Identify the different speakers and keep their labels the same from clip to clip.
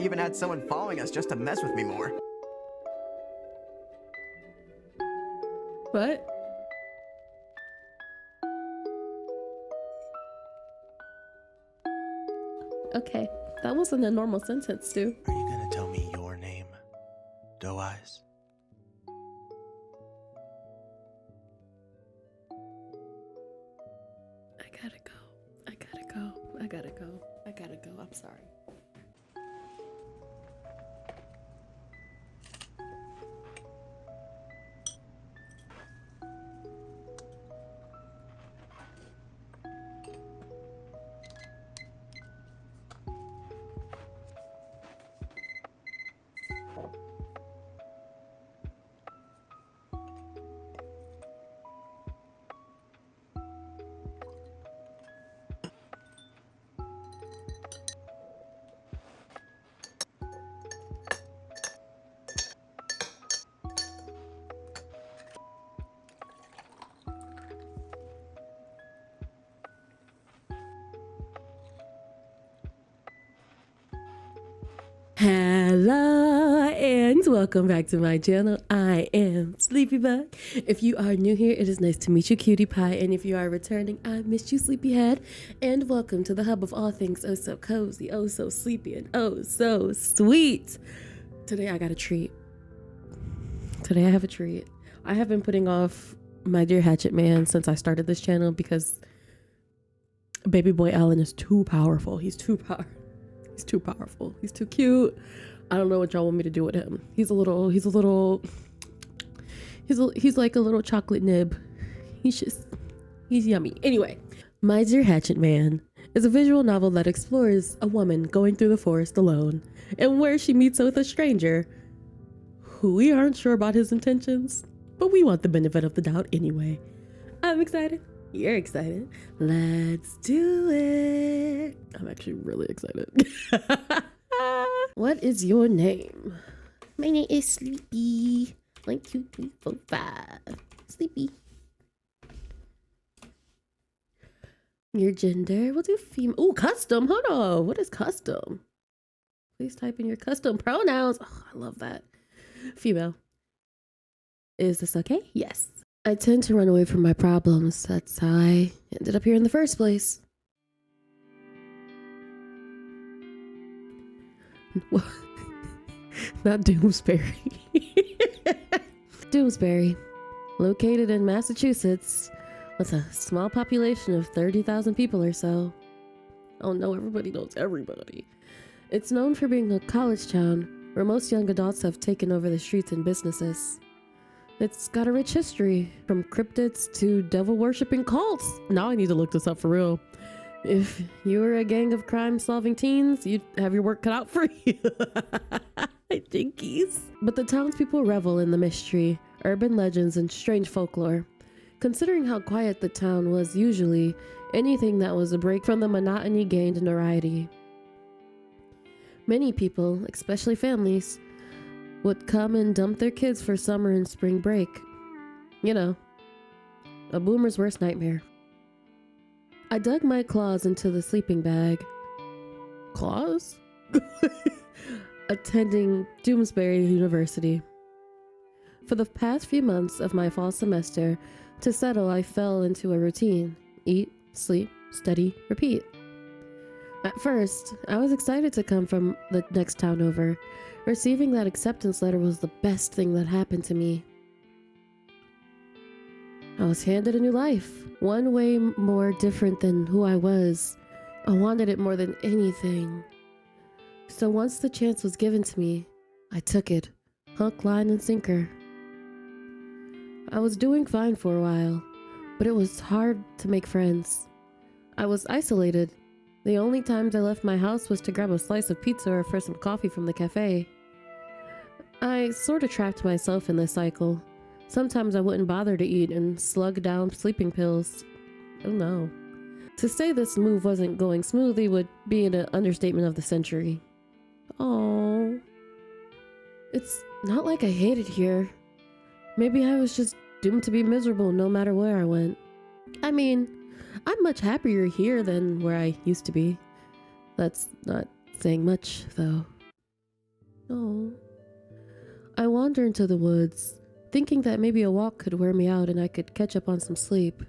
Speaker 1: even had someone following us just to mess with me more.
Speaker 2: What? Okay, that wasn't a normal sentence, Stu.
Speaker 3: Are you gonna tell me your name, Doe Eyes?
Speaker 2: I gotta go. I'm sorry. Hello and welcome back to my channel. I am Sleepybug. If you are new here, it is nice to meet you, cutie pie. And if you are returning, I missed you, sleepyhead. And welcome to the hub of all things oh so cozy, oh so sleepy, and oh so sweet. Today I got a treat. Today I have a treat. I have been putting off my Dear Hatchet Man since I started this channel because baby boy Alan is too powerful. He's too powerful. He's too powerful. He's too cute. I don't know what y'all want me to do with him. He's like a little chocolate nib. He's yummy. Anyway, My Dear Hatchet Man is a visual novel that explores a woman going through the forest alone and where she meets with a stranger who we aren't sure about his intentions, but we want the benefit of the doubt anyway. I'm excited. You're excited. Let's do it. I'm actually really excited. What is your name? My name is Sleepy. 1, 2, 3, 4, 5. Sleepy. Your gender? We'll do female. Oh, custom. Hold on. What is custom? Please type in your custom pronouns. Oh, I love that. Female. Is this okay? Yes. I tend to run away from my problems. That's how I ended up here in the first place. Not Doomsbury. Doomsbury, located in Massachusetts, with a small population of 30,000 people or so. Oh no, everybody knows everybody. It's known for being a college town where most young adults have taken over the streets and businesses. It's got a rich history, from cryptids to devil-worshipping cults. Now I need to look this up for real. If you were a gang of crime-solving teens, you'd have your work cut out for you. Jinkies. But the townspeople revel in the mystery, urban legends, and strange folklore. Considering how quiet the town was usually, anything that was a break from the monotony gained notoriety. Many people, especially families, would come and dump their kids for summer and spring break. You know, a boomer's worst nightmare. I dug my claws into the sleeping bag. Claws? Attending Doomsbury University. For the past few months of my fall semester, to settle, I fell into a routine. Eat, sleep, study, repeat. At first, I was excited to come from the next town over. Receiving that acceptance letter was the best thing that happened to me. I was handed a new life, one way more different than who I was. I wanted it more than anything. So once the chance was given to me, I took it, hook, line, and sinker. I was doing fine for a while, but it was hard to make friends. I was isolated. The only times I left my house was to grab a slice of pizza or for some coffee from the cafe. I sort of trapped myself in this cycle. Sometimes I wouldn't bother to eat and slug down sleeping pills. Oh no. To say this move wasn't going smoothly would be an understatement of the century. Oh, it's not like I hated here. Maybe I was just doomed to be miserable no matter where I went. I mean, I'm much happier here than where I used to be. That's not saying much, though. No. I wander into the woods, thinking that maybe a walk could wear me out and I could catch up on some sleep.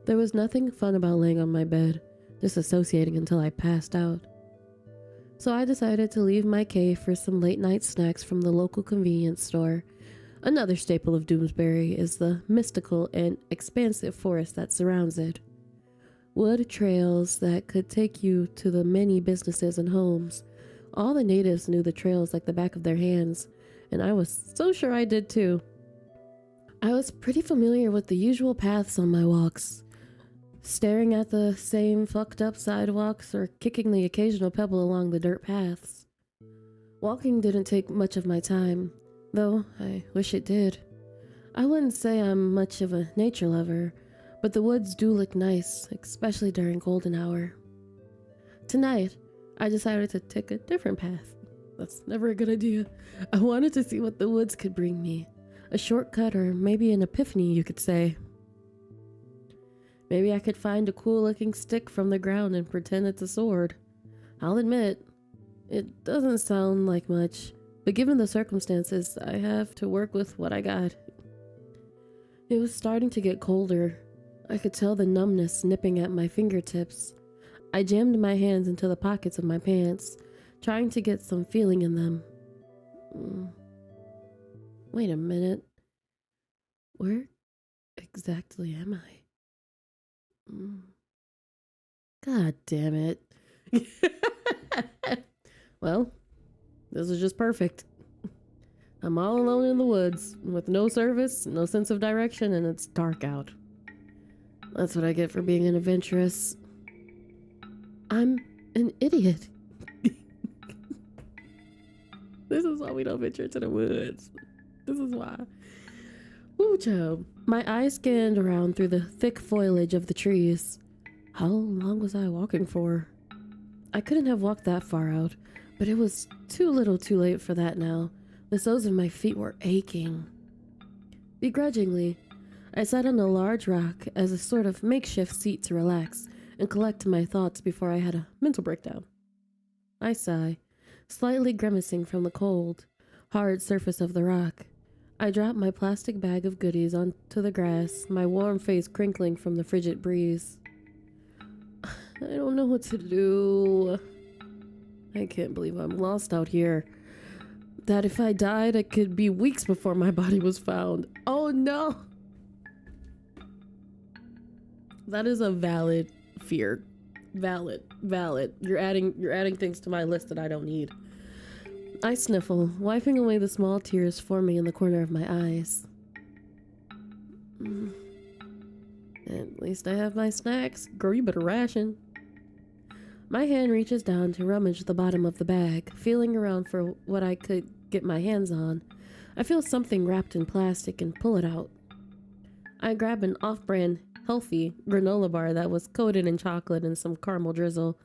Speaker 2: There was nothing fun about laying on my bed, disassociating until I passed out. So I decided to leave my cave for some late night snacks from the local convenience store. Another staple of Doomsbury is the mystical and expansive forest that surrounds it. Wood trails that could take you to the many businesses and homes. All the natives knew the trails like the back of their hands, and I was so sure I did too. I was pretty familiar with the usual paths on my walks, staring at the same fucked up sidewalks or kicking the occasional pebble along the dirt paths. Walking didn't take much of my time, though I wish it did. I wouldn't say I'm much of a nature lover, but the woods do look nice, especially during golden hour. Tonight, I decided to take a different path. That's never a good idea. I wanted to see what the woods could bring me. A shortcut or maybe an epiphany, you could say. Maybe I could find a cool looking stick from the ground and pretend it's a sword. I'll admit, it doesn't sound like much, but given the circumstances, I have to work with what I got. It was starting to get colder. I could tell the numbness nipping at my fingertips. I jammed my hands into the pockets of my pants, trying to get some feeling in them. Wait a minute. Where exactly am I? God damn it. Well, this is just perfect. I'm all alone in the woods, with no service, no sense of direction, and it's dark out. That's what I get for being an adventurous. I'm an idiot. This is why we don't venture to the woods. This is why. Ooh, child. My eyes scanned around through the thick foliage of the trees. How long was I walking for? I couldn't have walked that far out, but it was too little too late for that now. The soles of my feet were aching. Begrudgingly, I sat on a large rock as a sort of makeshift seat to relax and collect my thoughts before I had a mental breakdown. I sigh, slightly grimacing from the cold, hard surface of the rock. I dropped my plastic bag of goodies onto the grass, my warm face crinkling from the frigid breeze. I don't know what to do. I can't believe I'm lost out here. That if I died, it could be weeks before my body was found. Oh no! That is a valid fear. Valid. You're adding things to my list that I don't need. I sniffle, wiping away the small tears forming in the corner of my eyes. At least I have my snacks. Girl, you better ration. My hand reaches down to rummage the bottom of the bag, feeling around for what I could get my hands on. I feel something wrapped in plastic and pull it out. I grab an off-brand, healthy granola bar that was coated in chocolate and some caramel drizzle.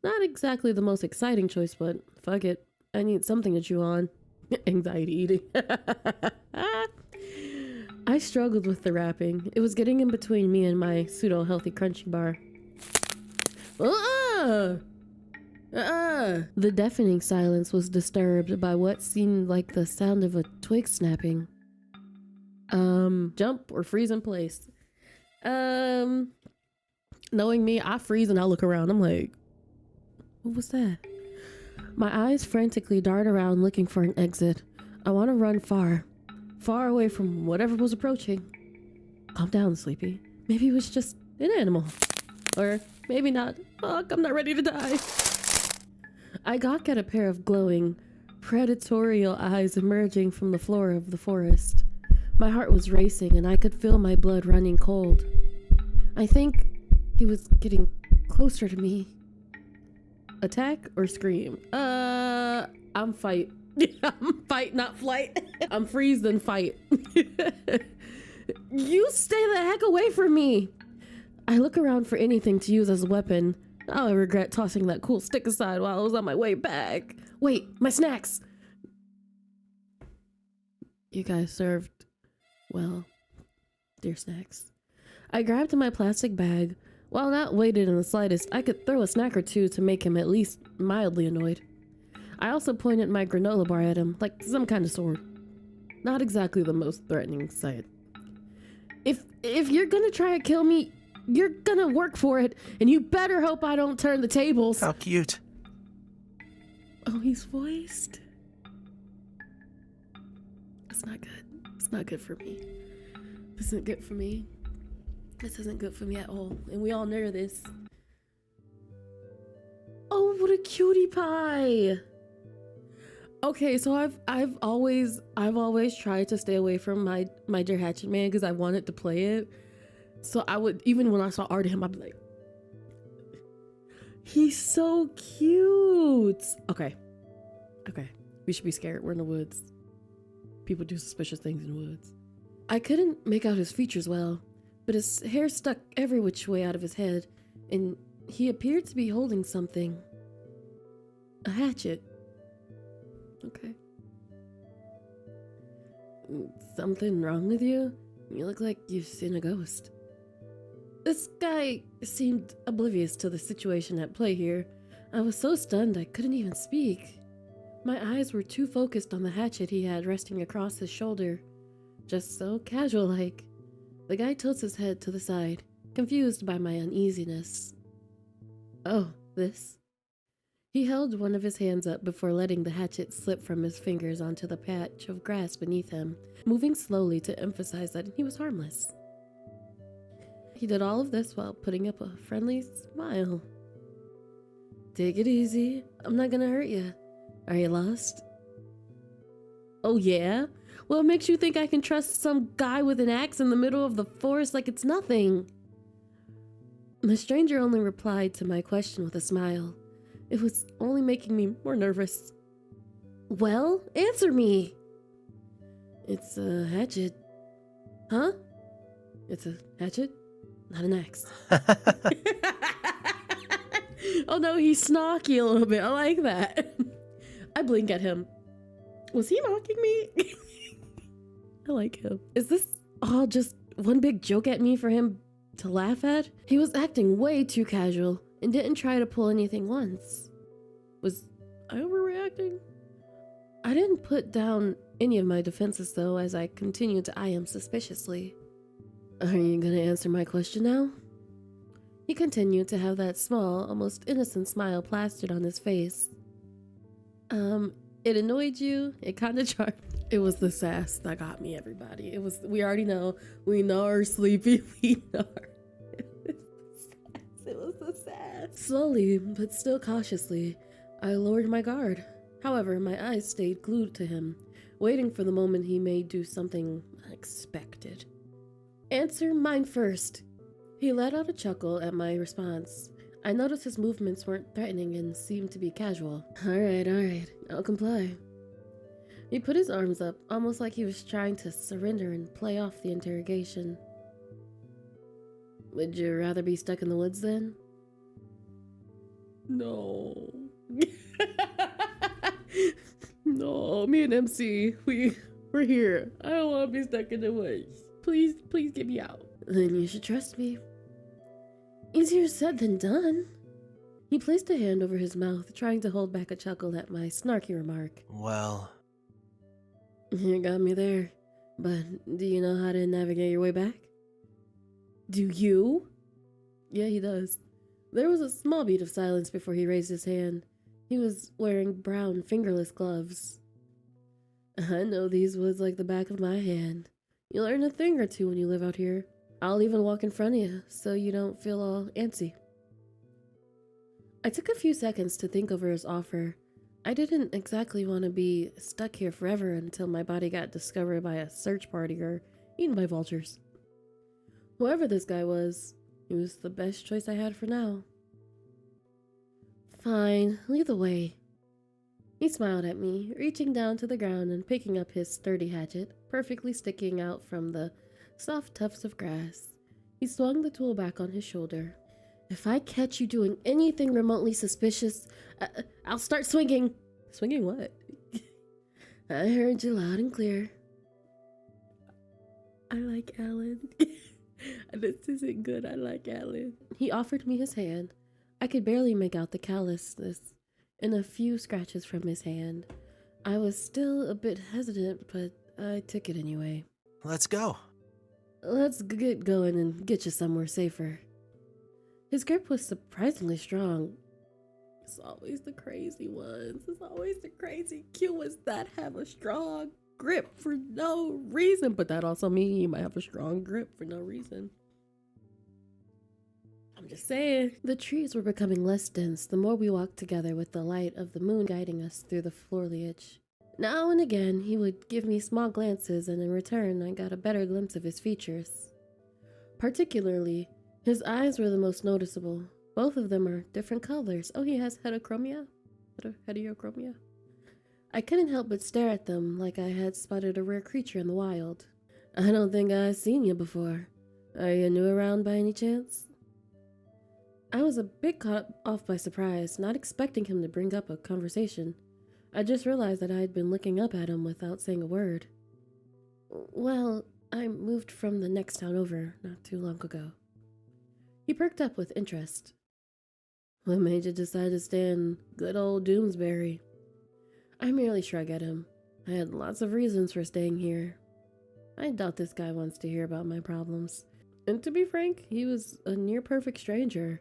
Speaker 2: Not exactly the most exciting choice, but fuck it. I need something to chew on. Anxiety eating. I struggled with the wrapping. It was getting in between me and my pseudo-healthy crunchy bar. The deafening silence was disturbed by what seemed like the sound of a twig snapping. Jump or freeze in place. Knowing me, I freeze and I look around. I'm like, what was that? My eyes frantically dart around looking for an exit. I want to run far away from whatever was approaching. Calm down, Sleepy. Maybe it was just an animal. Or maybe not. Fuck, I'm not ready to die. I gawk at a pair of glowing, predatorial eyes emerging from the floor of the forest. My heart was racing and I could feel my blood running cold. I think he was getting closer to me. Attack or scream? I'm fight. I'm fight, not flight. I'm freeze, then fight. You stay the heck away from me. I look around for anything to use as a weapon. Oh, I regret tossing that cool stick aside while I was on my way back. Wait, my snacks. You guys served well, dear snacks. I grabbed my plastic bag. While not weighted in the slightest, I could throw a snack or two to make him at least mildly annoyed. I also pointed my granola bar at him, like some kind of sword. Not exactly the most threatening sight. If you're gonna try to kill me, you're gonna work for it, and you better hope I don't turn the tables.
Speaker 3: How cute.
Speaker 2: Oh, he's voiced. It's not good. It's not good for me. This isn't good for me. This isn't good for me at all, and we all know this. Oh, what a cutie pie! Okay, so I've always tried to stay away from my Dear Hatchet Man because I wanted to play it. So I would, even when I saw art of him, I'd be like, he's so cute. Okay, we should be scared. We're in the woods. People do suspicious things in the woods. I couldn't make out his features well, but his hair stuck every which way out of his head, and he appeared to be holding something. A hatchet. Okay. Something wrong with you? You look like you've seen a ghost. This guy seemed oblivious to the situation at play here. I was so stunned I couldn't even speak. My eyes were too focused on the hatchet he had resting across his shoulder. Just so casual-like. The guy tilts his head to the side, confused by my uneasiness. Oh, this? He held one of his hands up before letting the hatchet slip from his fingers onto the patch of grass beneath him, moving slowly to emphasize that he was harmless. He did all of this while putting up a friendly smile. Take it easy. I'm not gonna hurt you. Are you lost? Oh yeah? What makes you think I can trust some guy with an axe in the middle of the forest like it's nothing? The stranger only replied to my question with a smile. It was only making me more nervous. Well, answer me. It's a hatchet. Huh? It's a hatchet, not an axe. Oh no, he's snarky a little bit. I like that. I blink at him. Was he mocking me? I like him. Is this all just one big joke at me for him to laugh at? He was acting way too casual and didn't try to pull anything once. Was I overreacting? I didn't put down any of my defenses though, as I continued to eye him suspiciously. Are you gonna answer my question now? He continued to have that small, almost innocent smile plastered on his face. It annoyed you? It kinda charmed. It was the sass that got me, everybody. We already know. We know her Sleepy. We know her. It was the sass. Slowly, but still cautiously, I lowered my guard. However, my eyes stayed glued to him, waiting for the moment he may do something unexpected. Answer mine first. He let out a chuckle at my response. I noticed his movements weren't threatening and seemed to be casual. Alright, I'll comply. He put his arms up, almost like he was trying to surrender and play off the interrogation. Would you rather be stuck in the woods then? No. No, me and MC, we're here. I don't want to be stuck in the woods. Please get me out. Then you should trust me. Easier said than done. He placed a hand over his mouth, trying to hold back a chuckle at my snarky remark.
Speaker 3: Well...
Speaker 2: You got me there. But do you know how to navigate your way back? Do you? Yeah, he does. There was a small beat of silence before he raised his hand. He was wearing brown, fingerless gloves. I know these woods like the back of my hand. You learn a thing or two when you live out here. I'll even walk in front of you, so you don't feel all antsy. I took a few seconds to think over his offer. I didn't exactly want to be stuck here forever until my body got discovered by a search party or eaten by vultures. Whoever this guy was, he was the best choice I had for now. Fine, lead the way. He smiled at me, reaching down to the ground and picking up his sturdy hatchet, perfectly sticking out from the soft tufts of grass. He swung the tool back on his shoulder. If I catch you doing anything remotely suspicious, I'll start swinging. Swinging what? I heard you loud and clear. I like Alan. This isn't good. I like Alan. He offered me his hand. I could barely make out the callousness and a few scratches from his hand. I was still a bit hesitant, but I took it anyway.
Speaker 3: Let's go.
Speaker 2: Let's get going and get you somewhere safer. His grip was surprisingly strong. It's always the crazy ones. It's always the crazy cute ones that have a strong grip for no reason. But that also means you might have a strong grip for no reason. I'm just saying. The trees were becoming less dense the more we walked together, with the light of the moon guiding us through the foliage. Now and again, he would give me small glances, and in return, I got a better glimpse of his features. Particularly, his eyes were the most noticeable. Both of them are different colors. Oh, he has heterochromia? Heterochromia? I couldn't help but stare at them like I had spotted a rare creature in the wild. I don't think I've seen you before. Are you new around by any chance? I was a bit caught off by surprise, not expecting him to bring up a conversation. I just realized that I had been looking up at him without saying a word. Well, I moved from the next town over not too long ago. He perked up with interest. What made you decide to stay in good old DOOMSBURY? I merely shrug at him. I had lots of reasons for staying here. I doubt this guy wants to hear about my problems. And to be frank, he was a near-perfect stranger.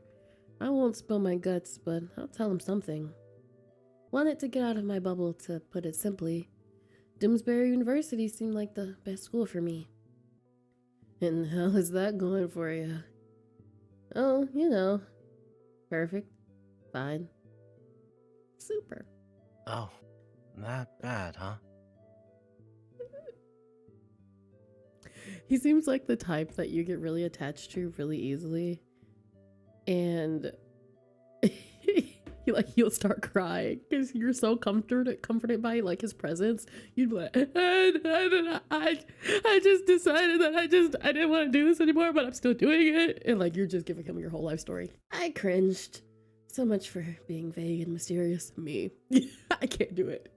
Speaker 2: I won't spill my guts, but I'll tell him something. Wanted to get out of my bubble, to put it simply. DOOMSBURY University seemed like the best school for me. And how is that going for you? Oh, you know. Perfect. Fine. Super.
Speaker 3: Oh, that bad, huh?
Speaker 2: He seems like the type that you get really attached to really easily. And he'll start crying because you're so comforted by like his presence. You'd be like, I just decided that I didn't want to do this anymore, but I'm still doing it. And like, you're just giving him your whole life story. I cringed. So much for being vague and mysterious. Me. I can't do it.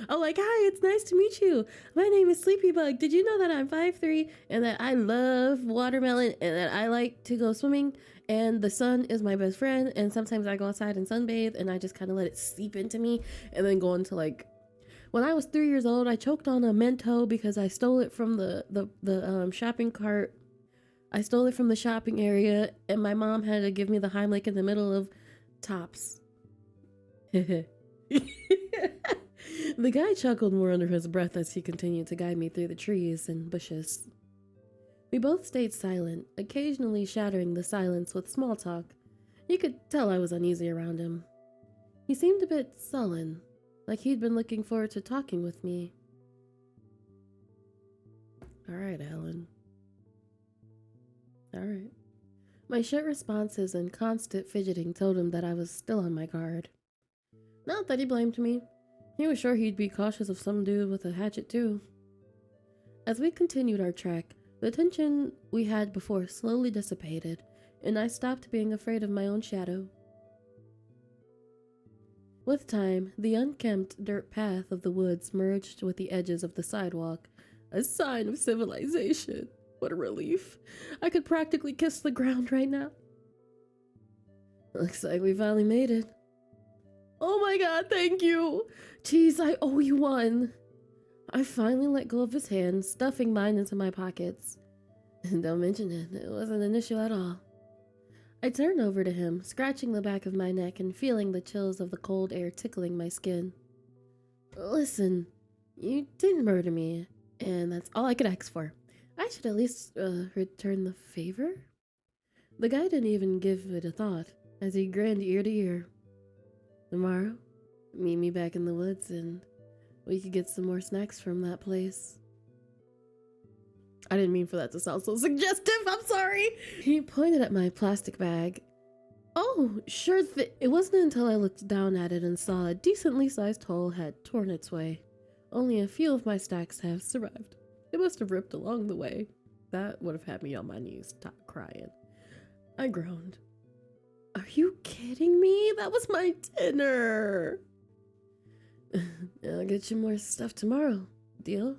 Speaker 2: I'm like, hi, it's nice to meet you. My name is Sleepybug. Did you know that I'm 5'3" and that I love watermelon and that I like to go swimming and the sun is my best friend, and sometimes I go outside and sunbathe and I just kind of let it seep into me and then go into like, when I was 3 years old, I choked on a Mento because I stole it from the shopping cart. I stole it from the shopping area and my mom had to give me the Heimlich in the middle of Tops. The guy chuckled more under his breath as he continued to guide me through the trees and bushes. We both stayed silent, occasionally shattering the silence with small talk. You could tell I was uneasy around him. He seemed a bit sullen, like he'd been looking forward to talking with me. All right, Alan. All right. My short responses and constant fidgeting told him that I was still on my guard. Not that he blamed me. He was sure he'd be cautious of some dude with a hatchet too. As we continued our trek, the tension we had before slowly dissipated, and I stopped being afraid of my own shadow. With time, the unkempt dirt path of the woods merged with the edges of the sidewalk, a sign of civilization. What a relief. I could practically kiss the ground right now. Looks like we finally made it. Oh my god, thank you! Jeez, I owe you one. I finally let go of his hand, stuffing mine into my pockets. And don't mention it, it wasn't an issue at all. I turned over to him, scratching the back of my neck and feeling the chills of the cold air tickling my skin. Listen, you didn't murder me, and that's all I could ask for. I should at least return the favor? The guy didn't even give it a thought, as he grinned ear to ear. Tomorrow, meet me back in the woods and we could get some more snacks from that place. I didn't mean for that to sound so suggestive, I'm sorry. He pointed at my plastic bag. Oh, sure it wasn't until I looked down at it and saw a decently sized hole had torn its way. Only a few of my stacks have survived. It must have ripped along the way. That would have had me on my knees, crying. I groaned. Are you kidding me? That was my dinner. I'll get you more stuff tomorrow. Deal?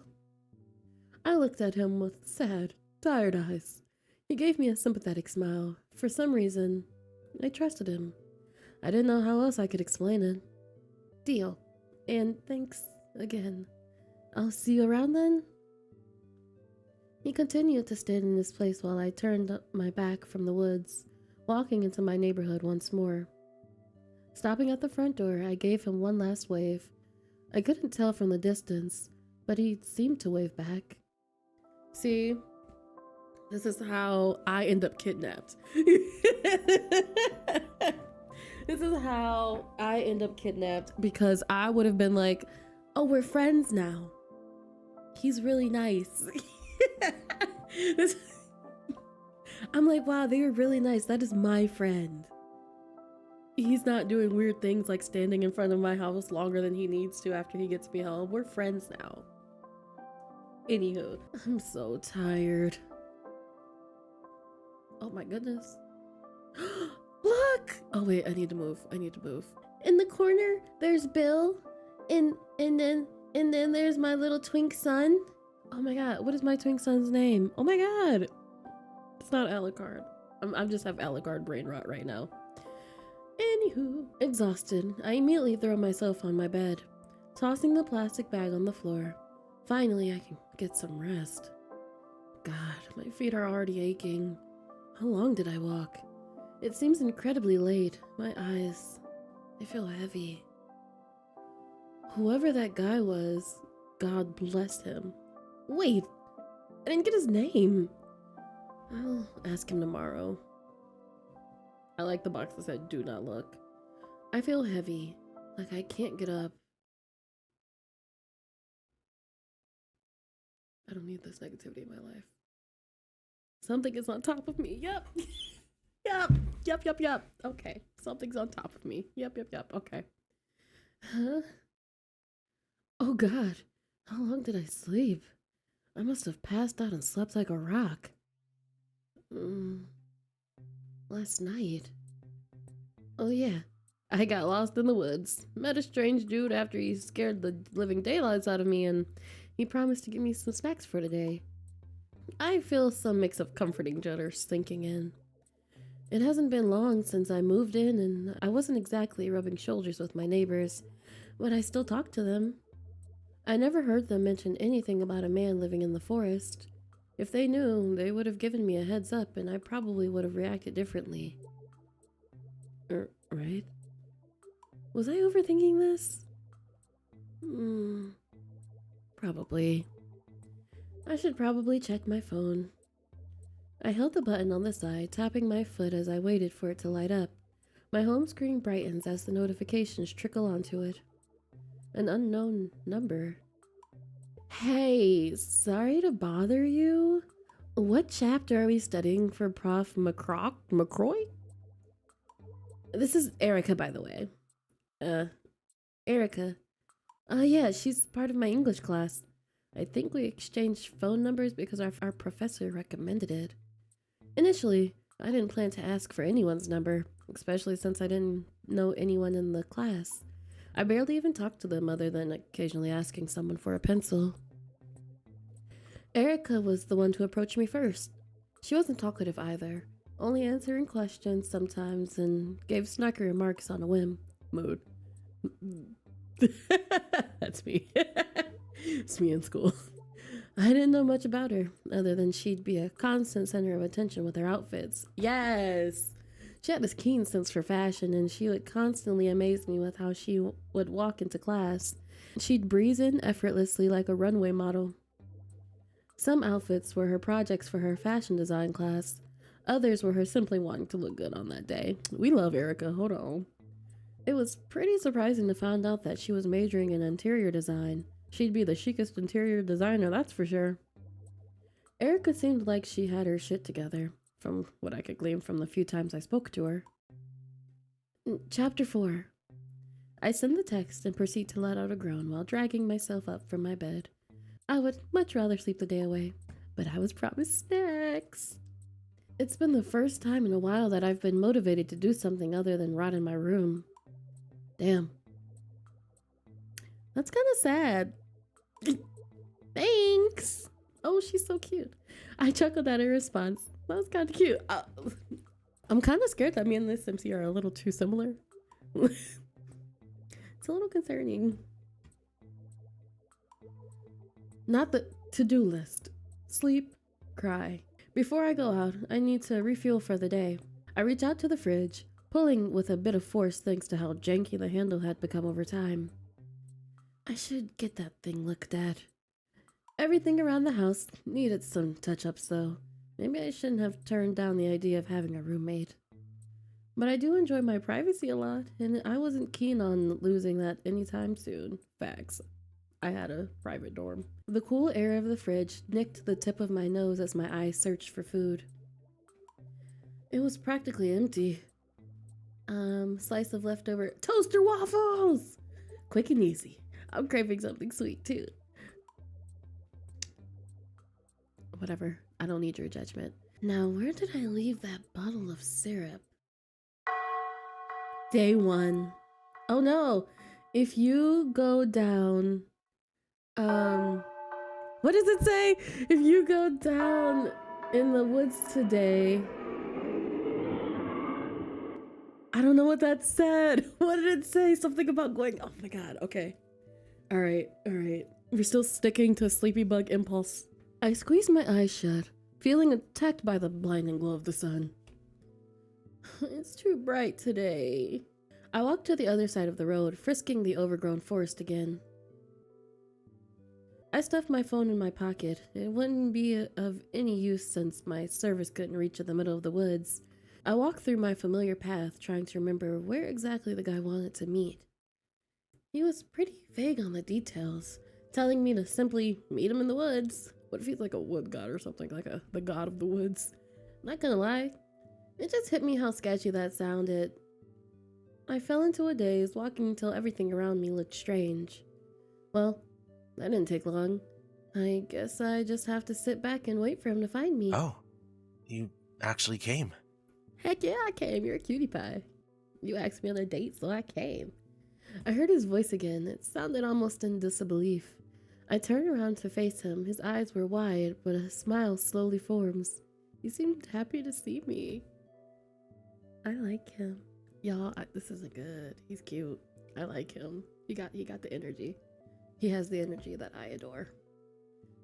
Speaker 2: I looked at him with sad, tired eyes. He gave me a sympathetic smile. For some reason, I trusted him. I didn't know how else I could explain it. Deal. And thanks again. I'll see you around then? He continued to stand in his place while I turned my back from the woods, walking into my neighborhood once more. Stopping at the front door, I gave him one last wave. I couldn't tell from the distance, but he seemed to wave back. See, this is how I end up kidnapped. This is how I end up kidnapped, because I would have been like, oh, we're friends now. He's really nice. I'm like, wow, they were really nice. That is my friend. He's not doing weird things like standing in front of my house longer than he needs to after he gets me home. We're friends now. Anywho, I'm so tired. Oh my goodness. Look! Oh wait, I need to move. In the corner, there's Bill. And then there's my little twink son. Oh my god, what is my twink son's name? Oh my god. It's not Alucard. I just have Alucard brain rot right now. Anywho, exhausted, I immediately throw myself on my bed, tossing the plastic bag on the floor. Finally, I can get some rest. God, my feet are already aching. How long did I walk? It seems incredibly late. My eyes, they feel heavy. Whoever that guy was, God bless him. Wait, I didn't get his name. I'll ask him tomorrow. I like the box that said, do not look. I feel heavy, like I can't get up. I don't need this negativity in my life. Something is on top of me. Yep. Yep. Okay. Something's on top of me. Yep. Okay. Huh? Oh God. How long did I sleep? I must have passed out and slept like a rock. Last night. Oh yeah. I got lost in the woods. Met a strange dude after he scared the living daylights out of me, and he promised to give me some snacks for today. I feel some mix of comforting jitters sinking in. It hasn't been long since I moved in, and I wasn't exactly rubbing shoulders with my neighbors, but I still talk to them. I never heard them mention anything about a man living in the forest. If they knew, they would have given me a heads up, and I probably would have reacted differently. Right? Was I overthinking this? Probably. I should probably check my phone. I held the button on the side, tapping my foot as I waited for it to light up. My home screen brightens as the notifications trickle onto it. An unknown number. Hey, sorry to bother you. What chapter are we studying for Prof. McCroy? This is Erica, by the way. Erica. Yeah, she's part of my English class. I think we exchanged phone numbers because our professor recommended it. Initially, I didn't plan to ask for anyone's number, especially since I didn't know anyone in the class. I barely even talked to them other than occasionally asking someone for a pencil. Erica was the one to approach me first. She wasn't talkative either, only answering questions sometimes and gave snarky remarks on a whim. Mood. That's me. It's me in school. I didn't know much about her, other than she'd be a constant center of attention with her outfits. Yes! She had this keen sense for fashion, and she would constantly amaze me with how she would walk into class. She'd breeze in effortlessly like a runway model. Some outfits were her projects for her fashion design class. Others were her simply wanting to look good on that day. We love Erica, hold on. It was pretty surprising to find out that she was majoring in interior design. She'd be the chicest interior designer, that's for sure. Erica seemed like she had her shit together, from what I could glean from the few times I spoke to her. Chapter 4. I send the text and proceed to let out a groan while dragging myself up from my bed. I would much rather sleep the day away, but I was promised snacks. It's been the first time in a while that I've been motivated to do something other than rot in my room. Damn. That's kind of sad. Thanks. Oh, she's so cute. I chuckled at her response. That was kind of cute. I'm kind of scared that me and this MC are a little too similar. It's a little concerning. Not the to-do list. Sleep, cry. Before I go out, I need to refuel for the day. I reach out to the fridge, pulling with a bit of force thanks to how janky the handle had become over time. I should get that thing looked at. Everything around the house needed some touch-ups though. Maybe I shouldn't have turned down the idea of having a roommate. But I do enjoy my privacy a lot, and I wasn't keen on losing that anytime soon. Facts. I had a private dorm. The cool air of the fridge nicked the tip of my nose as my eyes searched for food. It was practically empty. Slice of leftover toaster waffles! Quick and easy. I'm craving something sweet too. Whatever, I don't need your judgment. Now, where did I leave that bottle of syrup? Day 1. Oh no, if you go down, what does it say? If you go down in the woods today, I don't know what that said. What did it say? Something about going, oh my god, okay. All right. We're still sticking to sleepy bug impulse. I squeezed my eyes shut, feeling attacked by the blinding glow of the sun. It's too bright today. I walked to the other side of the road, frisking the overgrown forest again. I stuffed my phone in my pocket. It wouldn't be of any use since my service couldn't reach in the middle of the woods. I walked through my familiar path, trying to remember where exactly the guy wanted to meet. He was pretty vague on the details, telling me to simply meet him in the woods. What if he's like a wood god or something, like the god of the woods? Not gonna lie, it just hit me how sketchy that sounded. I fell into a daze, walking until everything around me looked strange. Well, that didn't take long. I guess I just have to sit back and wait for him to find me.
Speaker 3: Oh, you actually came.
Speaker 2: Heck yeah, I came. You're a cutie pie. You asked me on a date, so I came. I heard his voice again. It sounded almost in disbelief. I turned around to face him. His eyes were wide, but a smile slowly forms. He seemed happy to see me. I like him. Y'all, this isn't good. He's cute. I like him. He got the energy. He has the energy that I adore.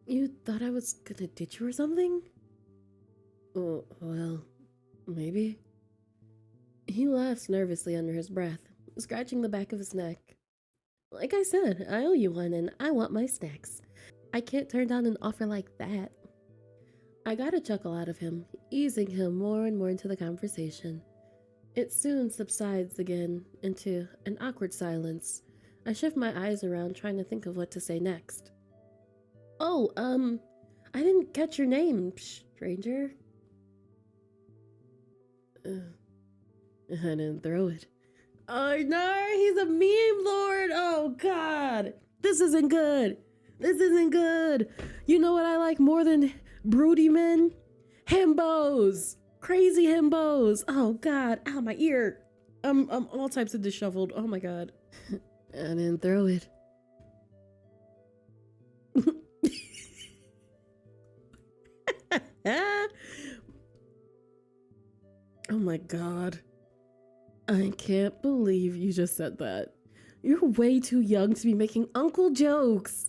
Speaker 2: You thought I was gonna ditch you or something? Oh, well, maybe. He laughs nervously under his breath, scratching the back of his neck. Like I said, I owe you one and I want my snacks. I can't turn down an offer like that. I got a chuckle out of him, easing him more and more into the conversation. It soon subsides again into an awkward silence. I shift my eyes around, trying to think of what to say next. Oh, I didn't catch your name, stranger. I didn't throw it. Oh no, he's a meme lord! Oh god! This isn't good! This isn't good! You know what I like more than broody men? Himbos! Crazy himbos! Oh god, ow, my ear! I'm all types of disheveled. Oh my god. I didn't throw it. Oh my god. I can't believe you just said that. You're way too young to be making uncle jokes.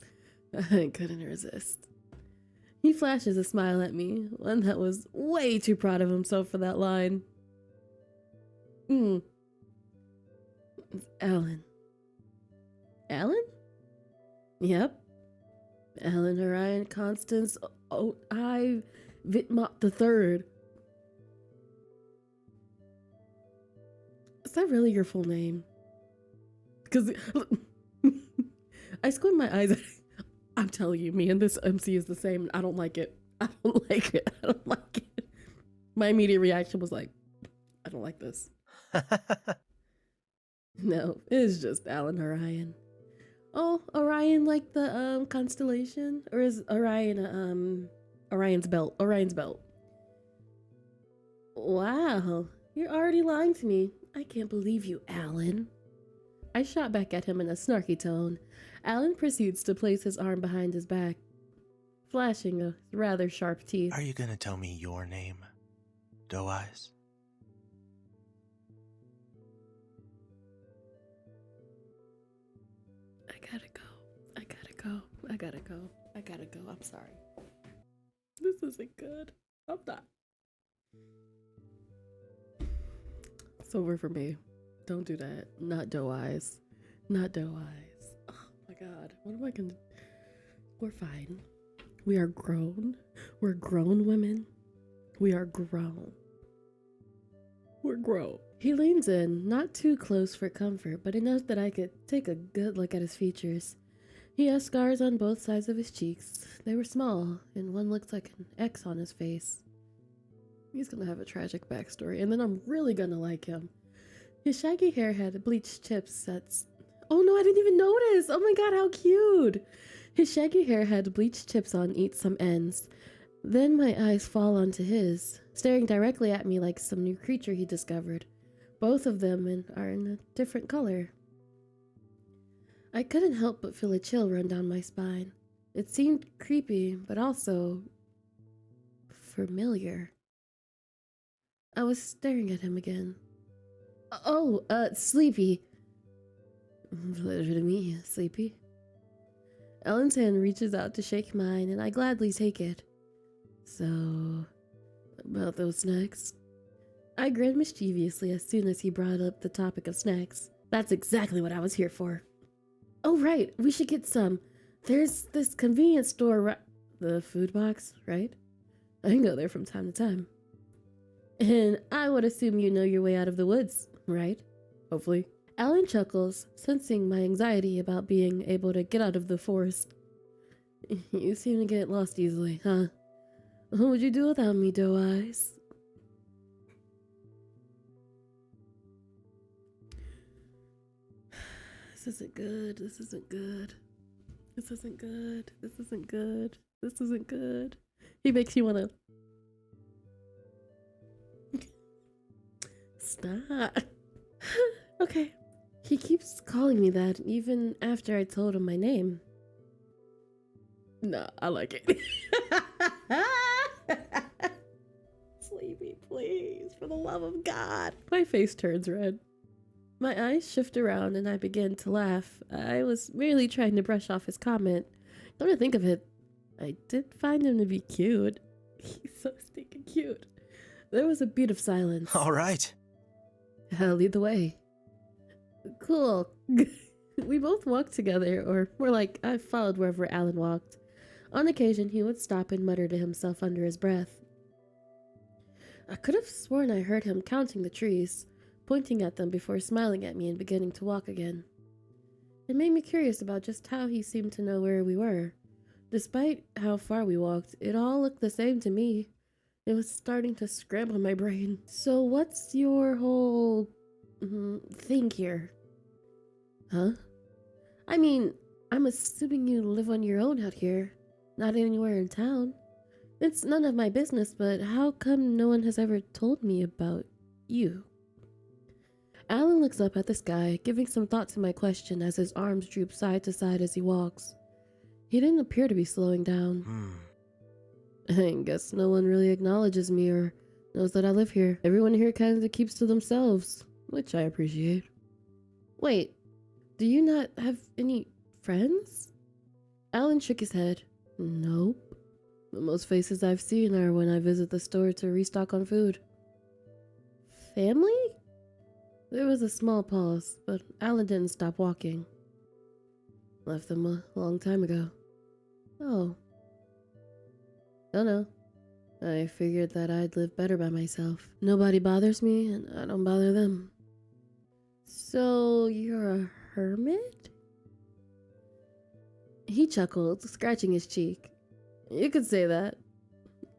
Speaker 2: I couldn't resist. He flashes a smile at me, one that was way too proud of himself for that line. It's Alan. Alan? Yep. Alan Orion Constance I Vitmop III. Is that really your full name? Because I squint my eyes. I'm telling you, me and this MC is the same. I don't like it. I don't like it. I don't like it. My immediate reaction was like, I don't like this. No, it's just Alan Orion. Oh, Orion like the constellation? Or is Orion Orion's belt? Orion's belt. Wow, you're already lying to me. I can't believe you, Alan. I shot back at him in a snarky tone. Alan proceeds to place his arm behind his back, flashing a rather sharp teeth.
Speaker 3: Are you gonna tell me your name, Doe Eyes?
Speaker 2: gotta go. I gotta go. I'm sorry. This isn't good. I'm not. It's over for me. Don't do that. Not doe eyes. Not doe eyes. Oh my god. What am I gonna... We're fine. We are grown. We're grown women. We are grown. We're grown. He leans in, not too close for comfort, but enough that I could take a good look at his features. He has scars on both sides of his cheeks. They were small, and one looked like an X on his face. He's gonna have a tragic backstory, and then I'm really gonna like him. His shaggy hair had bleached tips that's... Oh no, I didn't even notice! Oh my god, how cute! His shaggy hair had bleached tips on some ends. Then my eyes fall onto his, staring directly at me like some new creature he discovered. Both of them are in a different color. I couldn't help but feel a chill run down my spine. It seemed creepy, but also familiar. I was staring at him again. Oh, Sleepy. Pleasure to meet you, Sleepy. Ellen's hand reaches out to shake mine, and I gladly take it. So, about those snacks? I grinned mischievously as soon as he brought up the topic of snacks. That's exactly what I was here for. Oh right, we should get some. There's this convenience store the food box, right? I can go there from time to time. And I would assume you know your way out of the woods, right? Hopefully. Alan chuckles, sensing my anxiety about being able to get out of the forest. You seem to get lost easily, huh? What would you do without me, doe eyes? This isn't good. This isn't good. This isn't good. This isn't good. This isn't good. He makes you want to... Stop. Okay. He keeps calling me that even after I told him my name. Nah, I like it. Sleepy, please, for the love of God. My face turns red. My eyes shift around and I begin to laugh. I was merely trying to brush off his comment. Come to think of it, I did find him to be cute. He's so stinking cute. There was a beat of silence.
Speaker 3: All right.
Speaker 2: I'll lead the way. Cool. We both walked together, or more like I followed wherever Alan walked. On occasion, he would stop and mutter to himself under his breath. I could have sworn I heard him counting the trees, pointing at them before smiling at me and beginning to walk again. It made me curious about just how he seemed to know where we were. Despite how far we walked, it all looked the same to me. It was starting to scramble my brain. So what's your whole thing here? Huh? I mean, I'm assuming you live on your own out here, not anywhere in town. It's none of my business, but how come no one has ever told me about you? Alan looks up at the sky, giving some thought to my question as his arms droop side to side as he walks. He didn't appear to be slowing down. I guess no one really acknowledges me or knows that I live here. Everyone here kind of keeps to themselves, which I appreciate. Wait, do you not have any friends? Alan shook his head. Nope. The most faces I've seen are when I visit the store to restock on food. Family? There was a small pause, but Alan didn't stop walking. Left them a long time ago. Oh. Oh no. I figured that I'd live better by myself. Nobody bothers me, and I don't bother them. So, you're a hermit? He chuckled, scratching his cheek. You could say that.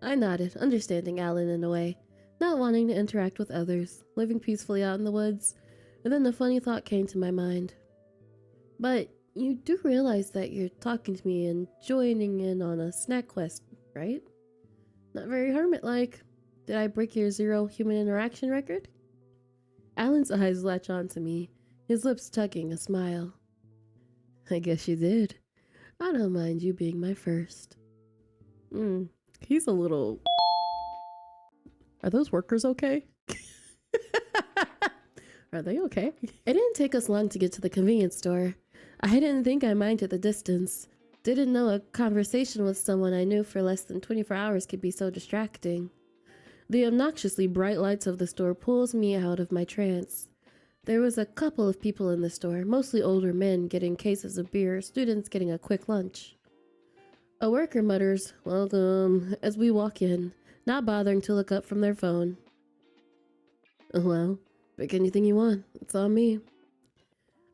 Speaker 2: I nodded, understanding Alan in a way, not wanting to interact with others, living peacefully out in the woods, and then the funny thought came to my mind. But you do realize that you're talking to me and joining in on a snack quest, right? Not very hermit-like. Did I break your 0 human interaction record? Alan's eyes latch onto me, his lips tugging a smile. I guess you did. I don't mind you being my first. He's a little... Are those workers okay? Are they okay? It didn't take us long to get to the convenience store. I didn't think I minded the distance. Didn't know a conversation with someone I knew for less than 24 hours could be so distracting. The obnoxiously bright lights of the store pulls me out of my trance. There was a couple of people in the store, mostly older men getting cases of beer, students getting a quick lunch. A worker mutters, "Welcome," as we walk in, not bothering to look up from their phone. "Well, pick anything you want. It's on me."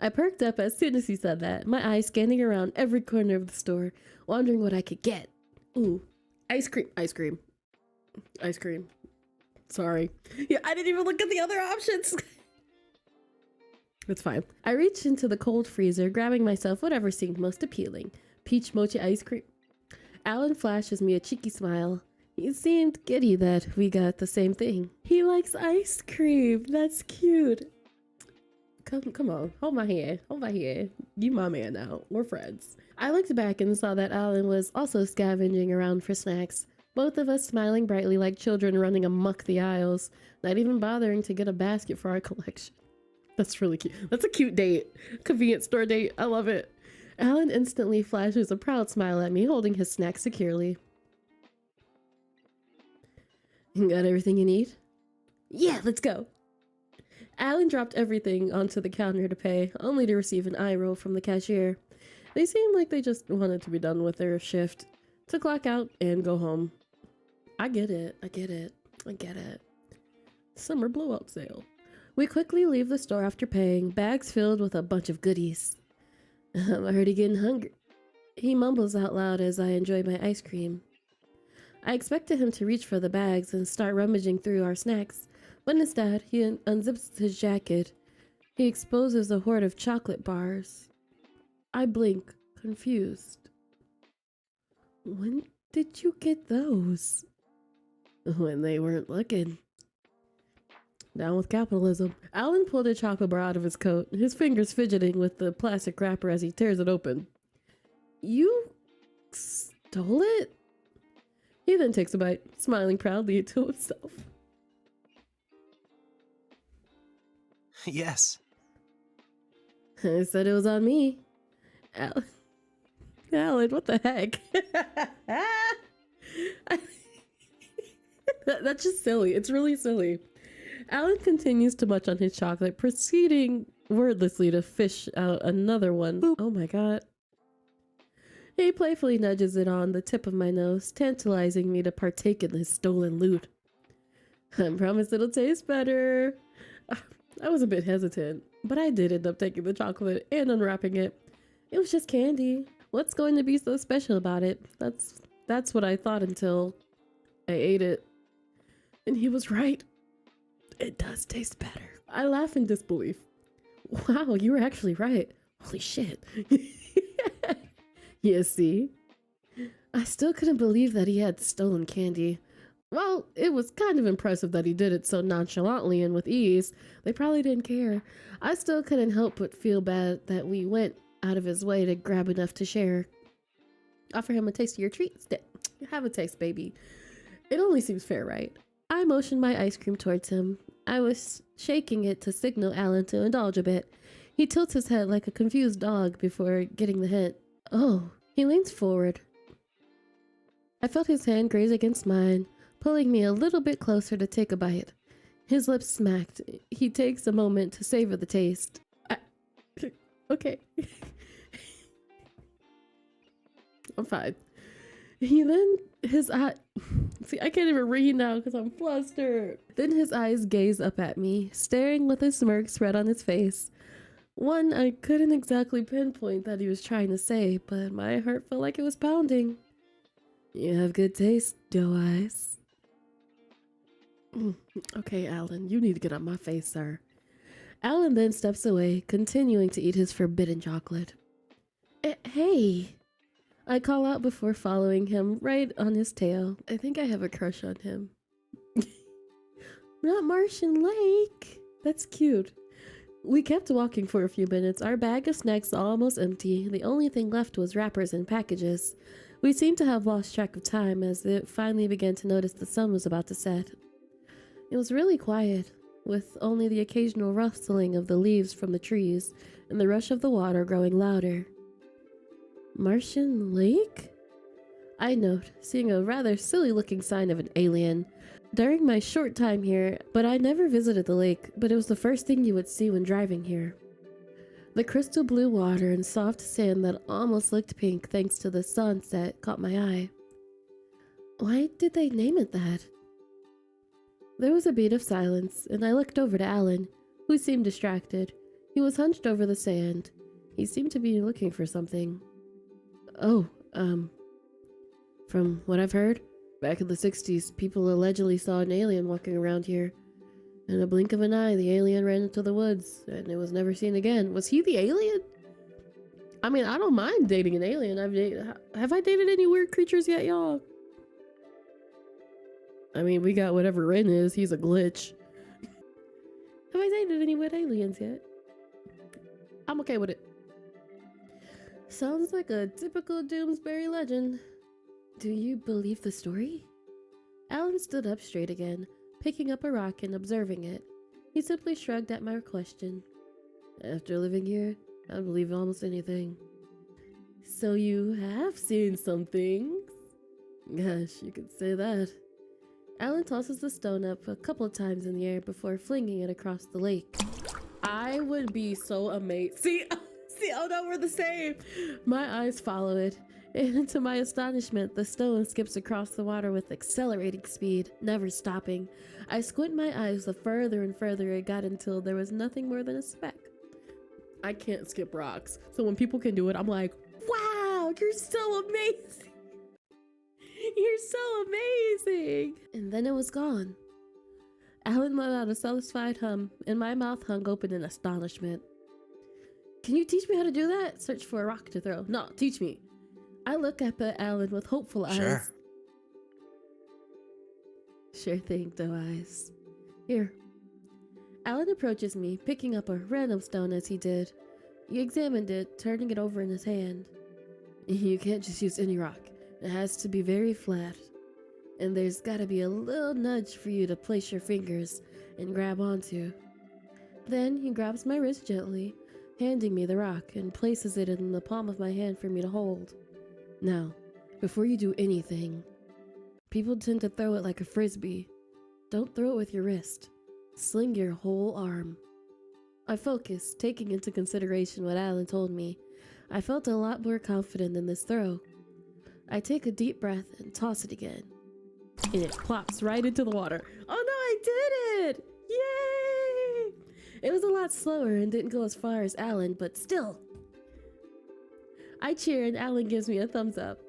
Speaker 2: I perked up as soon as he said that, my eyes scanning around every corner of the store, wondering what I could get. Ooh, ice cream, ice cream, ice cream. Sorry. Yeah, I didn't even look at the other options. It's fine. I reached into the cold freezer, grabbing myself whatever seemed most appealing. Peach mochi ice cream. Alan flashes me a cheeky smile. He seemed giddy that we got the same thing. He likes ice cream. That's cute. Come on. Hold my hand. Hold my hand. You my man now. We're friends. I looked back and saw that Alan was also scavenging around for snacks. Both of us smiling brightly like children running amok the aisles, not even bothering to get a basket for our collection. That's really cute. That's a cute date. Convenience store date. I love it. Alan instantly flashes a proud smile at me, holding his snack securely. "You got everything you need?" "Yeah, let's go." Alan dropped everything onto the counter to pay, only to receive an eye roll from the cashier. They seemed like they just wanted to be done with their shift, to clock out and go home. I get it. I get it. I get it. Summer blowout sale. We quickly leave the store after paying, bags filled with a bunch of goodies. I'm already getting hungry. He mumbles out loud as I enjoy my ice cream. I expected him to reach for the bags and start rummaging through our snacks, but instead he unzips his jacket. He exposes a hoard of chocolate bars. I blink, confused. "When did you get those?" "When they weren't looking." Down with capitalism. Alan pulled a chocolate bar out of his coat, his fingers fidgeting with the plastic wrapper as he tears it open. "You stole it?" He then takes a bite, smiling proudly to himself.
Speaker 3: Yes.
Speaker 2: I said it was on me. Alan, what the heck? That's just silly. It's really silly. Alan continues to munch on his chocolate, proceeding wordlessly to fish out another one. Boop. Oh my god. He playfully nudges it on the tip of my nose, tantalizing me to partake in his stolen loot. I promise it'll taste better. I was a bit hesitant, but I did end up taking the chocolate and unwrapping it. It was just candy. What's going to be so special about it? That's what I thought until I ate it. And he was right. It does taste better. I laugh in disbelief. Wow, you were actually right. Holy shit. You see? I still couldn't believe that he had stolen candy. Well, it was kind of impressive that he did it so nonchalantly and with ease. They probably didn't care. I still couldn't help but feel bad that we went out of his way to grab enough to share. Offer him a taste of your treats. Have a taste, baby. It only seems fair, right? I motioned my ice cream towards him. I was shaking it to signal Alan to indulge a bit. He tilts his head like a confused dog before getting the hint. Oh, he leans forward. I felt his hand graze against mine, pulling me a little bit closer to take a bite. His lips smacked. He takes a moment to savor the taste. Okay. I'm fine. His eye... See, I can't even read now because I'm flustered. Then his eyes gaze up at me, staring with a smirk spread on his face. One I couldn't exactly pinpoint that he was trying to say, but my heart felt like it was pounding. You have good taste, doe eyes. Okay, Alan, you need to get out my face, sir. Alan then steps away, continuing to eat his forbidden chocolate. Hey! I call out before following him right on his tail. I think I have a crush on him. Not Martian Lake. That's cute. We kept walking for a few minutes, our bag of snacks almost empty. The only thing left was wrappers and packages. We seemed to have lost track of time as it finally began to notice the sun was about to set. It was really quiet, with only the occasional rustling of the leaves from the trees and the rush of the water growing louder. Martian lake? I note, seeing a rather silly looking sign of an alien. During my short time here, but I never visited the lake, but it was the first thing you would see when driving here. The crystal blue water and soft sand that almost looked pink thanks to the sunset caught my eye. Why did they name it that? There was a beat of silence, and I looked over to Alan, who seemed distracted. He was hunched over the sand. He seemed to be looking for something. Oh, from what I've heard, back in the 60s, people allegedly saw an alien walking around here. In a blink of an eye, the alien ran into the woods, and it was never seen again. Was he the alien? I mean, I don't mind dating an alien. Have I dated any weird creatures yet, y'all? I mean, we got whatever Ren is. He's a glitch. Have I dated any weird aliens yet? I'm okay with it. Sounds like a typical Doomsbury legend. Do you believe the story? Alan stood up straight again, picking up a rock and observing it. He simply shrugged at my question. After living here, I believe almost anything. So you have seen some things? Gosh, you could say that. Alan tosses the stone up a couple of times in the air before flinging it across the lake. I would be so amazed. See, oh no, we're the same. My eyes follow it. And to my astonishment, the stone skips across the water with accelerating speed, never stopping. I squint my eyes the further and further it got until there was nothing more than a speck. I can't skip rocks, so when people can do it, I'm like, wow, you're so amazing. You're so amazing. And then it was gone. Alan let out a satisfied hum, and my mouth hung open in astonishment. Can you teach me how to do that? Search for a rock to throw. No, teach me. I look up at Alan with hopeful eyes. Sure thing, Doe Eyes. Here. Alan approaches me, picking up a random stone as he did. He examined it, turning it over in his hand. You can't just use any rock. It has to be very flat. And there's gotta be a little nudge for you to place your fingers and grab onto. Then he grabs my wrist gently, handing me the rock, and places it in the palm of my hand for me to hold. Now, before you do anything, people tend to throw it like a frisbee. Don't throw it with your wrist. Sling your whole arm. I focused, taking into consideration what Alan told me. I felt a lot more confident in this throw. I take a deep breath and toss it again. And it plops right into the water. Oh no, I did it! Yay! It was a lot slower and didn't go as far as Alan, but still. I cheer and Alan gives me a thumbs up.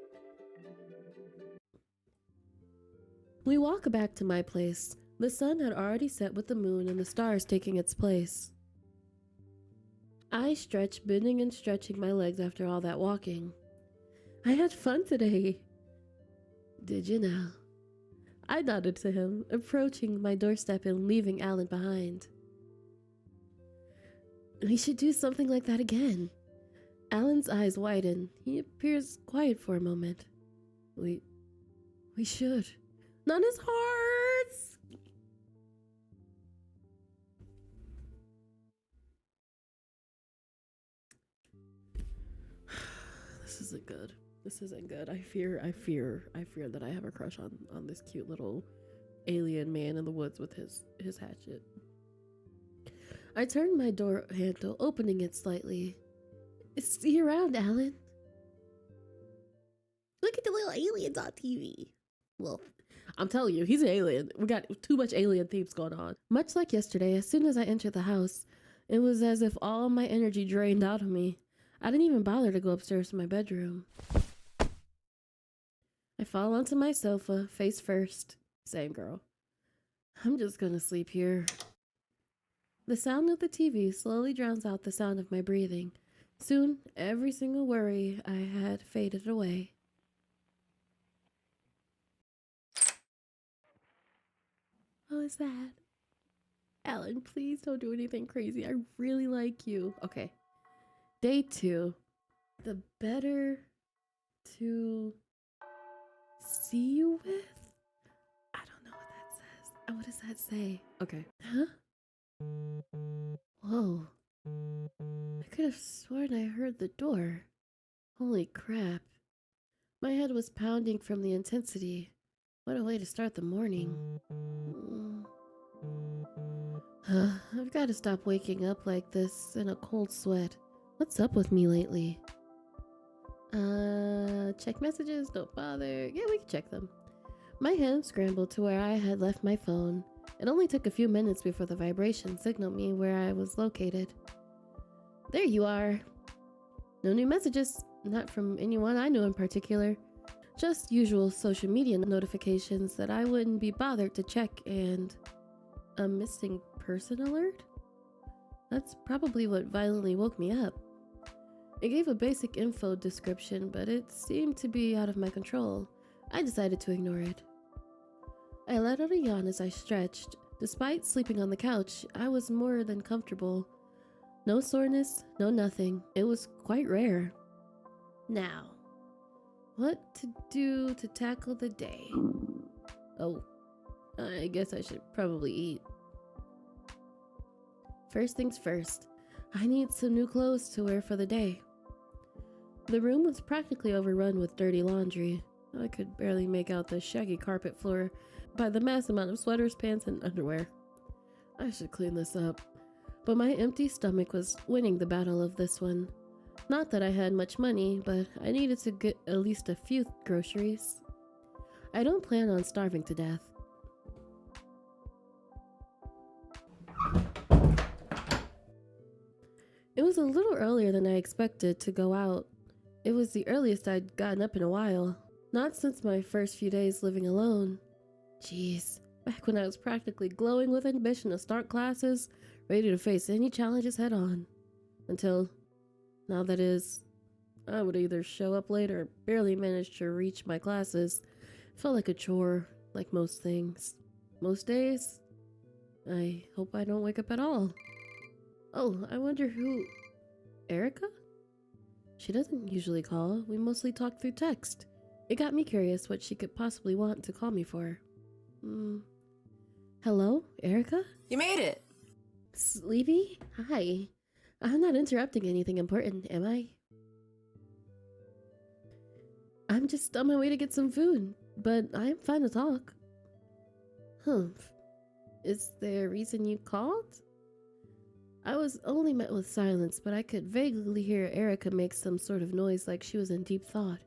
Speaker 2: We walk back to my place. The sun had already set with the moon and the stars taking its place. I stretch, bending and stretching my legs after all that walking. I had fun today. Did you now? I nodded to him, approaching my doorstep and leaving Alan behind. We should do something like that again. Alan's eyes widen. He appears quiet for a moment. We should. Not his hearts! This isn't good. This isn't good. I fear that I have a crush on this cute little alien man in the woods with his hatchet. I turned my door handle, opening it slightly. See you around, Alan. Look at the little aliens on TV. Well, I'm telling you, he's an alien. We got too much alien themes going on. Much like yesterday, as soon as I entered the house, it was as if all my energy drained out of me. I didn't even bother to go upstairs to my bedroom. I fall onto my sofa, face first. Same girl. I'm just gonna sleep here. The sound of the TV slowly drowns out the sound of my breathing. Soon, every single worry I had faded away. What was that? Alan, please don't do anything crazy. I really like you. Okay. Day 2. The better to see you with? I don't know what that says. What does that say? Okay. Huh? Whoa. I could have sworn I heard the door. Holy crap. My head was pounding from the intensity. What a way to start the morning. I've got to stop waking up like this in a cold sweat. What's up with me lately? Check messages, don't bother. Yeah, we can check them. My hand scrambled to where I had left my phone. It only took a few minutes before the vibration signaled me where I was located. There you are. No new messages, not from anyone I knew in particular. Just usual social media notifications that I wouldn't be bothered to check, and a missing person alert? That's probably what violently woke me up. It gave a basic info description, but it seemed to be out of my control. I decided to ignore it. I let out a yawn as I stretched. Despite sleeping on the couch, I was more than comfortable. No soreness, no nothing. It was quite rare. Now, what to do to tackle the day? Oh, I guess I should probably eat. First things first, I need some new clothes to wear for the day. The room was practically overrun with dirty laundry. I could barely make out the shaggy carpet floor by the mass amount of sweaters, pants, and underwear. I should clean this up. But my empty stomach was winning the battle of this one. Not that I had much money, but I needed to get at least a few groceries. I don't plan on starving to death. It was a little earlier than I expected to go out. It was the earliest I'd gotten up in a while. Not since my first few days living alone. Jeez, back when I was practically glowing with ambition to start classes, ready to face any challenges head on. Until, now that is, I would either show up late or barely manage to reach my classes. It felt like a chore, like most things. Most days, I hope I don't wake up at all. Oh, I wonder who... Erica? She doesn't usually call. We mostly talk through text. It got me curious what she could possibly want to call me for. Hello, Erica?
Speaker 4: You made it!
Speaker 2: Sleepy? Hi. I'm not interrupting anything important, am I? I'm just on my way to get some food, but I'm fine to talk. Humph. Is there a reason you called? I was only met with silence, but I could vaguely hear Erica make some sort of noise like she was in deep thought.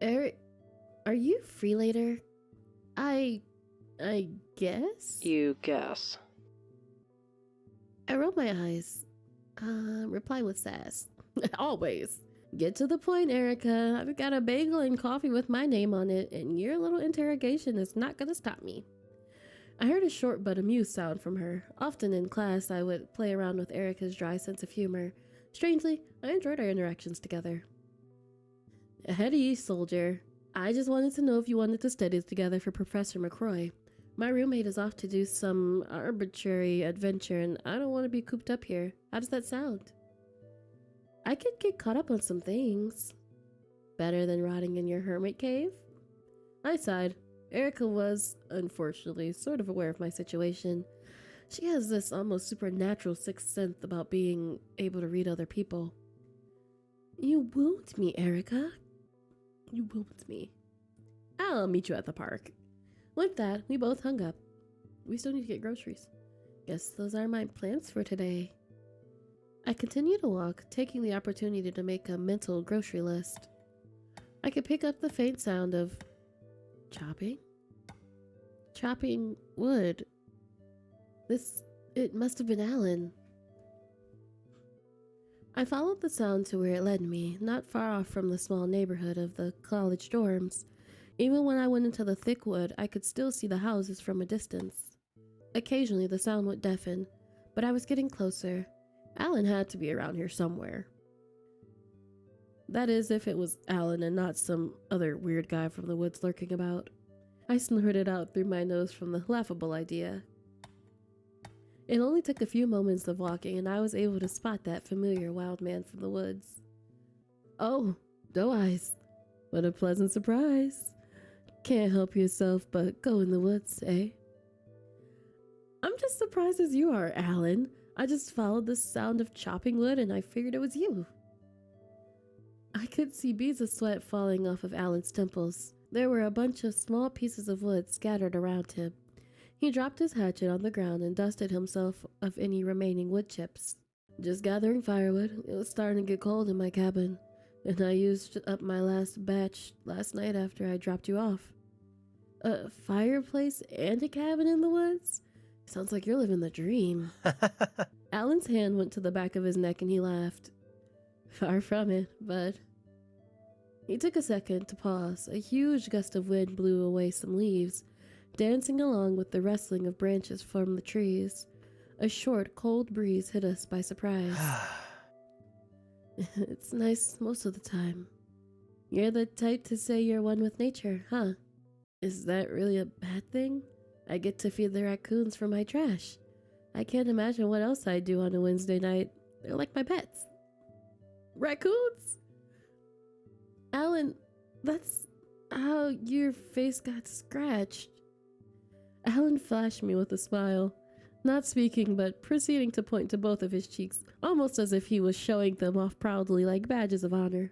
Speaker 2: Eric, are you free later? I guess?
Speaker 4: You guess.
Speaker 2: I rolled my eyes. Reply with sass. Always. Get to the point, Erica. I've got a bagel and coffee with my name on it, and your little interrogation is not gonna stop me. I heard a short but amused sound from her. Often in class, I would play around with Erica's dry sense of humor. Strangely, I enjoyed our interactions together. Ahead of you, soldier. I just wanted to know if you wanted to study together for Professor McCroy. My roommate is off to do some arbitrary adventure, and I don't want to be cooped up here. How does that sound? I could get caught up on some things. Better than rotting in your hermit cave? I sighed. Erica was, unfortunately, sort of aware of my situation. She has this almost supernatural sixth sense about being able to read other people. You wooed me, Erica. You wooed me. I'll meet you at the park. With that, we both hung up. We still need to get groceries. Guess those are my plans for today. I continued to walk, taking the opportunity to make a mental grocery list. I could pick up the faint sound of chopping? Chopping wood. It must have been Alan. I followed the sound to where it led me, not far off from the small neighborhood of the college dorms. Even when I went into the thick wood, I could still see the houses from a distance. Occasionally the sound would deafen, but I was getting closer. Alan had to be around here somewhere. That is, if it was Alan and not some other weird guy from the woods lurking about. I snorted out through my nose from the laughable idea. It only took a few moments of walking and I was able to spot that familiar wild man from the woods. Oh, doe eyes. What a pleasant surprise. Can't help yourself but go in the woods, eh? I'm just surprised as you are, Alan. I just followed the sound of chopping wood and I figured it was you. I could see beads of sweat falling off of Alan's temples. There were a bunch of small pieces of wood scattered around him. He dropped his hatchet on the ground and dusted himself of any remaining wood chips. Just gathering firewood. It was starting to get cold in my cabin, and I used up my last batch last night after I dropped you off. A fireplace and a cabin in the woods? Sounds like you're living the dream. Alan's hand went to the back of his neck and he laughed. Far from it, but... He took a second to pause. A huge gust of wind blew away some leaves, dancing along with the rustling of branches from the trees. A short, cold breeze hit us by surprise. It's nice most of the time. You're the type to say you're one with nature, huh? Is that really a bad thing? I get to feed the raccoons for my trash. I can't imagine what else I'd do on a Wednesday night. They're like my pets. Raccoons? Alan, that's how your face got scratched. Alan flashed me with a smile, not speaking but proceeding to point to both of his cheeks, almost as if he was showing them off proudly like badges of honor.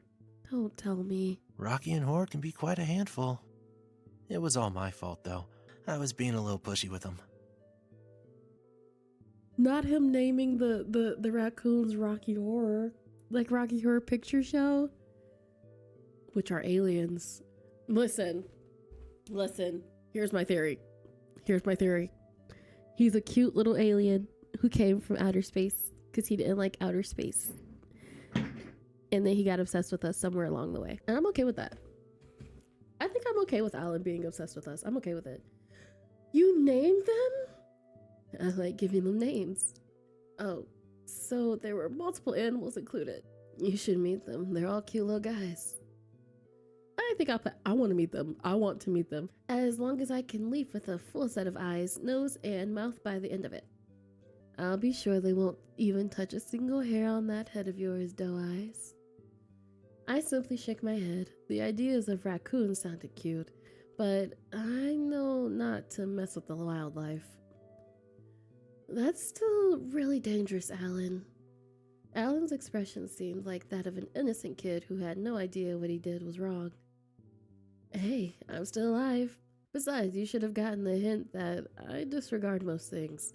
Speaker 2: Don't tell me.
Speaker 3: Rocky and Horde can be quite a handful. It was all my fault, though. I was being a little pushy with them.
Speaker 2: Not him naming the raccoons Rocky Horror, like Rocky Horror Picture Show, which are aliens. Listen, here's my theory. He's a cute little alien who came from outer space because he didn't like outer space. And then he got obsessed with us somewhere along the way. And I'm okay with that. I think I'm okay with Alan being obsessed with us. I'm okay with it. You named them? I like giving them names. Oh, so there were multiple animals included. You should meet them. They're all cute little guys. I think I want to meet them. I want to meet them. As long as I can leave with a full set of eyes, nose, and mouth by the end of it. I'll be sure they won't even touch a single hair on that head of yours, Doe Eyes. I simply shook my head. The ideas of raccoons sounded cute, but I know not to mess with the wildlife. That's still really dangerous, Alan. Alan's expression seemed like that of an innocent kid who had no idea what he did was wrong. Hey, I'm still alive. Besides, you should have gotten the hint that I disregard most things.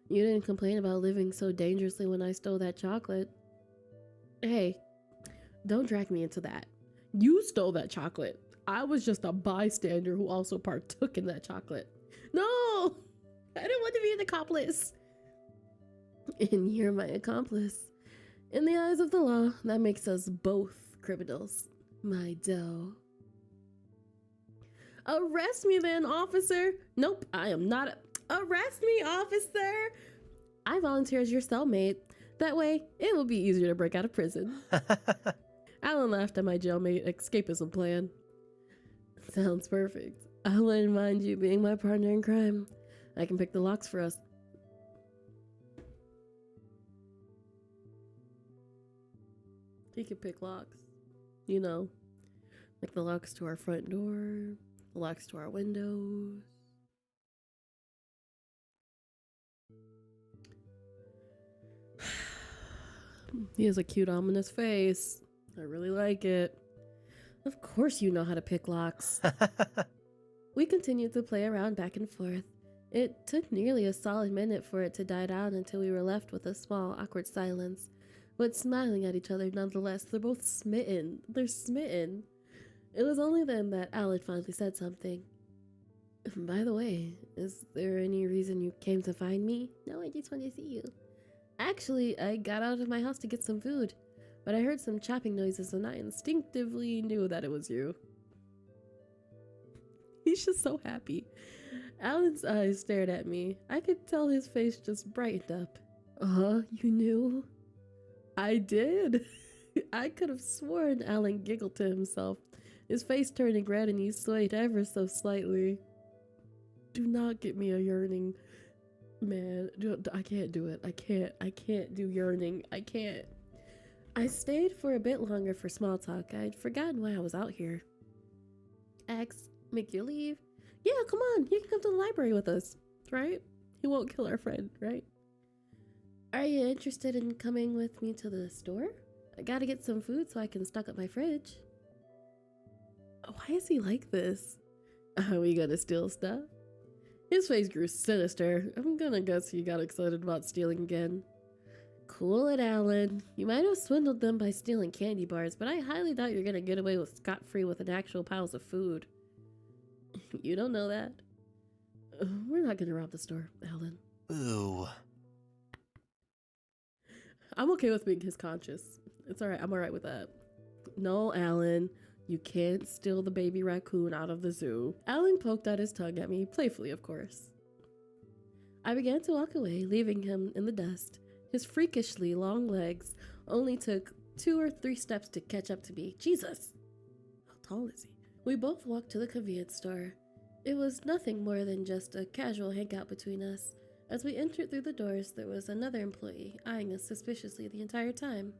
Speaker 2: You didn't complain about living so dangerously when I stole that chocolate. Hey, don't drag me into that. You stole that chocolate. I was just a bystander who also partook in that chocolate. No! I don't want to be an accomplice. And you're my accomplice. In the eyes of the law, that makes us both criminals, my doe. Arrest me then, officer. Nope, I am not. Arrest me, officer. I volunteer as your cellmate. That way, it will be easier to break out of prison. Alan laughed at my jailmate escapism plan. Sounds perfect. I wouldn't mind you being my partner in crime. I can pick the locks for us. He can pick locks. You know, like the locks to our front door, the locks to our windows. He has a cute, ominous face. I really like it. Of course you know how to pick locks. We continued to play around back and forth. It took nearly a solid minute for it to die down until we were left with a small, awkward silence, but smiling at each other nonetheless. They're both smitten. They're smitten. It was only then that Alan finally said something. By the way, is there any reason you came to find me? No, I just want to see you. Actually, I got out of my house to get some food, but I heard some chopping noises and I instinctively knew that it was you. He's just so happy. Alan's eyes stared at me. I could tell his face just brightened up. You knew? I did. I could have sworn Alan giggled to himself, his face turning red and he swayed ever so slightly. Do not get me a yearning. Man, I can't do it. I can't do yearning. I can't. I stayed for a bit longer for small talk. I'd forgotten why I was out here. Ask, make you leave? Yeah, come on. You can come to the library with us, right? He won't kill our friend, right? Are you interested in coming with me to the store? I gotta get some food so I can stock up my fridge. Why is he like this? Are we gonna steal stuff? His face grew sinister. I'm gonna guess he got excited about stealing again. Cool it, Alan. You might have swindled them by stealing candy bars, but I highly doubt you're gonna get away with scot-free with an actual piles of food. You don't know that. We're not gonna rob the store, Alan.
Speaker 3: Ooh.
Speaker 2: I'm okay with being his conscience. It's alright, I'm alright with that. No, Alan. You can't steal the baby raccoon out of the zoo. Alan poked out his tongue at me, playfully of course. I began to walk away, leaving him in the dust. His freakishly long legs only took 2 or 3 steps to catch up to me. Jesus! How tall is he? We both walked to the convenience store. It was nothing more than just a casual hangout between us. As we entered through the doors, there was another employee eyeing us suspiciously the entire time.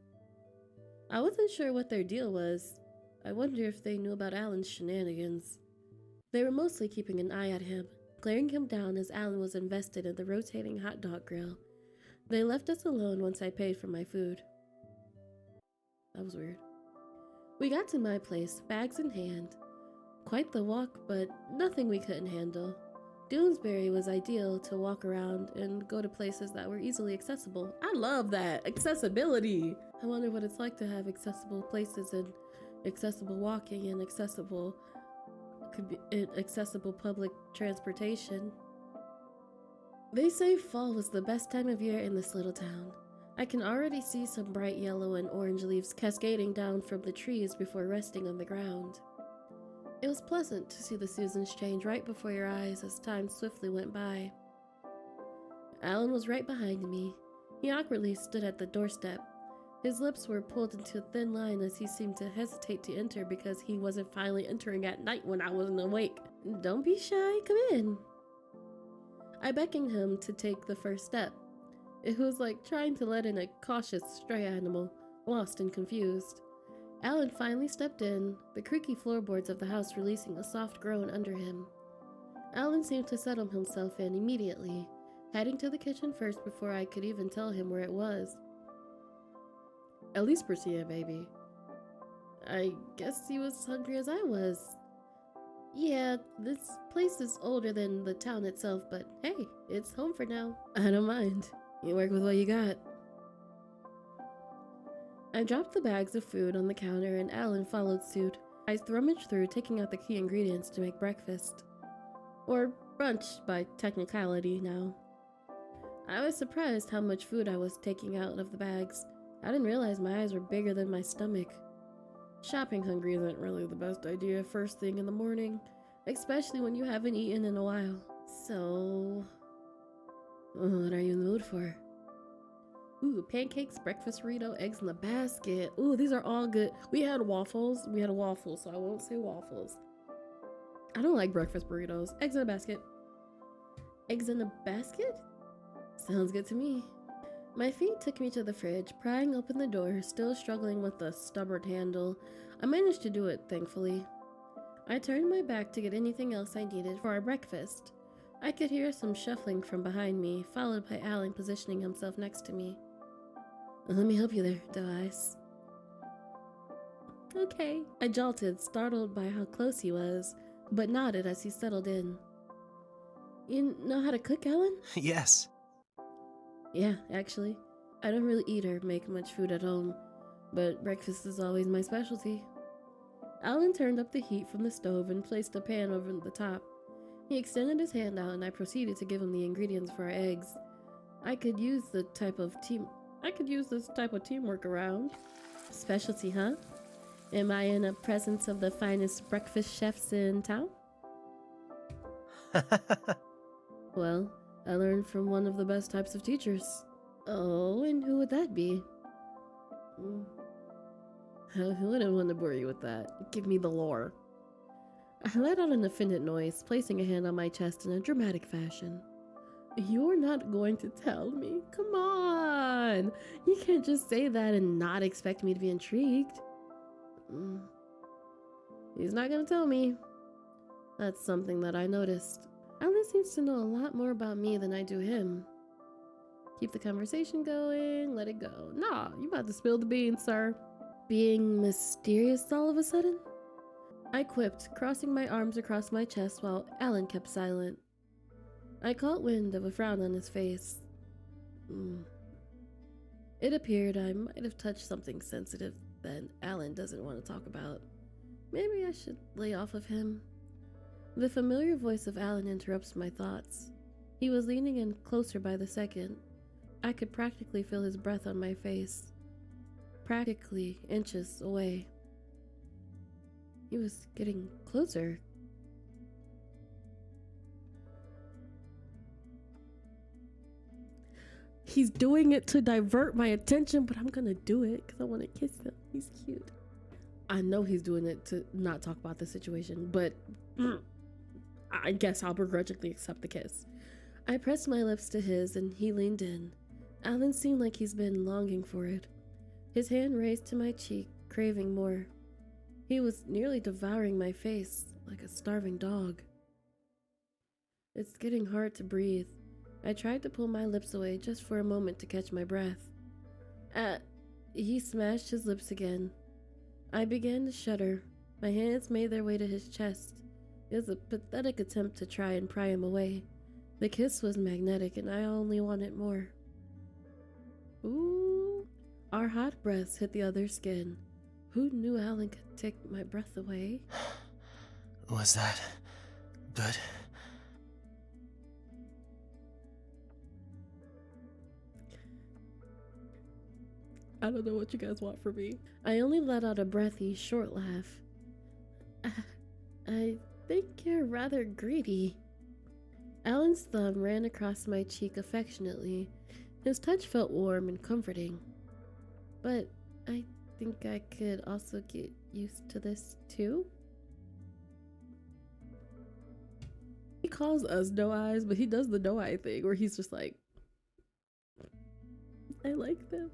Speaker 2: I wasn't sure what their deal was. I wonder if they knew about Alan's shenanigans. They were mostly keeping an eye at him, glaring him down as Alan was invested in the rotating hot dog grill. They left us alone once I paid for my food. That was weird. We got to my place, bags in hand. Quite the walk, but nothing we couldn't handle. DOOMSBURY was ideal to walk around and go to places that were easily accessible. I love that! Accessibility! I wonder what it's like to have accessible places and accessible walking and accessible public transportation. They say fall was the best time of year in this little town. I can already see some bright yellow and orange leaves cascading down from the trees before resting on the ground. It was pleasant to see the seasons change right before your eyes as time swiftly went by. Alan was right behind me. He awkwardly stood at the doorstep. His lips were pulled into a thin line as he seemed to hesitate to enter because he wasn't finally entering at night when I wasn't awake. Don't be shy, come in. I beckoned him to take the first step. It was like trying to let in a cautious stray animal, lost and confused. Alan finally stepped in, the creaky floorboards of the house releasing a soft groan under him. Alan seemed to settle himself in immediately, heading to the kitchen first before I could even tell him where it was. At least Priscilla, baby. I guess he was hungry as I was. Yeah, this place is older than the town itself, but hey, it's home for now. I don't mind. You work with what you got. I dropped the bags of food on the counter and Alan followed suit. I rummaged through, taking out the key ingredients to make breakfast. Or brunch by technicality now. I was surprised how much food I was taking out of the bags. I didn't realize my eyes were bigger than my stomach. Shopping hungry isn't really the best idea first thing in the morning, especially when you haven't eaten in a while. So, what are you in the mood for? Ooh, pancakes, breakfast burrito, eggs in the basket. Ooh, these are all good. We had waffles, so I won't say waffles. I don't like breakfast burritos. Eggs in a basket. Eggs in a basket? Sounds good to me. My feet took me to the fridge, prying open the door, still struggling with the stubborn handle. I managed to do it, thankfully. I turned my back to get anything else I needed for our breakfast. I could hear some shuffling from behind me, followed by Alan positioning himself next to me. Let me help you there, Doe-Eyes. Okay. I jolted, startled by how close he was, but nodded as he settled in. You know how to cook, Alan?
Speaker 3: Yes.
Speaker 2: Yeah, actually. I don't really eat or make much food at home, but breakfast is always my specialty. Alan turned up the heat from the stove and placed a pan over the top. He extended his hand out and I proceeded to give him the ingredients for our eggs. I could use this type of teamwork around. Specialty, huh? Am I in the presence of the finest breakfast chefs in town? Well, I learned from one of the best types of teachers. Oh, and who would that be? I wouldn't want to bore you with that. Give me the lore. I let out an offended noise, placing a hand on my chest in a dramatic fashion. You're not going to tell me? Come on! You can't just say that and not expect me to be intrigued. He's not gonna tell me. That's something that I noticed. Alan seems to know a lot more about me than I do him. Keep the conversation going, let it go. Nah, you about to spill the beans, sir. being mysterious all of a sudden? I quipped, crossing my arms across my chest while Alan kept silent. I caught wind of a frown on his face. It appeared I might have touched something sensitive that Alan doesn't want to talk about. Maybe I should lay off of him. The familiar voice of Alan interrupts my thoughts. He was leaning in closer by the second. I could practically feel his breath on my face. Practically inches away. He was getting closer. He's doing it to divert my attention, but I'm gonna do it because I want to kiss him. He's cute. I know he's doing it to not talk about the situation, but I guess I'll begrudgingly accept the kiss. I pressed my lips to his and he leaned in. Alan seemed like he's been longing for it. His hand raised to my cheek, craving more. He was nearly devouring my face like a starving dog. It's getting hard to breathe. I tried to pull my lips away just for a moment to catch my breath. He smashed his lips again. I began to shudder. My hands made their way to his chest. It was a pathetic attempt to try and pry him away. The kiss was magnetic and I only wanted more. Ooh. Our hot breaths hit the other's skin. Who knew Alan could take my breath away?
Speaker 3: Was that good?
Speaker 2: I don't know what you guys want from me. I only let out a breathy, short laugh. I think you're rather greedy. Alan's thumb ran across my cheek affectionately. His touch felt warm and comforting. But I think I could also get used to this too. He calls us no eyes, but he does the no eye thing where he's just like, I like them.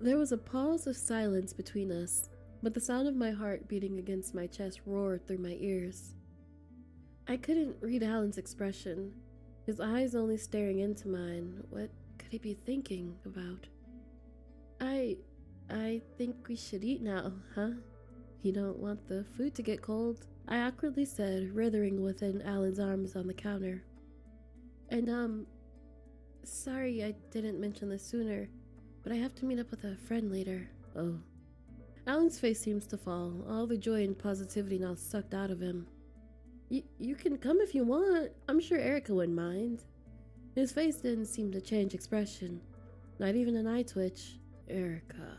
Speaker 2: There was a pause of silence between us, but the sound of my heart beating against my chest roared through my ears. I couldn't read Alan's expression, his eyes only staring into mine. What could he be thinking about? I think we should eat now, huh? You don't want the food to get cold, I awkwardly said, writhing within Alan's arms on the counter. And sorry I didn't mention this sooner, but I have to meet up with a friend later. Oh. Alan's face seems to fall, all the joy and positivity now sucked out of him. You can come if you want. I'm sure Erica wouldn't mind. His face didn't seem to change expression, not even an eye twitch. Erica.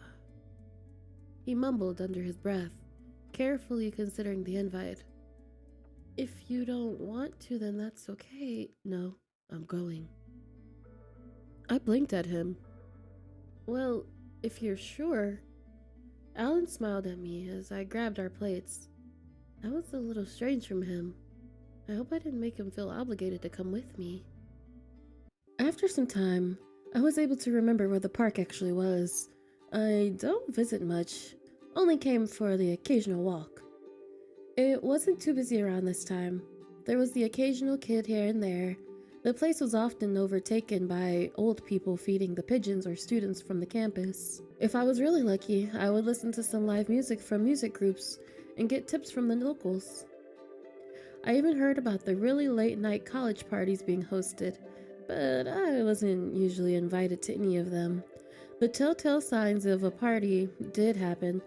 Speaker 2: He mumbled under his breath, carefully considering the invite. If you don't want to, then that's okay. No, I'm going. I blinked at him. Well, if you're sure. Alan smiled at me as I grabbed our plates. That was a little strange from him. I hope I didn't make him feel obligated to come with me. After some time, I was able to remember where the park actually was. I don't visit much, only came for the occasional walk. It wasn't too busy around this time. There was the occasional kid here and there. The place was often overtaken by old people feeding the pigeons or students from the campus. If I was really lucky, I would listen to some live music from music groups and get tips from the locals. I even heard about the really late night college parties being hosted, but I wasn't usually invited to any of them. The telltale signs of a party did happen.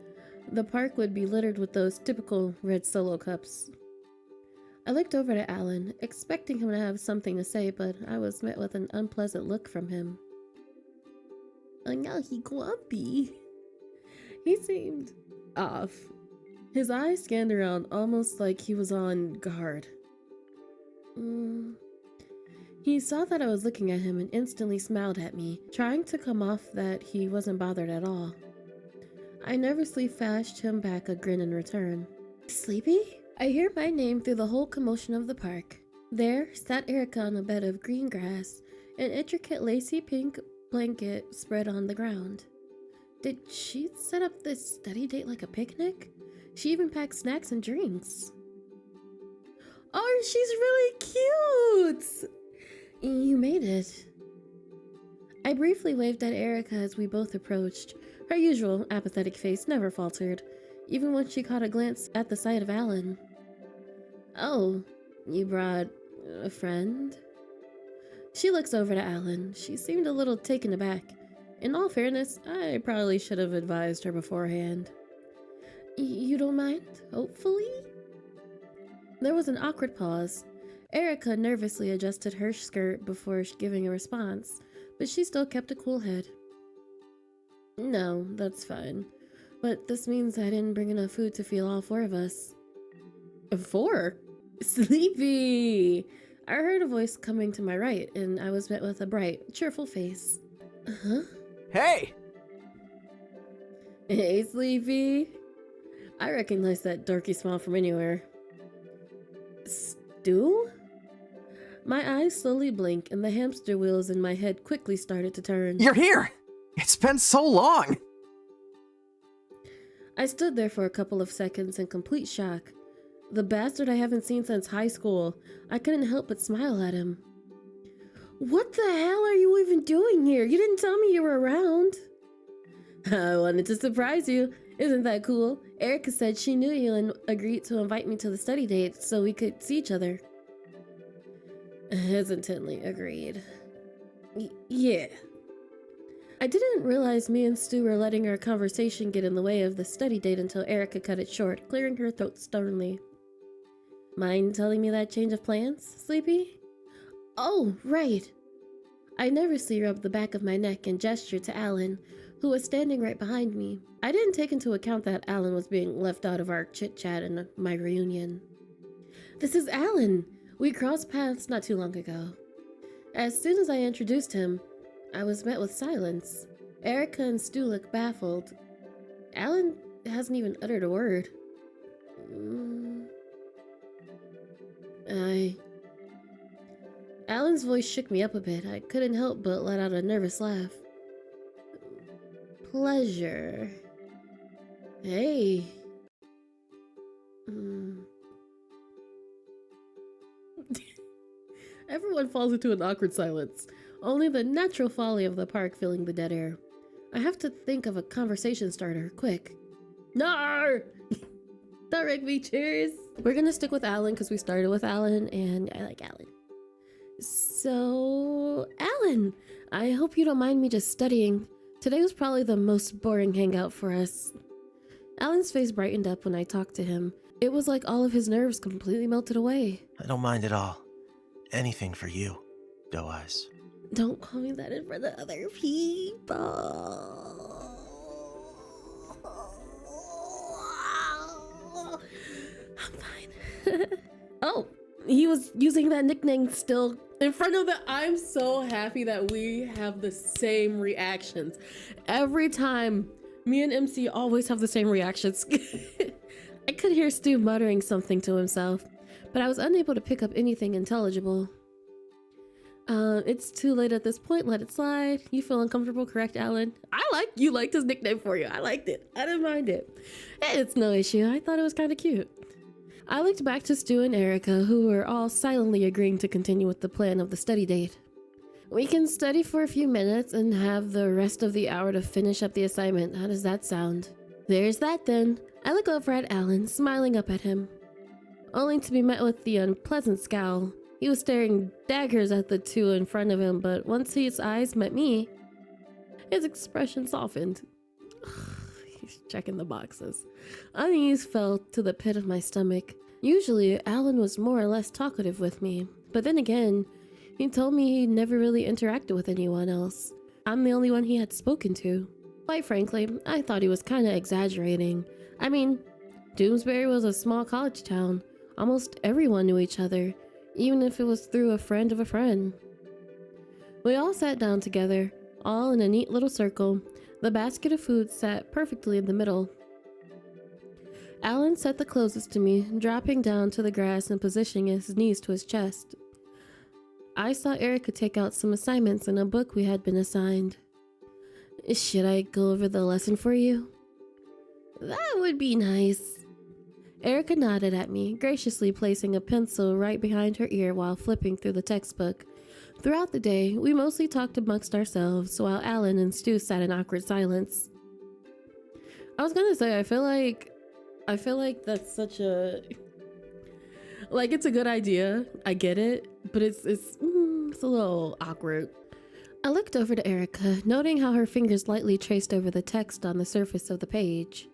Speaker 2: The park would be littered with those typical red Solo cups. I looked over to Alan, expecting him to have something to say, but I was met with an unpleasant look from him. Oh no, he grumpy. He seemed off. His eyes scanned around almost like he was on guard. He saw that I was looking at him and instantly smiled at me, trying to come off that he wasn't bothered at all. I nervously flashed him back a grin in return. Sleepy? I hear my name through the whole commotion of the park. There sat Erica on a bed of green grass, an intricate lacy pink blanket spread on the ground. Did she set up this study date like a picnic? She even packed snacks and drinks. Oh, she's really cute! You made it. I briefly waved at Erica as we both approached. Her usual apathetic face never faltered, even when she caught a glance at the sight of Alan. Oh, you brought a friend? She looks over to Alan. She seemed a little taken aback. In all fairness, I probably should have advised her beforehand. You don't mind, hopefully? There was an awkward pause. Erica nervously adjusted her skirt before giving a response, but she still kept a cool head. No, that's fine. But this means I didn't bring enough food to feed all 4 of us. 4? Sleepy! I heard a voice coming to my right, and I was met with a bright, cheerful face. Huh?
Speaker 1: Hey!
Speaker 2: Hey, Sleepy. I recognize that dorky smile from anywhere. Stu? My eyes slowly blink, and the hamster wheels in my head quickly started to turn.
Speaker 1: You're here! It's been so long!
Speaker 2: I stood there for a couple of seconds in complete shock. The bastard I haven't seen since high school. I couldn't help but smile at him. What the hell are you even doing here? You didn't tell me you were around. I wanted to surprise you. Isn't that cool? Erica said she knew you and agreed to invite me to the study date so we could see each other. Hesitantly agreed. Yeah. I didn't realize me and Stu were letting our conversation get in the way of the study date until Erica cut it short, clearing her throat sternly. Mind telling me that change of plans, Sleepy? Oh, right. I nervously rubbed the back of my neck and gestured to Alan, who was standing right behind me. I didn't take into account that Alan was being left out of our chit-chat in my reunion. This is Alan. We crossed paths not too long ago. As soon as I introduced him, I was met with silence. Erica and Stu looked baffled. Alan hasn't even uttered a word. Alan's voice shook me up a bit. I couldn't help but let out a nervous laugh. Pleasure. Hey. Everyone falls into an awkward silence, only the natural folly of the park filling the dead air. I have to think of a conversation starter, quick. No! Direct me, cheers! We're gonna stick with Alan because we started with Alan and I like Alan. So, Alan, I hope you don't mind me just studying. Today was probably the most boring hangout for us. Alan's face brightened up when I talked to him. It was like all of his nerves completely melted away.
Speaker 3: I don't mind at all. Anything for you, Doe Eyes.
Speaker 2: Don't call me that in front of other people. I'm fine. Oh, he was using that nickname still in front of the... I'm so happy that we have the same reactions. Every time, me and MC always have the same reactions. I could hear Stu muttering something to himself, but I was unable to pick up anything intelligible. It's too late at this point, let it slide. You feel uncomfortable, correct, Alan? You liked his nickname for you. I liked it. I didn't mind it. It's no issue. I thought it was kind of cute. I looked back to Stu and Erica, who were all silently agreeing to continue with the plan of the study date. We can study for a few minutes and have the rest of the hour to finish up the assignment. How does that sound? There's that then. I look over at Alan, smiling up at him, only to be met with the unpleasant scowl. He was staring daggers at the two in front of him, but once his eyes met me, his expression softened. He's checking the boxes. Unease fell to the pit of my stomach. Usually, Alan was more or less talkative with me, but then again, he told me he never really interacted with anyone else. I'm the only one he had spoken to. Quite frankly, I thought he was kind of exaggerating. I mean, Doomsbury was a small college town. Almost everyone knew each other, even if it was through a friend of a friend. We all sat down together, all in a neat little circle. The basket of food sat perfectly in the middle. Alan sat the closest to me, dropping down to the grass and positioning his knees to his chest. I saw Erica take out some assignments in a book we had been assigned. Should I go over the lesson for you? That would be nice. Erica nodded at me, graciously placing a pencil right behind her ear while flipping through the textbook. Throughout the day, we mostly talked amongst ourselves while Alan and Stu sat in awkward silence. I was gonna say, I feel like that's such a, like, it's a good idea. I get it, but it's a little awkward. I looked over to Erica, noting how her fingers lightly traced over the text on the surface of the page.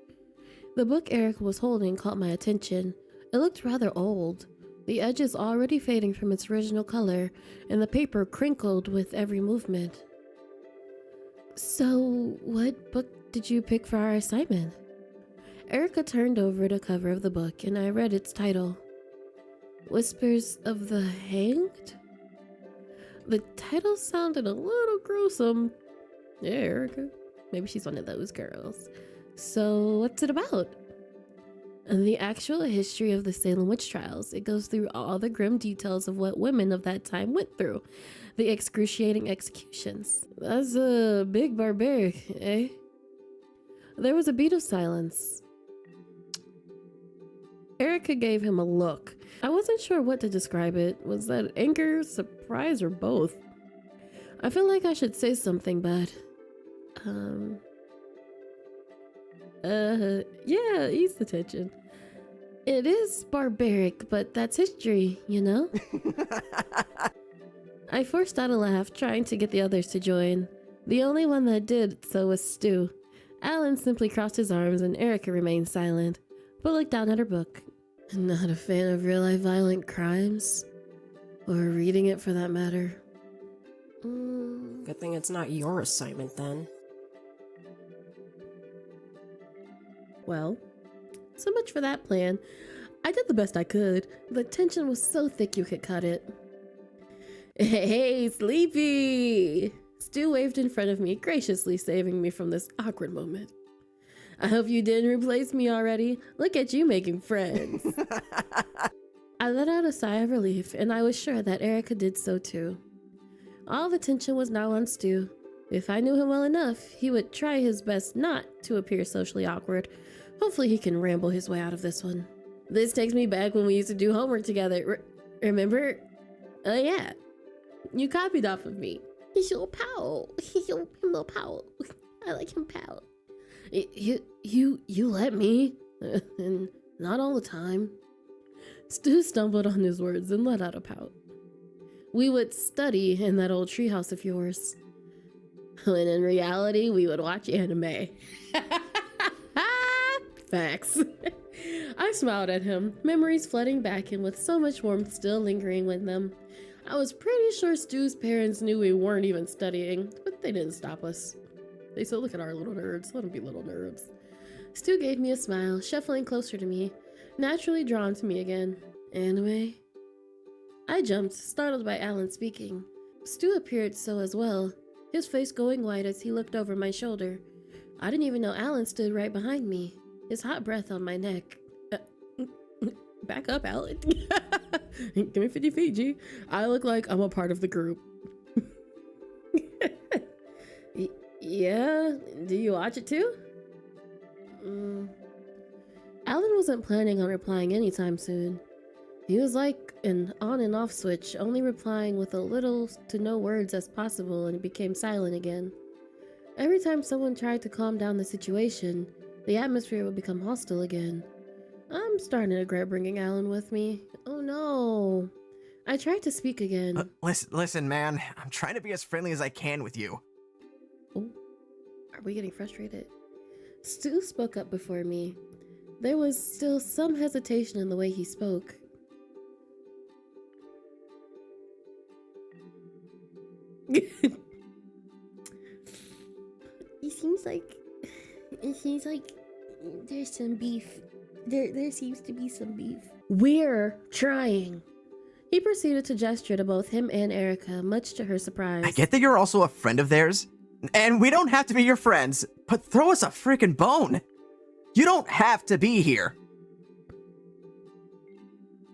Speaker 2: The book Erica was holding caught my attention. It looked rather old, the edges already fading from its original color, and the paper crinkled with every movement. So, what book did you pick for our assignment? Erica turned over the cover of the book, and I read its title. Whispers of the Hanged? The title sounded a little gruesome. Yeah, Erica. Maybe she's one of those girls. So, what's it about? The actual history of the Salem witch trials. It goes through all the grim details of what women of that time went through. The excruciating executions. That's a big barbaric, eh? There was a beat of silence. Erica gave him a look. I wasn't sure what to describe it. Was that anger, surprise, or both? I feel like I should say something, but... yeah, ease the tension. It is barbaric, but that's history, you know? I forced out a laugh, trying to get the others to join. The only one that did so was Stu. Alan simply crossed his arms and Erica remained silent, but looked down at her book. Not a fan of real-life violent crimes? Or reading it for that matter.
Speaker 4: Good thing it's not your assignment then.
Speaker 2: Well, so much for that plan. I did the best I could. The tension was so thick you could cut it. Hey, Sleepy! Stu waved in front of me, graciously saving me from this awkward moment. I hope you didn't replace me already. Look at you making friends. I let out a sigh of relief, and I was sure that Erica did so too. All the tension was now on Stu. If I knew him well enough, he would try his best not to appear socially awkward. Hopefully he can ramble his way out of this one. This takes me back when we used to do homework together. Remember? Oh yeah. You copied off of me. He's your pal. He's your little pal. I like him pal. You let me. And not all the time. Stu stumbled on his words and let out a pout. We would study in that old treehouse of yours. When in reality, we would watch anime. Facts. I smiled at him, memories flooding back and with so much warmth still lingering with them. I was pretty sure Stu's parents knew we weren't even studying, but they didn't stop us. They said, look at our little nerds, let them be little nerds. Stu gave me a smile, shuffling closer to me, naturally drawn to me again. Anime? I jumped, startled by Alan speaking. Stu appeared so as well, his face going white as he looked over my shoulder. I didn't even know Alan stood right behind me, his hot breath on my neck. Back up, Alan. Give me 50 feet, G. I look like I'm a part of the group. Yeah? Do you watch it too? Alan wasn't planning on replying anytime soon. He was like an on and off switch, only replying with a little to no words as possible, and it became silent again. Every time someone tried to calm down the situation, the atmosphere would become hostile again. I'm starting to regret bringing Alan with me. Oh no. I tried to speak again.
Speaker 1: Listen, man. I'm trying to be as friendly as I can with you.
Speaker 2: Oh, are we getting frustrated? Stu spoke up before me. There was still some hesitation in the way he spoke. It seems like there's some beef. There seems to be some beef. We're trying. He proceeded to gesture to both him and Erica, much to her surprise.
Speaker 1: I get that you're also a friend of theirs, and we don't have to be your friends, but throw us a freaking bone. You don't have to be here.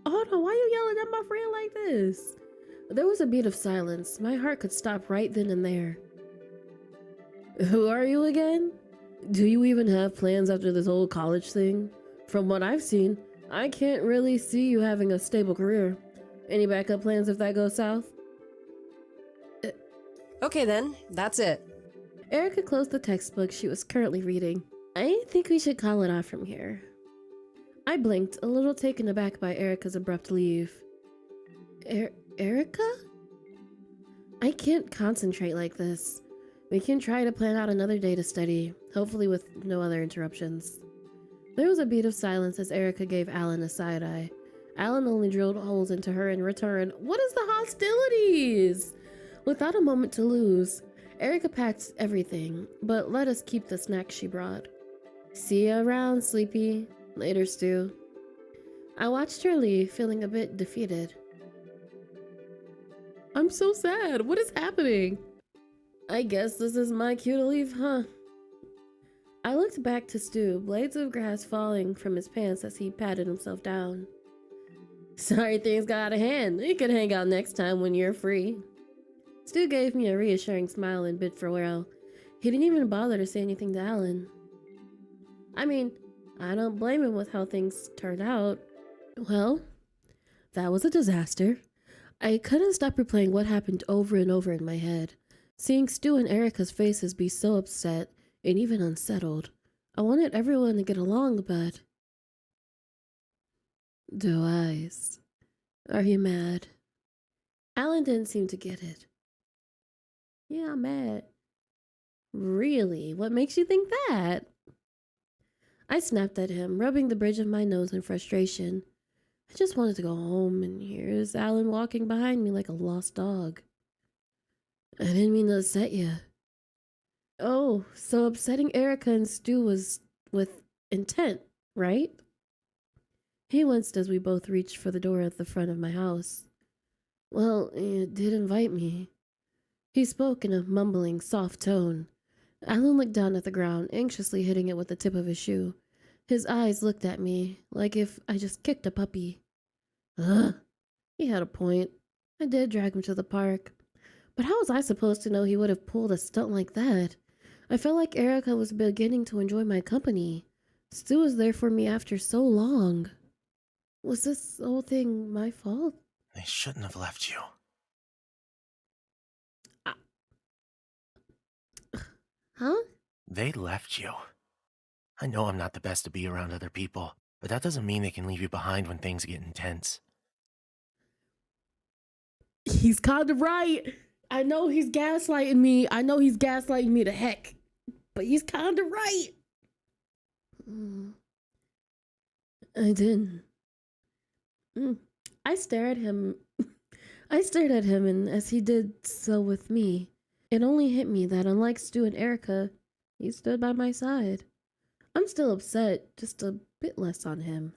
Speaker 2: Hold on, why are you yelling at my friend like this? There was a beat of silence. My heart could stop right then and there. Who are you again? Do you even have plans after this whole college thing? From what I've seen, I can't really see you having a stable career. Any backup plans if that goes south?
Speaker 4: Okay then, that's it.
Speaker 2: Erica closed the textbook she was currently reading. I think we should call it off from here. I blinked, a little taken aback by Erica's abrupt leave. Erica? I can't concentrate like this. We can try to plan out another day to study, hopefully with no other interruptions. There was a beat of silence as Erica gave Alan a side eye. Alan only drilled holes into her in return. What is the hostilities? Without a moment to lose, Erica packed everything, but let us keep the snacks she brought. See ya around, Sleepy. Later, Stu. I watched her leave, feeling a bit defeated. I'm so sad. What is happening? I guess this is my cue to leave, huh? I looked back to Stu, blades of grass falling from his pants as he patted himself down. Sorry things got out of hand. You can hang out next time when you're free. Stu gave me a reassuring smile and bid farewell. He didn't even bother to say anything to Alan. I mean, I don't blame him with how things turned out. Well, that was a disaster. I couldn't stop replaying what happened over and over in my head. Seeing Stu and Erica's faces be so upset and even unsettled. I wanted everyone to get along, but... Doe eyes. Are you mad? Alan didn't seem to get it. Yeah, I'm mad. Really? What makes you think that? I snapped at him, rubbing the bridge of my nose in frustration. I just wanted to go home, and here's Alan walking behind me like a lost dog. I didn't mean to upset you. Oh, so upsetting Erica and Stu was with intent, right? He winced as we both reached for the door at the front of my house. Well, you did invite me. He spoke in a mumbling, soft tone. Alan looked down at the ground, anxiously hitting it with the tip of his shoe. His eyes looked at me, like if I just kicked a puppy. Ugh. He had a point. I did drag him to the park. But how was I supposed to know he would have pulled a stunt like that? I felt like Erica was beginning to enjoy my company. Stu was there for me after so long. Was this whole thing my fault?
Speaker 3: They shouldn't have left you.
Speaker 2: Huh?
Speaker 3: They left you. I know I'm not the best to be around other people, but that doesn't mean they can leave you behind when things get intense.
Speaker 2: He's kind of right. I know he's gaslighting me. To heck. But he's kind of right. I didn't. I stared at him. And as he did so with me, it only hit me that unlike Stu and Erica, he stood by my side. I'm still upset, just a bit less on him.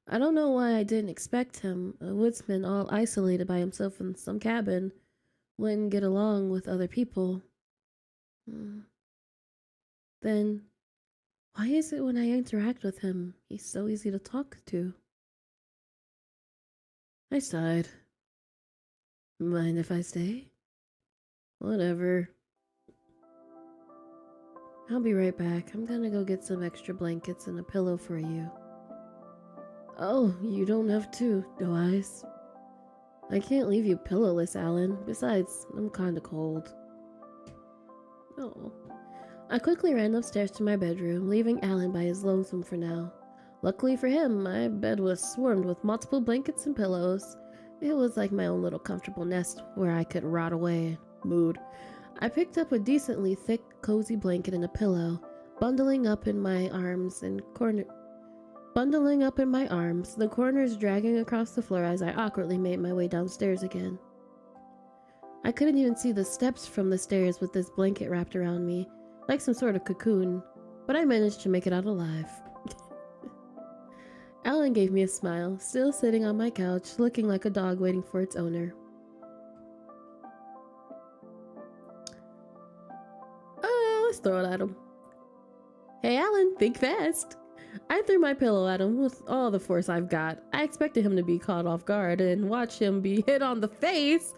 Speaker 2: I don't know why I didn't expect him, a woodsman all isolated by himself in some cabin, wouldn't get along with other people. Then, why is it when I interact with him, he's so easy to talk to? I sighed. Mind if I stay? Whatever. I'll be right back. I'm gonna go get some extra blankets and a pillow for you. Oh, you don't have to, do I? I can't leave you pillowless, Alan. Besides, I'm kinda cold. Oh. I quickly ran upstairs to my bedroom, leaving Alan by his lonesome for now. Luckily for him, my bed was swarmed with multiple blankets and pillows. It was like my own little comfortable nest where I could rot away. Mood. I picked up a decently thick, cozy blanket and a pillow, bundling up in my arms, the corners dragging across the floor as I awkwardly made my way downstairs again. I couldn't even see the steps from the stairs with this blanket wrapped around me, like some sort of cocoon, but I managed to make it out alive. Alan gave me a smile, still sitting on my couch, looking like a dog waiting for its owner. Let's throw it at him. Hey Alan, think fast. I threw my pillow at him with all the force I've got. I expected him to be caught off guard and watch him be hit on the face.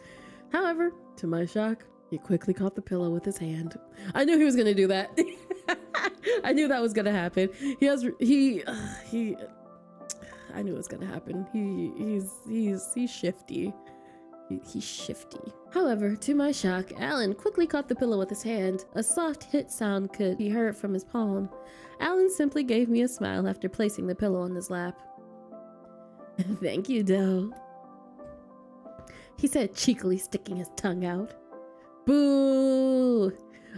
Speaker 2: However, to my shock, he quickly caught the pillow with his hand. I knew he was gonna do that. I knew that was gonna happen. I knew it was gonna happen. He's shifty. He's shifty. However, to my shock, Alan quickly caught the pillow with his hand. A soft hit sound could be heard from his palm. Alan simply gave me a smile after placing the pillow on his lap. Thank you, Doe, he said, cheekily sticking his tongue out. Boo!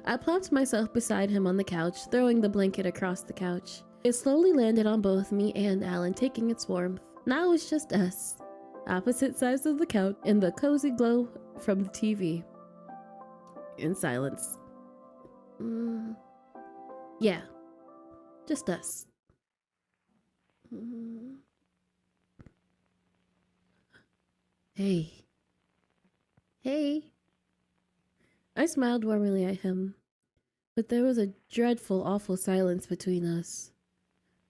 Speaker 2: I plopped myself beside him on the couch, throwing the blanket across the couch. It slowly landed on both me and Alan, taking its warmth. Now it's just us, opposite sides of the couch, in the cozy glow from the TV. In silence. Yeah, just us. Hey. Hey. I smiled warmly at him, but there was a dreadful, awful silence between us.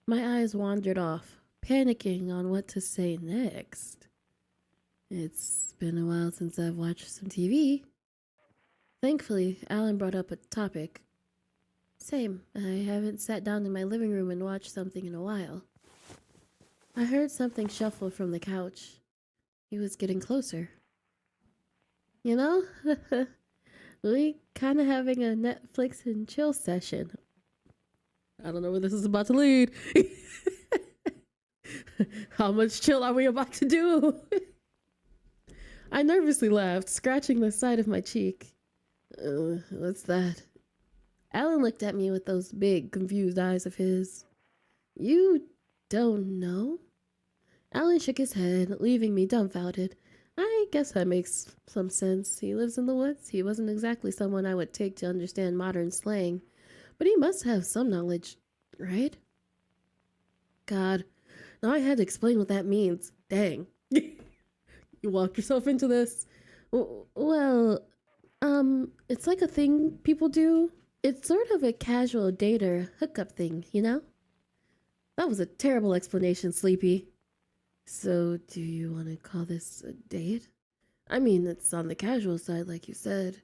Speaker 2: My eyes wandered off, panicking on what to say next. It's been a while since I've watched some TV. Thankfully, Alan brought up a topic. Same, I haven't sat down in my living room and watched something in a while. I heard something shuffle from the couch. He was getting closer. You know, we kind of having a Netflix and chill session. I don't know where this is about to lead. How much chill are we about to do? I nervously laughed, scratching the side of my cheek. What's that? Alan looked at me with those big, confused eyes of his. You don't know? Alan shook his head, leaving me dumbfounded. I guess that makes some sense. He lives in the woods. He wasn't exactly someone I would take to understand modern slang, but he must have some knowledge, right? God, now I had to explain what that means. Dang. You walked yourself into this? Well, it's like a thing people do. It's sort of a casual date or hookup thing, you know? That was a terrible explanation, Sleepy. So, do you want to call this a date? I mean, it's on the casual side, like you said.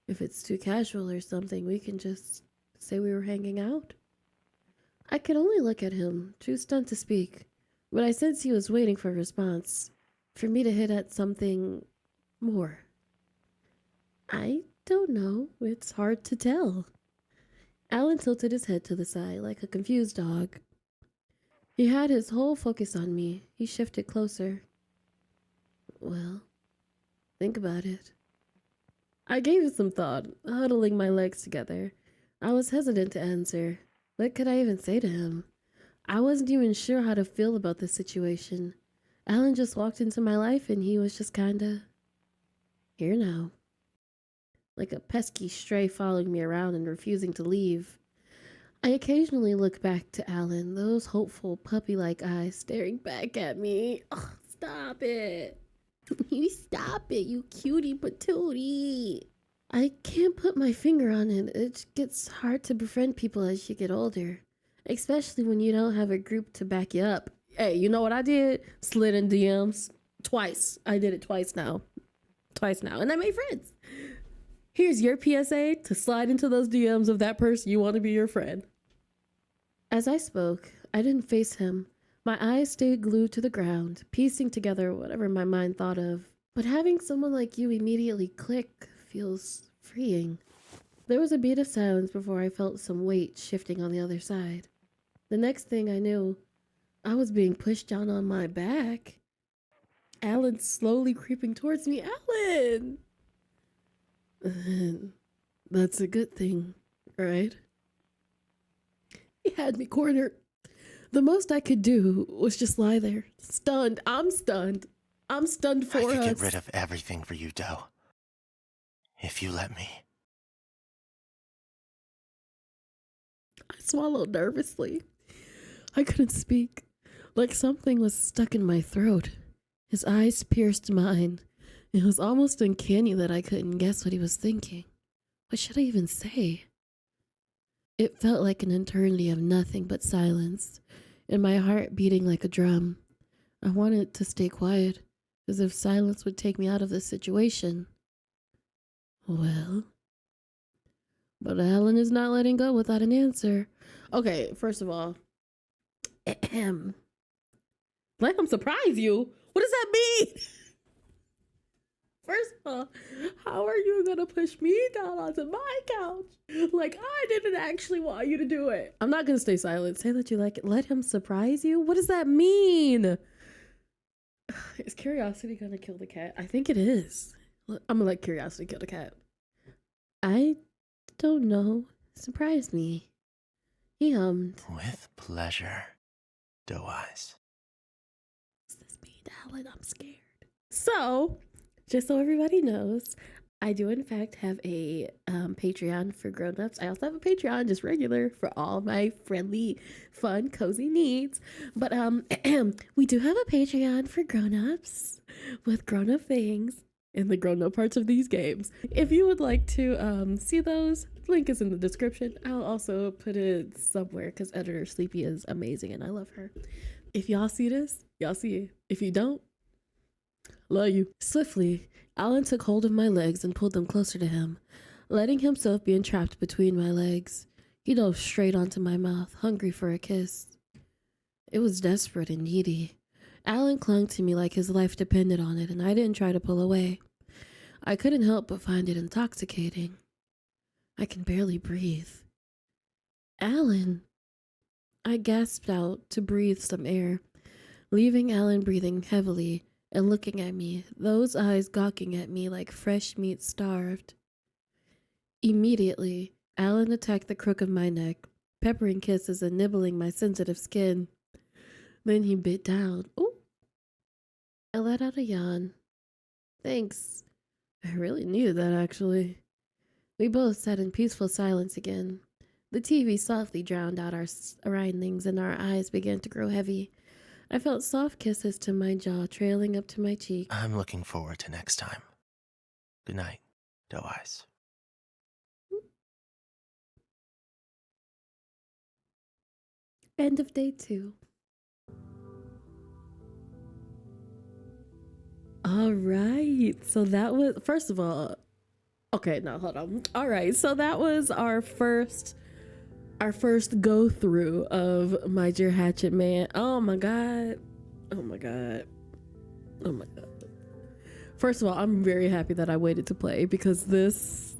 Speaker 2: If it's too casual or something, we can just say we were hanging out. I could only look at him, too stunned to speak, but I sensed he was waiting for a response, for me to hit at something more. I don't know. It's hard to tell. Alan tilted his head to the side like a confused dog. He had his whole focus on me. He shifted closer. Well, think about it. I gave it some thought, huddling my legs together. I was hesitant to answer. What could I even say to him? I wasn't even sure how to feel about this situation. Alan just walked into my life and he was just kinda here now. Like a pesky stray following me around and refusing to leave. I occasionally look back to Alan, those hopeful puppy-like eyes staring back at me. Ugh, stop it. You stop it, you cutie patootie. I can't put my finger on it. It gets hard to befriend people as you get older, especially when you don't have a group to back you up. Hey, you know what I did? Slid in DMs twice. I did it twice now, and I made friends. Here's your PSA to slide into those DMs of that person you want to be your friend. As I spoke, I didn't face him. My eyes stayed glued to the ground, piecing together whatever my mind thought of. But having someone like you immediately click feels freeing. There was a beat of silence before I felt some weight shifting on the other side. The next thing I knew, I was being pushed down on my back. Alan slowly creeping towards me. Alan! That's a good thing, right? He had me cornered. The most I could do was just lie there, stunned. I'm stunned. I'm stunned for us.
Speaker 3: I could get rid of everything for you, Doe. If you let me.
Speaker 2: I swallowed nervously. I couldn't speak, like something was stuck in my throat. His eyes pierced mine. It was almost uncanny that I couldn't guess what he was thinking. What should I even say? It felt like an eternity of nothing but silence, and my heart beating like a drum. I wanted to stay quiet, as if silence would take me out of this situation. Well, but Alan is not letting go without an answer. Okay, first of all, let him surprise you? What does that mean? First of all, how are you gonna push me down onto my couch? Like, I didn't actually want you to do it. I'm not gonna stay silent. Say that you like it. Let him surprise you? What does that mean? Is curiosity gonna kill the cat? I think it is. I'm gonna let curiosity kill the cat. I don't know. Surprise me. He hummed.
Speaker 3: With pleasure, Doe Eyes.
Speaker 2: What's this mean, Alan? I'm scared. So, just so everybody knows, I do in fact have a Patreon for grown-ups. I also have a Patreon just regular for all my friendly, fun, cozy needs. But we do have a Patreon for grown-ups with grown-up things in the grown-up parts of these games. If you would like to see those, link is in the description. I'll also put it somewhere because editor Sleepy is amazing and I love her. If y'all see this, y'all see it. If you don't, love you. Swiftly, Alan took hold of my legs and pulled them closer to him, letting himself be entrapped between my legs. He dove straight onto my mouth, hungry for a kiss. It was desperate and needy. Alan clung to me like his life depended on it, and I didn't try to pull away. I couldn't help but find it intoxicating. I can barely breathe. Alan! I gasped out to breathe some air, leaving Alan breathing heavily and looking at me, those eyes gawking at me like fresh meat starved. Immediately, Alan attacked the crook of my neck, peppering kisses and nibbling my sensitive skin. Then he bit down. Ooh! I let out a yawn. Thanks. I really needed that, actually. We both sat in peaceful silence again. The TV softly drowned out our surroundings and our eyes began to grow heavy. I felt soft kisses to my jaw trailing up to my cheek.
Speaker 3: I'm looking forward to next time. Good night, Doe Eyes.
Speaker 2: End of day 2. All right. So that was, first of all, okay, no, hold on. All right. So that was our first go through of my Dear Hatchet Man. Oh my God. Oh my God. Oh my God. First of all, I'm very happy that I waited to play because this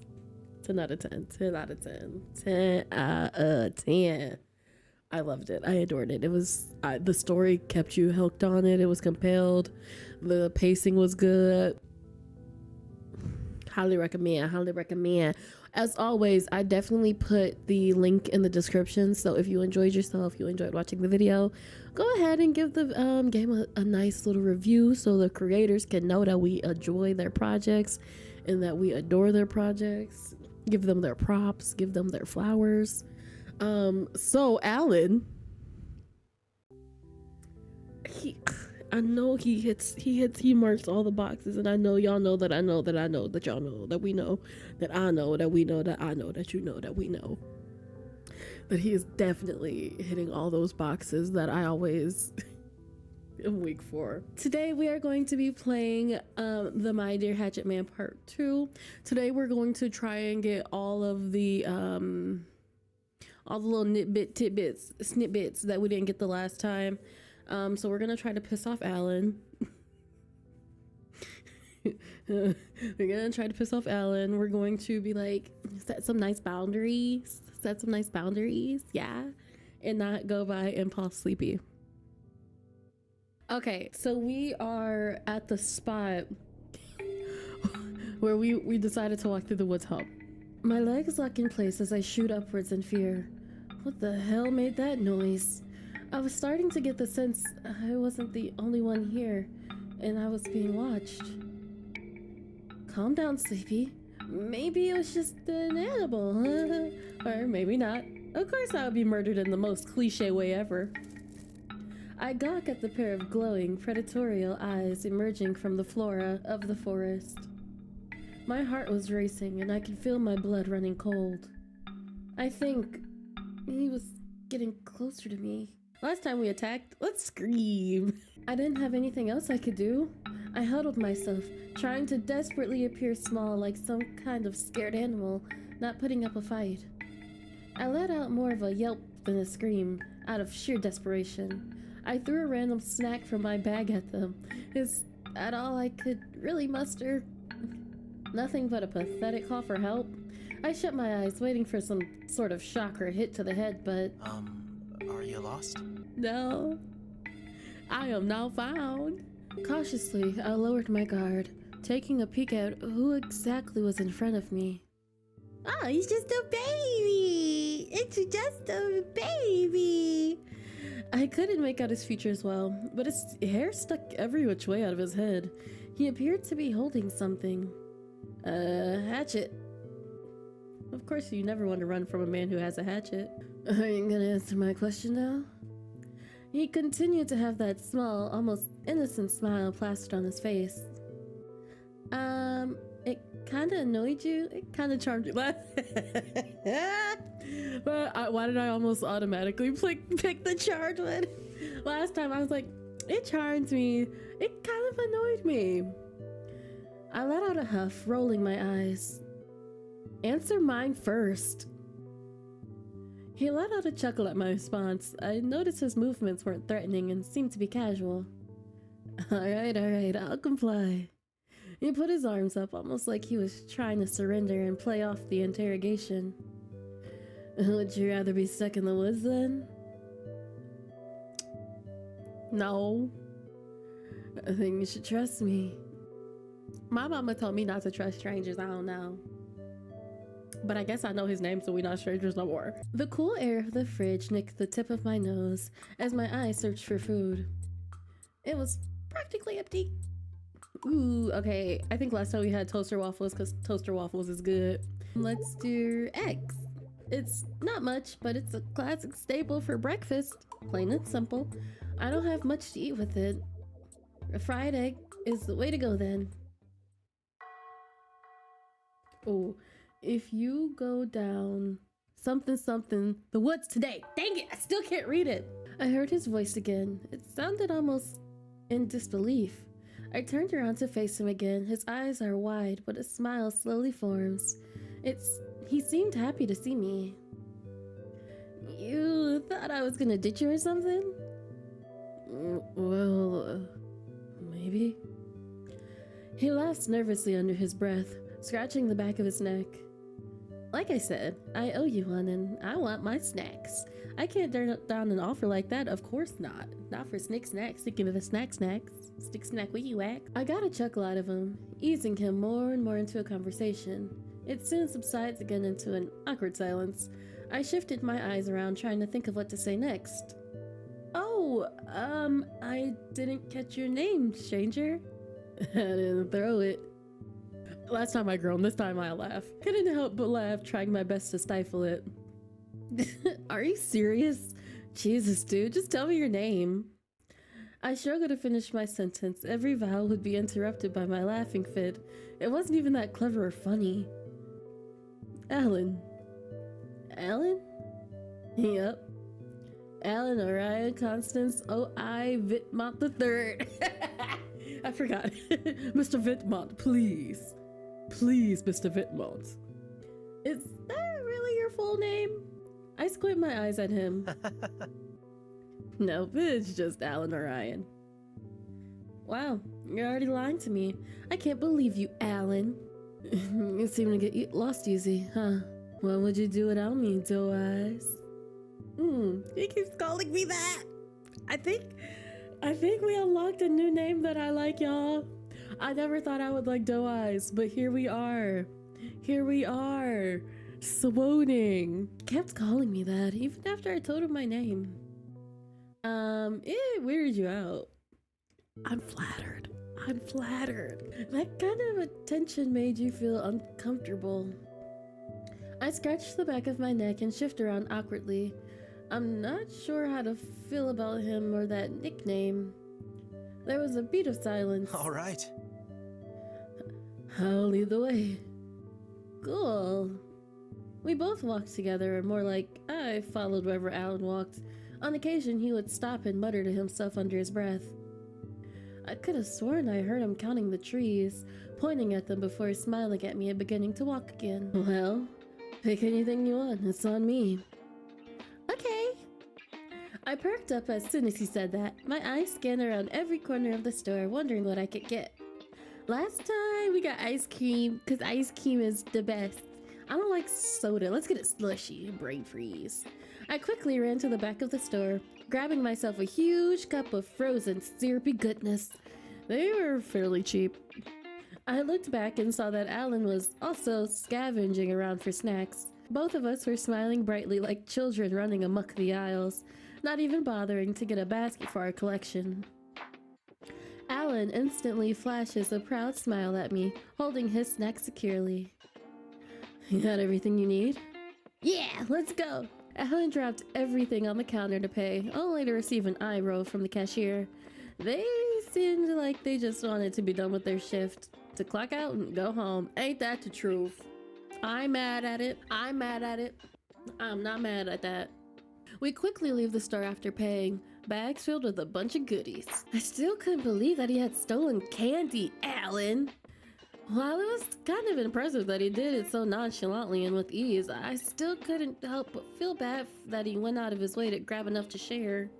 Speaker 2: 10 out of 10, 10 out of 10, 10 out of 10. I loved it. I adored it. It was, the story kept you hooked on it. It was compelled. The pacing was good. Highly recommend. Highly recommend. As always, I definitely put the link in the description. So if you enjoyed yourself, you enjoyed watching the video, go ahead and give the game a nice little review so the creators can know that we enjoy their projects and that we adore their projects. Give them their props. Give them their flowers. So Alan, I know he marks all the boxes, and I know y'all know that I know that I know that y'all know that we know that I know that we know that I know that you know that we know that he is definitely hitting all those boxes that I always am weak for. Today we are going to be playing the My Dear Hatchet Man Part 2. Today we're going to try and get all the little snippets that we didn't get the last time. So we're gonna try to piss off Alan. We're going to be like, set some nice boundaries, yeah, and not go by impulse sleepy. Okay, so we are at the spot where we decided to walk through the woods hub. My legs lock in place as I shoot upwards in fear. What the hell made that noise? I was starting to get the sense I wasn't the only one here, and I was being watched. Calm down, Sleepy. Maybe it was just an animal, or maybe not. Of course I would be murdered in the most cliche way ever. I gawk at the pair of glowing, predatorial eyes emerging from the flora of the forest. My heart was racing, and I could feel my blood running cold. I think he was getting closer to me. Last time we attacked, let's scream. I didn't have anything else I could do. I huddled myself, trying to desperately appear small like some kind of scared animal, not putting up a fight. I let out more of a yelp than a scream, out of sheer desperation. I threw a random snack from my bag at them. Is that all I could really muster? Nothing but a pathetic call for help. I shut my eyes, waiting for some sort of shock or hit to the head, but
Speaker 3: Are you lost?
Speaker 2: no. I am now found. Cautiously, I lowered my guard, taking a peek at who exactly was in front of me. Oh, he's just a baby! It's just a baby! I couldn't make out his features well, but his hair stuck every which way out of his head. He appeared to be holding something. A hatchet. Of course, you never want to run from a man who has a hatchet. Are you gonna answer my question now? He continued to have that small, almost innocent smile plastered on his face. It kinda annoyed you? It kinda charmed you? But why did I almost automatically pick the charmed one? Last time I was like, it charmed me. It kind of annoyed me. I let out a huff, rolling my eyes. Answer mine first. He let out a chuckle at my response. I noticed his movements weren't threatening and seemed to be casual. Alright, I'll comply. He put his arms up, almost like he was trying to surrender and play off the interrogation. Would you rather be stuck in the woods then? No. I think you should trust me. My mama told me not to trust strangers, I don't know. But I guess I know his name, so we're not strangers no more. The cool air of the fridge nicked the tip of my nose as my eyes searched for food. It was practically empty. Ooh, okay. I think last time we had toaster waffles because toaster waffles is good. Let's do eggs. It's not much, but it's a classic staple for breakfast. Plain and simple. I don't have much to eat with it. A fried egg is the way to go then. Oh, if you go down something the woods today. Dang it, I still can't read it. I heard his voice again. It sounded almost in disbelief. I turned around to face him again. His eyes are wide, but a smile slowly forms. He seemed happy to see me. You thought I was gonna ditch you or something? Well, maybe. He laughs nervously under his breath, scratching the back of his neck. Like I said, I owe you one and I want my snacks. I can't turn down an offer like that, of course not. Not for Snick Snacks, thinking of the snacks. Stick snack wee whack. I got a chuckle out of him, easing him more and more into a conversation. It soon subsides again into an awkward silence. I shifted my eyes around, trying to think of what to say next. Oh, I didn't catch your name, stranger. I didn't throw it. Last time I groaned, this time I laugh. Couldn't help but laugh, trying my best to stifle it. Are you serious? Jesus, dude, just tell me your name. I struggled to finish my sentence. Every vowel would be interrupted by my laughing fit. It wasn't even that clever or funny. Alan. Alan? Yep. Alan Orion Constance O.I. Wittmont III. I forgot. Mr. Wittmont, please. Please, Mr. Wittmont. Is that really your full name? I squint my eyes at him. Nope, it's just Alan Orion. Wow, you're already lying to me. I can't believe you, Alan. You seem to get lost easy, huh? What would you do without me, Doe Eyes? He keeps calling me that. I think we unlocked a new name that I like, y'all. I never thought I would like Doe Eyes, but here we are. Here we are. Swooning. Kept calling me that, even after I told him my name. It weirded you out. I'm flattered. That kind of attention made you feel uncomfortable. I scratched the back of my neck and shifted around awkwardly. I'm not sure how to feel about him or that nickname. There was a beat of silence.
Speaker 3: All right.
Speaker 2: I'll lead the way. Cool. We both walked together, or more like I followed wherever Alan walked. On occasion, he would stop and mutter to himself under his breath. I could have sworn I heard him counting the trees, pointing at them before smiling at me and beginning to walk again. Well, pick anything you want, it's on me. Okay. I perked up as soon as he said that. My eyes scanned around every corner of the store, wondering what I could get. Last time we got ice cream because ice cream is the best. I don't like soda. Let's get it slushy and brain freeze. I quickly ran to the back of the store, grabbing myself a huge cup of frozen syrupy goodness. They were fairly cheap. I looked back and saw that Alan was also scavenging around for snacks. Both of us were smiling brightly like children running amok the aisles, not even bothering to get a basket for our collection. Alan instantly flashes a proud smile at me, holding his snack securely. You got everything you need? Yeah, let's go! Alan dropped everything on the counter to pay, only to receive an eye roll from the cashier. They seemed like they just wanted to be done with their shift, to clock out and go home. Ain't that the truth? I'm mad at it. I'm not mad at that. We quickly leave the store after paying, bags filled with a bunch of goodies. I still couldn't believe that he had stolen candy, Alan. While it was kind of impressive that he did it so nonchalantly and with ease, I still couldn't help but feel bad that he went out of his way to grab enough to share.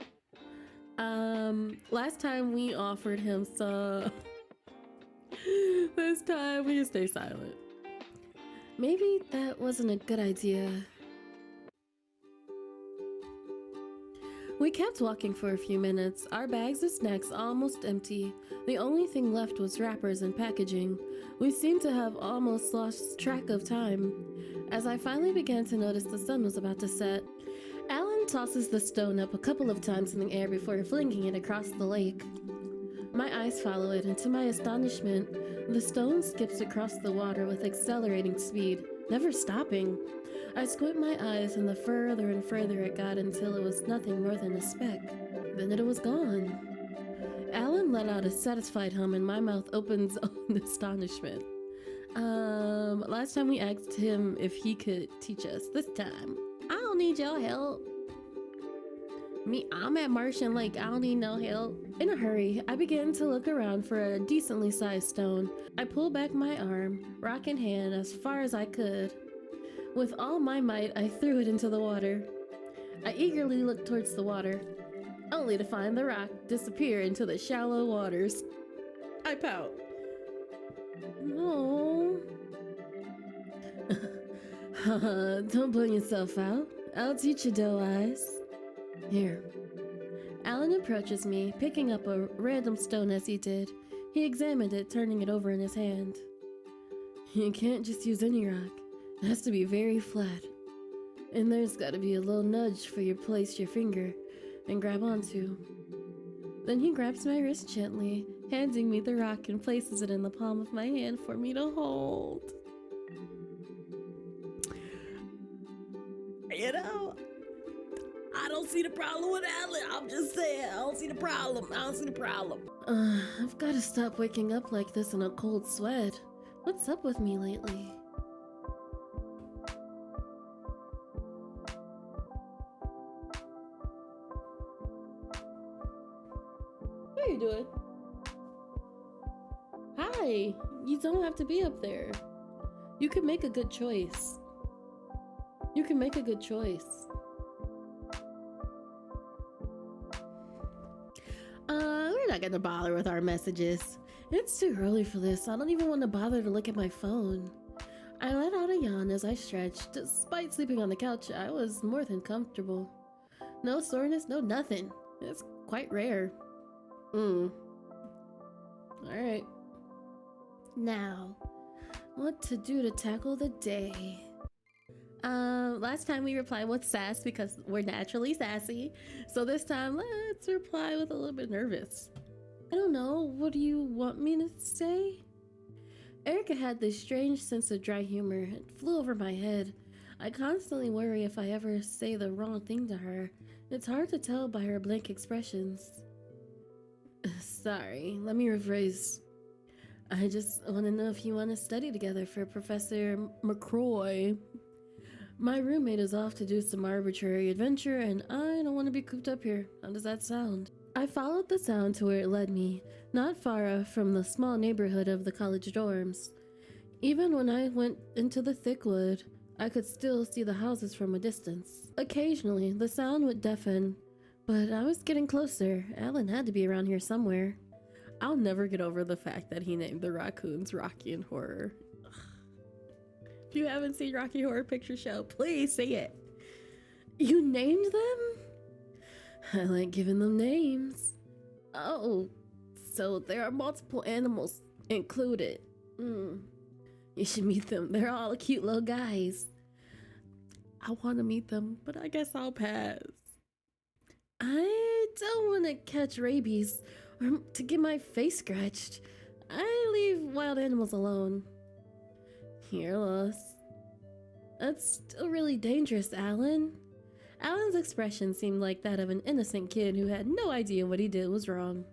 Speaker 2: Last time we offered him some... This time we stay silent. Maybe that wasn't a good idea. We kept walking for a few minutes, our bags of snacks almost empty. The only thing left was wrappers and packaging. We seemed to have almost lost track of time. As I finally began to notice the sun was about to set, Alan tosses the stone up a couple of times in the air before flinging it across the lake. My eyes follow it, and to my astonishment, the stone skips across the water with accelerating speed, never stopping. I squint my eyes, and the further and further it got until it was nothing more than a speck. Then it was gone. Alan let out a satisfied hum, and my mouth opens in astonishment. Last time we asked him if he could teach us. This time, I don't need your help. I'm at Martian Lake. I don't need no help. In a hurry, I began to look around for a decently sized stone. I pulled back my arm, rock in hand, as far as I could. With all my might, I threw it into the water. I eagerly looked towards the water, only to find the rock disappear into the shallow waters. I pout. No. Don't burn yourself out. I'll teach you, doe eyes. Here. Alan approaches me, picking up a random stone as he did. He examined it, turning it over in his hand. You can't just use any rock. It has to be very flat. And there's gotta be a little nudge for you to place your finger and grab onto. Then he grabs my wrist gently, handing me the rock and places it in the palm of my hand for me to hold. You know, I don't see the problem with Alan. I'm just saying, I don't see the problem. I've got to stop waking up like this in a cold sweat. What's up with me lately? What are you doing? Hi, you don't have to be up there. You can make a good choice. We're not gonna bother with our messages. It's too early for this. I don't even want to bother to look at my phone. I let out a yawn as I stretched. Despite sleeping on the couch, I was more than comfortable. No soreness, no nothing. It's quite rare. Alright. Now, what to do to tackle the day? Last time we replied with sass because we're naturally sassy. So this time, let's reply with a little bit nervous. I don't know, what do you want me to say? Erica had this strange sense of dry humor. It flew over my head. I constantly worry if I ever say the wrong thing to her. It's hard to tell by her blank expressions. Sorry, let me rephrase. I just want to know if you want to study together for Professor McCroy. My roommate is off to do some arbitrary adventure, and I don't want to be cooped up here. How does that sound? I followed the sound to where it led me, not far from the small neighborhood of the college dorms. Even when I went into the thick wood, I could still see the houses from a distance. Occasionally, the sound would deafen, but I was getting closer. Alan had to be around here somewhere. I'll never get over the fact that he named the raccoons Rocky and Horror. Ugh. If you haven't seen Rocky Horror Picture Show, please see it. You named them? I like giving them names. Oh, so there are multiple animals included. You should meet them. They're all cute little guys. I want to meet them, but I guess I'll pass. I don't want to catch rabies or to get my face scratched. I leave wild animals alone. You're lost. That's still really dangerous, Alan. Alan's expression seemed like that of an innocent kid who had no idea what he did was wrong.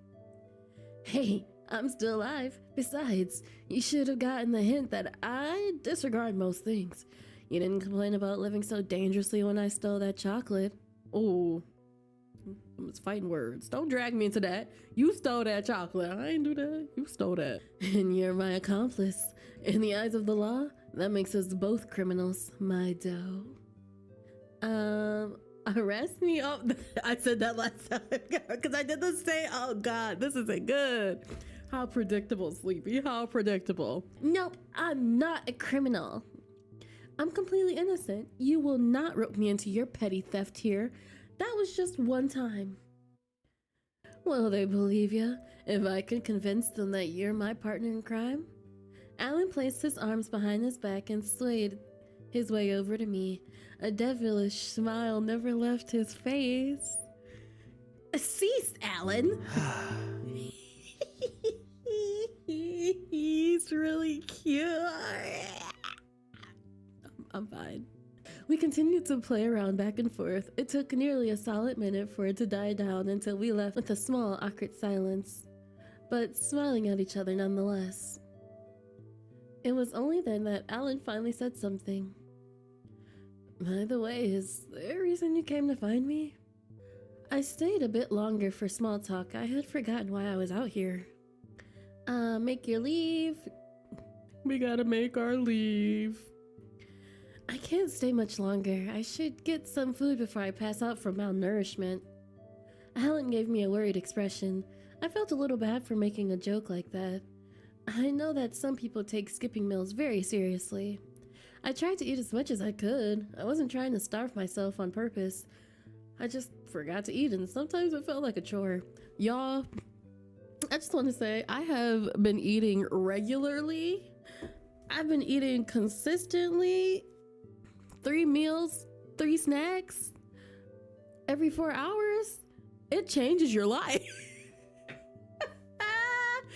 Speaker 2: Hey, I'm still alive. Besides, you should have gotten the hint that I disregard most things. You didn't complain about living so dangerously when I stole that chocolate. Oh, it's fighting words. Don't drag me into that. You stole that chocolate. I ain't do that. You stole that. And you're my accomplice. In the eyes of the law, that makes us both criminals, my doe. Arrest me? Oh, I said that last time because I did the same. Oh God, this isn't good. How predictable, Sleepy. How predictable. Nope, I'm not a criminal. I'm completely innocent. You will not rope me into your petty theft here. That was just one time. Will they believe you if I can convince them that you're my partner in crime? Alan placed his arms behind his back and swayed his way over to me. A devilish smile never left his face. Cease, Alan! He's really cute. I'm fine. We continued to play around back and forth. It took nearly a solid minute for it to die down until we left with a small, awkward silence, but smiling at each other nonetheless. It was only then that Alan finally said something. By the way, is there a reason you came to find me? I stayed a bit longer for small talk. I had forgotten why I was out here. Make your leave. We gotta make our leave. I can't stay much longer. I should get some food before I pass out from malnourishment. Alan gave me a worried expression. I felt a little bad for making a joke like that. I know that some people take skipping meals very seriously. I tried to eat as much as I could. I wasn't trying to starve myself on purpose. I just forgot to eat, and sometimes it felt like a chore. Y'all, I just want to say I have been eating regularly. I've been eating consistently. 3 meals, 3 snacks every 4 hours. It changes your life.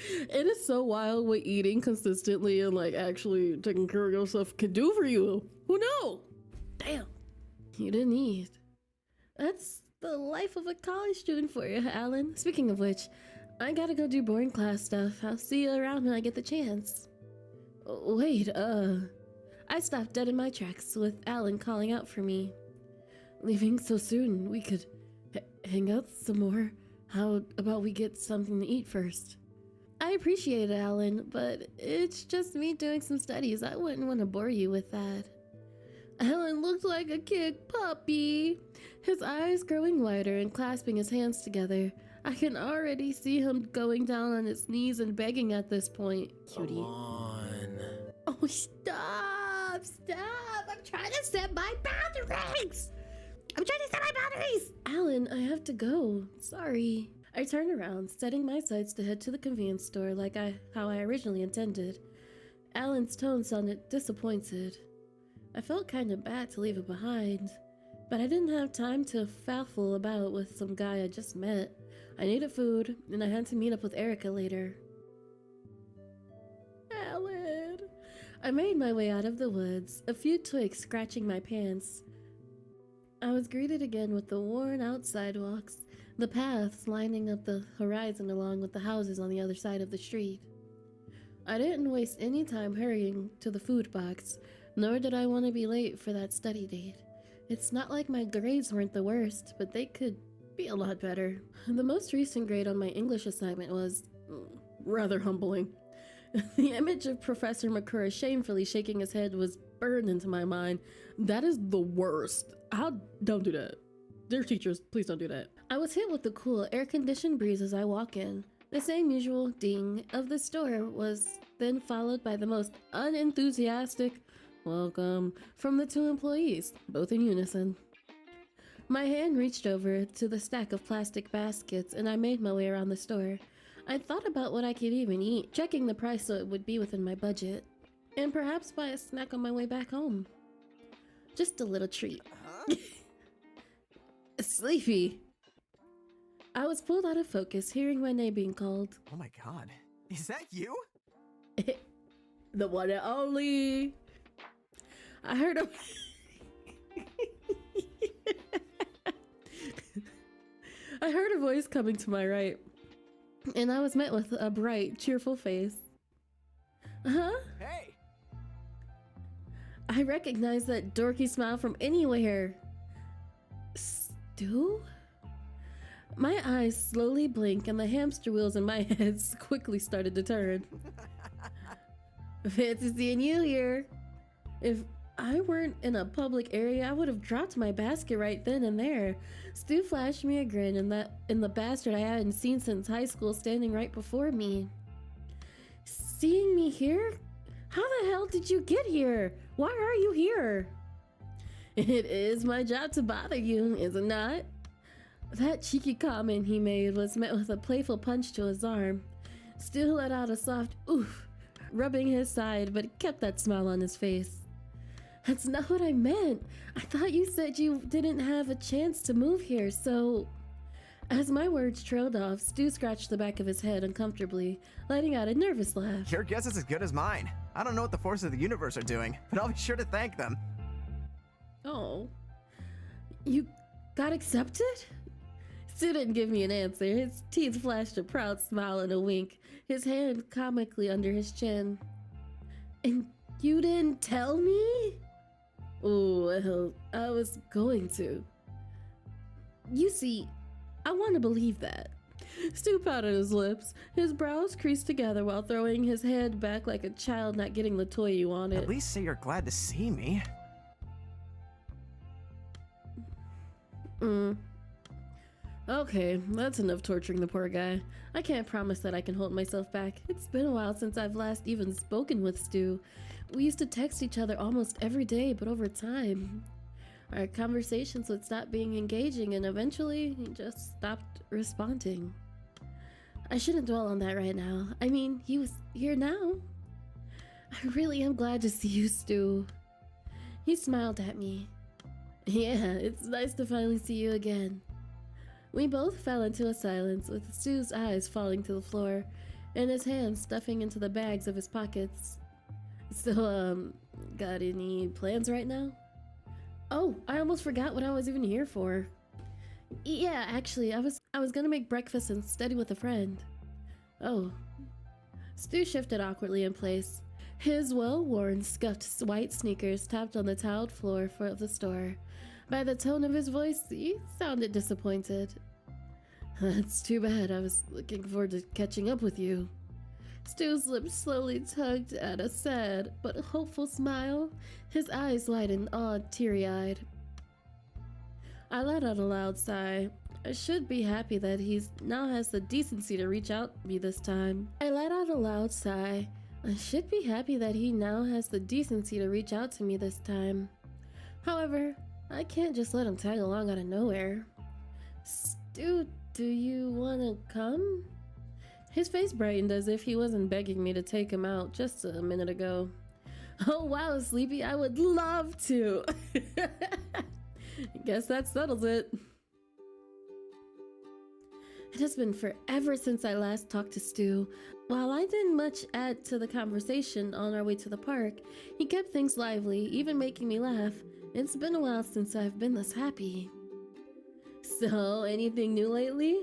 Speaker 2: It is so wild what eating consistently and like actually taking care of yourself can do for you. Who knew? Damn. You didn't eat. That's the life of a college student for you, Alan. Speaking of which, I gotta go do boring class stuff. I'll see you around when I get the chance. Wait, I stopped dead in my tracks with Alan calling out for me. Leaving so soon, we could hang out some more. How about we get something to eat first? I appreciate it, Alan, but it's just me doing some studies. I wouldn't want to bore you with that. Alan looked like a kid puppy, his eyes growing wider and clasping his hands together. I can already see him going down on his knees and begging at this point. Cutie.
Speaker 3: Come on.
Speaker 2: Oh, stop! I'm trying to set my boundaries! Alan, I have to go. Sorry. I turned around, setting my sights to head to the convenience store like how I originally intended. Alan's tone sounded disappointed. I felt kind of bad to leave it behind, but I didn't have time to faffle about with some guy I just met. I needed food, and I had to meet up with Erica later. Alan! I made my way out of the woods, a few twigs scratching my pants. I was greeted again with the worn-out sidewalks, the paths lining up the horizon along with the houses on the other side of the street. I didn't waste any time hurrying to the food box, nor did I want to be late for that study date. It's not like my grades weren't the worst, but they could be a lot better. The most recent grade on my English assignment was rather humbling. The image of Professor Makura shamefully shaking his head was burned into my mind. That is the worst. Don't do that. Dear teachers, please don't do that. I was hit with the cool, air-conditioned breeze as I walk in. The same usual ding of the store was then followed by the most unenthusiastic welcome from the two employees, both in unison. My hand reached over to the stack of plastic baskets and I made my way around the store. I thought about what I could even eat, checking the price so it would be within my budget, and perhaps buy a snack on my way back home. Just a little treat. Sleepy. I was pulled out of focus hearing my name being called.
Speaker 1: Oh my god. Is that you?
Speaker 2: The one and only. I heard a I heard a voice coming to my right, and I was met with a bright, cheerful face. Huh?
Speaker 1: Hey!
Speaker 2: I recognized that dorky smile from anywhere. Stu? My eyes slowly blink and the hamster wheels in my head quickly started to turn. Fancy seeing you here. If I weren't in a public area, I would have dropped my basket right then and there. Stu flashed me a grin and the bastard I hadn't seen since high school standing right before me. Seeing me here? How the hell did you get here? Why are you here? It is my job to bother you, is it not? That cheeky comment he made was met with a playful punch to his arm. Stu let out a soft oof, rubbing his side, but kept that smile on his face. That's not what I meant. I thought you said you didn't have a chance to move here, so... As my words trailed off, Stu scratched the back of his head uncomfortably, letting out a nervous laugh.
Speaker 1: Your guess is as good as mine. I don't know what the forces of the universe are doing, but I'll be sure to thank them.
Speaker 2: Oh. You got accepted? Stu didn't give me an answer. His teeth flashed a proud smile and a wink, his hand comically under his chin. And you didn't tell me? Oh, well, I was going to. You see, I want to believe that. Stu pouted his lips, his brows creased together while throwing his head back like a child not getting the toy you wanted.
Speaker 1: At least say you're glad to see me.
Speaker 2: Okay, that's enough torturing the poor guy. I can't promise that I can hold myself back. It's been a while since I've last even spoken with Stu. We used to text each other almost every day, but over time, our conversations would stop being engaging and eventually he just stopped responding. I shouldn't dwell on that right now. I mean, he was here now. I really am glad to see you, Stu. He smiled at me. Yeah, it's nice to finally see you again. We both fell into a silence, with Stu's eyes falling to the floor and his hands stuffing into the bags of his pockets. So, got any plans right now? Oh, I almost forgot what I was even here for. Yeah, actually, I was gonna make breakfast and study with a friend. Oh. Stu shifted awkwardly in place. His well-worn, scuffed white sneakers tapped on the tiled floor of the store. By the tone of his voice, he sounded disappointed. That's too bad. I was looking forward to catching up with you. Stu's lips slowly tugged at a sad but hopeful smile. His eyes widened, awed, teary-eyed. I let out a loud sigh. I should be happy that he now has the decency to reach out to me this time. I let out a loud sigh. I should be happy that he now has the decency to reach out to me this time. However, I can't just let him tag along out of nowhere. Stu, do you wanna come? His face brightened as if he wasn't begging me to take him out just a minute ago. Oh wow, Sleepy, I would love to! Guess that settles it. It has been forever since I last talked to Stu. While I didn't much add to the conversation on our way to the park, he kept things lively, even making me laugh. It's been a while since I've been this happy. So, anything new lately?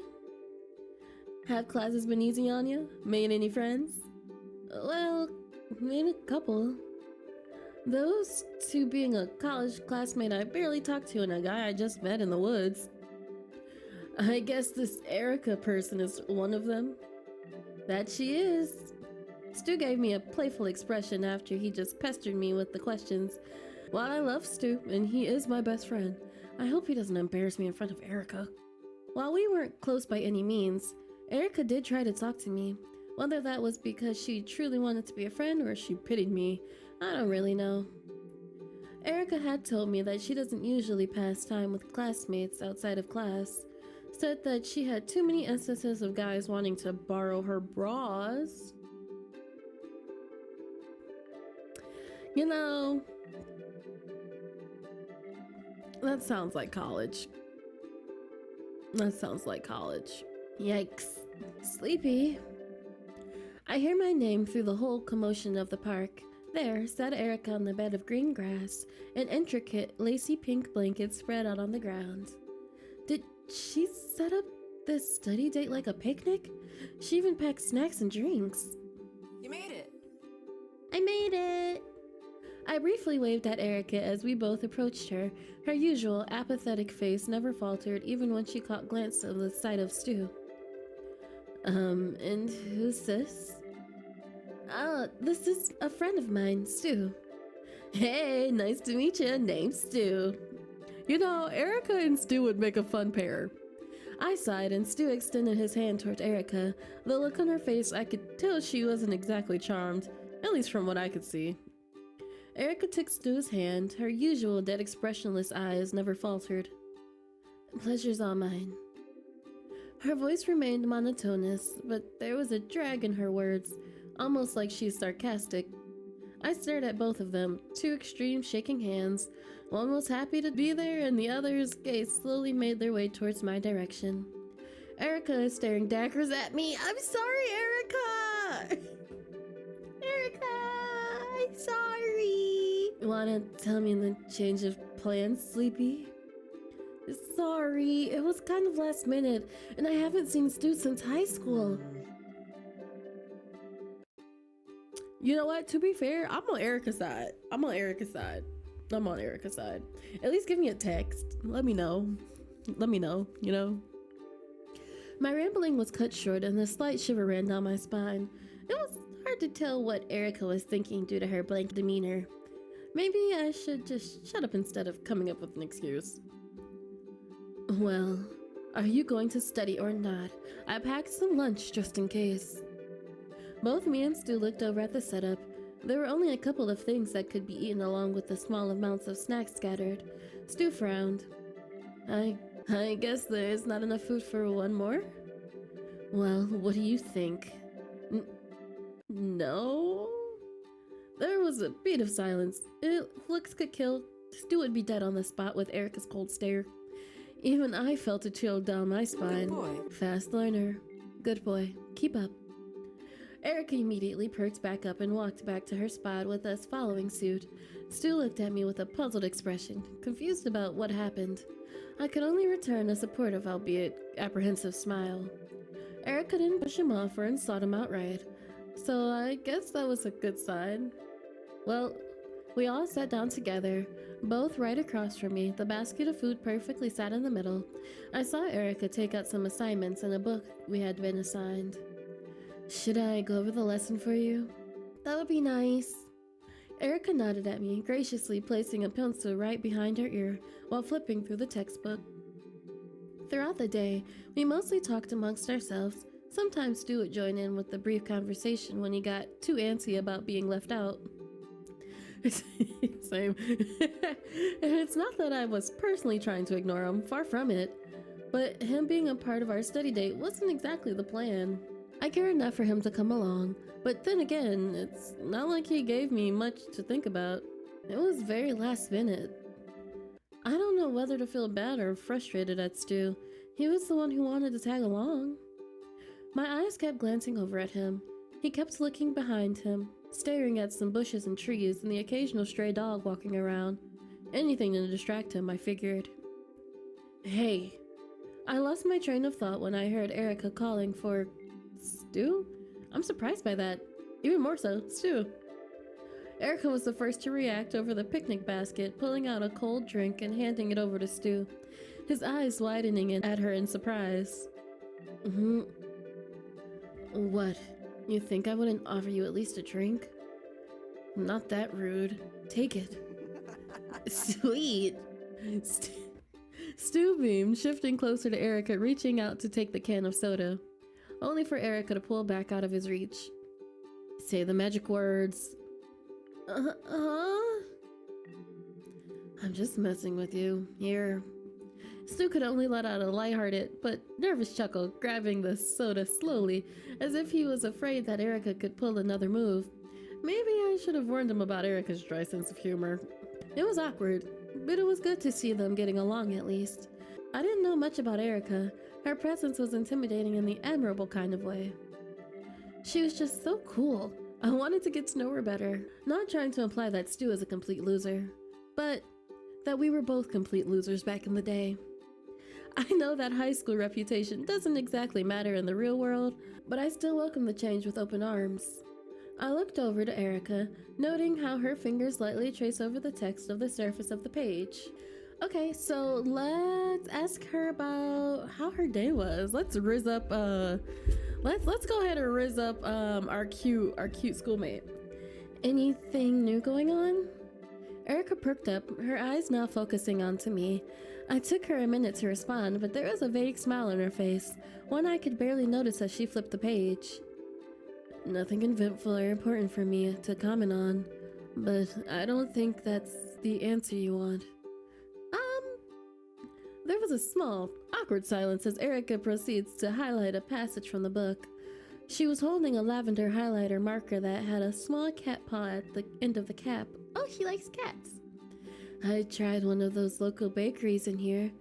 Speaker 2: Have classes been easy on you? Made any friends? Well, made a couple. Those two being a college classmate I barely talked to and a guy I just met in the woods. I guess this Erica person is one of them. That she is. Stu gave me a playful expression after he just pestered me with the questions. While I love Stu, and he is my best friend, I hope he doesn't embarrass me in front of Erica. While we weren't close by any means, Erica did try to talk to me. Whether that was because she truly wanted to be a friend or she pitied me, I don't really know. Erica had told me that she doesn't usually pass time with classmates outside of class. Said that she had too many instances of guys wanting to borrow her bras. You know, that sounds like college. That sounds like college. Yikes. Sleepy. I hear my name through the whole commotion of the park. There sat Erica on the bed of green grass, an intricate, lacy pink blanket spread out on the ground. Did she set up this study date like a picnic? She even packed snacks and drinks.
Speaker 4: You made it.
Speaker 2: I made it! I briefly waved at Erica as we both approached her. Her usual apathetic face never faltered even when she caught glance of the sight of Stu. And who's this? This is a friend of mine, Stu. Hey, nice to meet you. Name's Stu. You know, Erica and Stu would make a fun pair. I sighed and Stu extended his hand toward Erica. The look on her face, I could tell she wasn't exactly charmed, at least from what I could see. Erica took Stu's hand. Her usual dead expressionless eyes never faltered. Pleasure's all mine. Her voice remained monotonous, but there was a drag in her words, almost like she's sarcastic. I stared at both of them, two extreme shaking hands. One was happy to be there, and the other's gaze slowly made their way towards my direction. Erica is staring daggers at me. I'm sorry, Erica! Erica, I'm sorry. Wanna tell me the change of plans, Sleepy? Sorry, it was kind of last minute, and I haven't seen Stu since high school. You know what? To be fair, I'm on Erica's side. At least give me a text. Let me know, you know. My rambling was cut short and a slight shiver ran down my spine. It was hard to tell what Erica was thinking due to her blank demeanor. Maybe I should just shut up instead of coming up with an excuse. Well, are you going to study or not? I packed some lunch just in case. Both me and Stu looked over at the setup. There were only a couple of things that could be eaten along with the small amounts of snacks scattered. Stu frowned. I guess there's not enough food for one more? Well, what do you think? No? There was a beat of silence. If looks could kill, Stu would be dead on the spot with Erica's cold stare. Even I felt a chill down my spine.
Speaker 4: Good boy.
Speaker 2: Fast learner. Good boy. Keep up. Erica immediately perked back up and walked back to her spot with us following suit. Stu looked at me with a puzzled expression, confused about what happened. I could only return a supportive, albeit apprehensive smile. Erica didn't push him off or insult him outright, so I guess that was a good sign. Well, we all sat down together, both right across from me. The basket of food perfectly sat in the middle. I saw Erica take out some assignments and a book we had been assigned. Should I go over the lesson for you? That would be nice. Erica nodded at me, graciously placing a pencil right behind her ear while flipping through the textbook. Throughout the day, we mostly talked amongst ourselves. Sometimes Stu would join in with the brief conversation when he got too antsy about being left out. Same. And it's not that I was personally trying to ignore him, far from it. But him being a part of our study date wasn't exactly the plan. I cared enough for him to come along, but then again, it's not like he gave me much to think about. It was very last minute. I don't know whether to feel bad or frustrated at Stu. He was the one who wanted to tag along. My eyes kept glancing over at him. He kept looking behind him, staring at some bushes and trees and the occasional stray dog walking around. Anything to distract him, I figured. Hey. I lost my train of thought when I heard Erica calling for Stu? I'm surprised by that. Even more so, Stu. Erica was the first to react over the picnic basket, pulling out a cold drink and handing it over to Stu, his eyes widening at her in surprise. What? You think I wouldn't offer you at least a drink? Not that rude. Take it. Sweet. Stu beamed, shifting closer to Erica, reaching out to take the can of soda. only for Erica to pull back out of his reach. Say the magic words. I'm just messing with you. Here. Stu could only let out a lighthearted but nervous chuckle, grabbing the soda slowly, as if he was afraid that Erica could pull another move. Maybe I should have warned him about Erica's dry sense of humor. It was awkward, but it was good to see them getting along at least. I didn't know much about Erica. Her presence was intimidating in the admirable kind of way. She was just so cool. I wanted to get to know her better, not trying to imply that Stu is a complete loser, but that we were both complete losers back in the day. I know that high school reputation doesn't exactly matter in the real world, but I still welcome the change with open arms. I looked over to Erica, noting how her fingers lightly trace over the text of the surface of the page. Okay, so let's ask her about how her day was. Let's riz up let's go ahead and riz up our cute schoolmate. Anything new going on? Erica perked up, her eyes now focusing onto me. I took her a minute to respond, but there was a vague smile on her face, one I could barely notice as she flipped the page. Nothing eventful or important for me to comment on, but I don't think that's the answer you want. There was a small, awkward silence as Erica proceeds to highlight a passage from the book. She was holding a lavender highlighter marker that had a small cat paw at the end of the cap. Oh, she likes cats. I tried one of those local bakeries in here.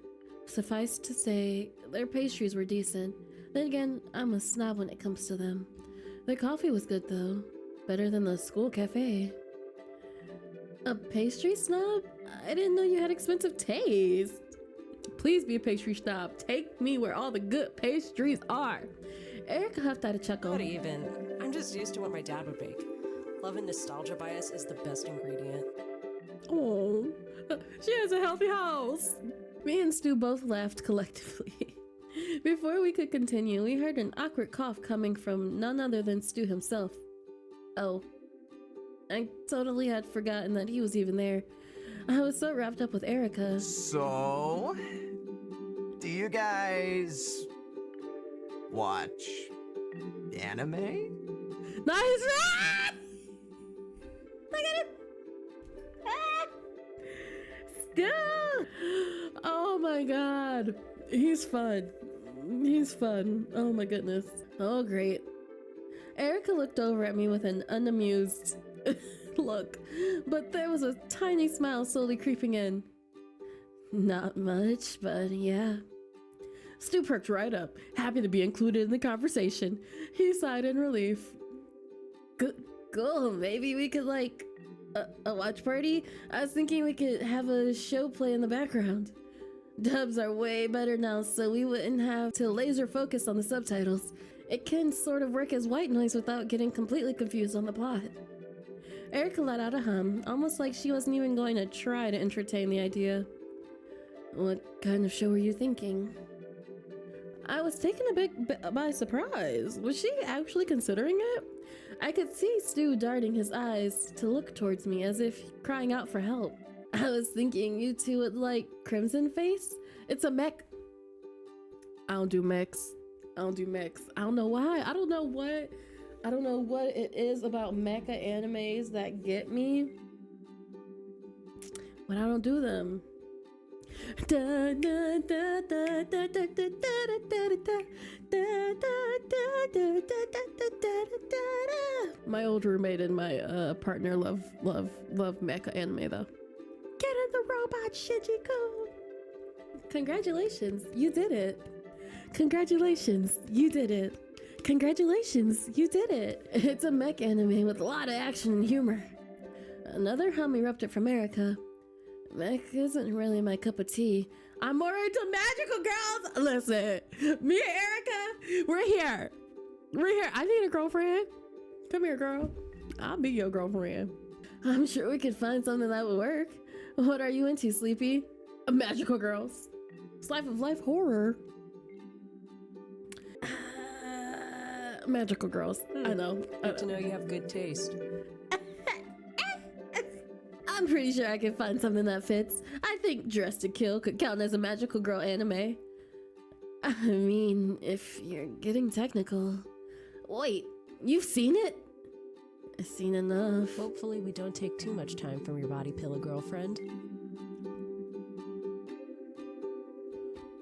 Speaker 2: Suffice to say, their pastries were decent. Then again, I'm a snob when it comes to them. Their coffee was good though. Better than the school cafe. A pastry snob? I didn't know you had expensive taste. Please be a pastry snob. Take me where all the good pastries are. Erica huffed out a chuckle.
Speaker 4: Not even. I'm just used to what my dad would bake. Love and nostalgia bias is the best ingredient.
Speaker 2: Oh, she has a healthy house. Me and Stu both laughed collectively. Before we could continue, we heard an awkward cough coming from none other than Stu himself. Oh, I totally had forgotten that he was even there. I was so wrapped up with Erica.
Speaker 1: So, do you guys watch anime?
Speaker 2: Nice! Ah! Look at it! Ah! Stu! Oh my god. He's fun. He's fun. Oh my goodness. Oh great. Erica looked over at me with an unamused look, but there was a tiny smile slowly creeping in. Not much, but yeah. Stu perked right up, happy to be included in the conversation. He sighed in relief. Cool, maybe we could like a watch party? I was thinking we could have a show play in the background. Dubs are way better now, so we wouldn't have to laser focus on the subtitles. It can sort of work as white noise without getting completely confused on the plot. Erica let out a hum, almost like she wasn't even going to try to entertain the idea. What kind of show were you thinking? I was taken a bit by surprise. Was she actually considering it? I could see Stu darting his eyes to look towards me as if crying out for help. I was thinking you two would like Crimson Face. It's a mech. I don't do mechs. I don't know why. I don't know what it is about mecha animes that get me, but I don't do them. My old roommate and my partner love mecha anime though. Get in the robot, Shinji-kun! Congratulations, you did it. Congratulations, you did it. Congratulations, you did it. It's a mech anime with a lot of action and humor. Another hum erupted from Erica. Mech isn't really my cup of tea. I'm more into magical girls. Listen, me and Erica, we're here. I need a girlfriend. Come here, girl. I'll be your girlfriend. I'm sure we could find something that would work. What are you into, Sleepy? Magical girls. Slice of life horror. Magical girls. I know.
Speaker 4: Good to know you have good taste.
Speaker 2: I'm pretty sure I can find something that fits. I think Dressed to Kill could count as a magical girl anime. I mean, if you're getting technical. Wait, you've seen it? I've seen enough.
Speaker 4: Hopefully we don't take too much time from your body pillow girlfriend.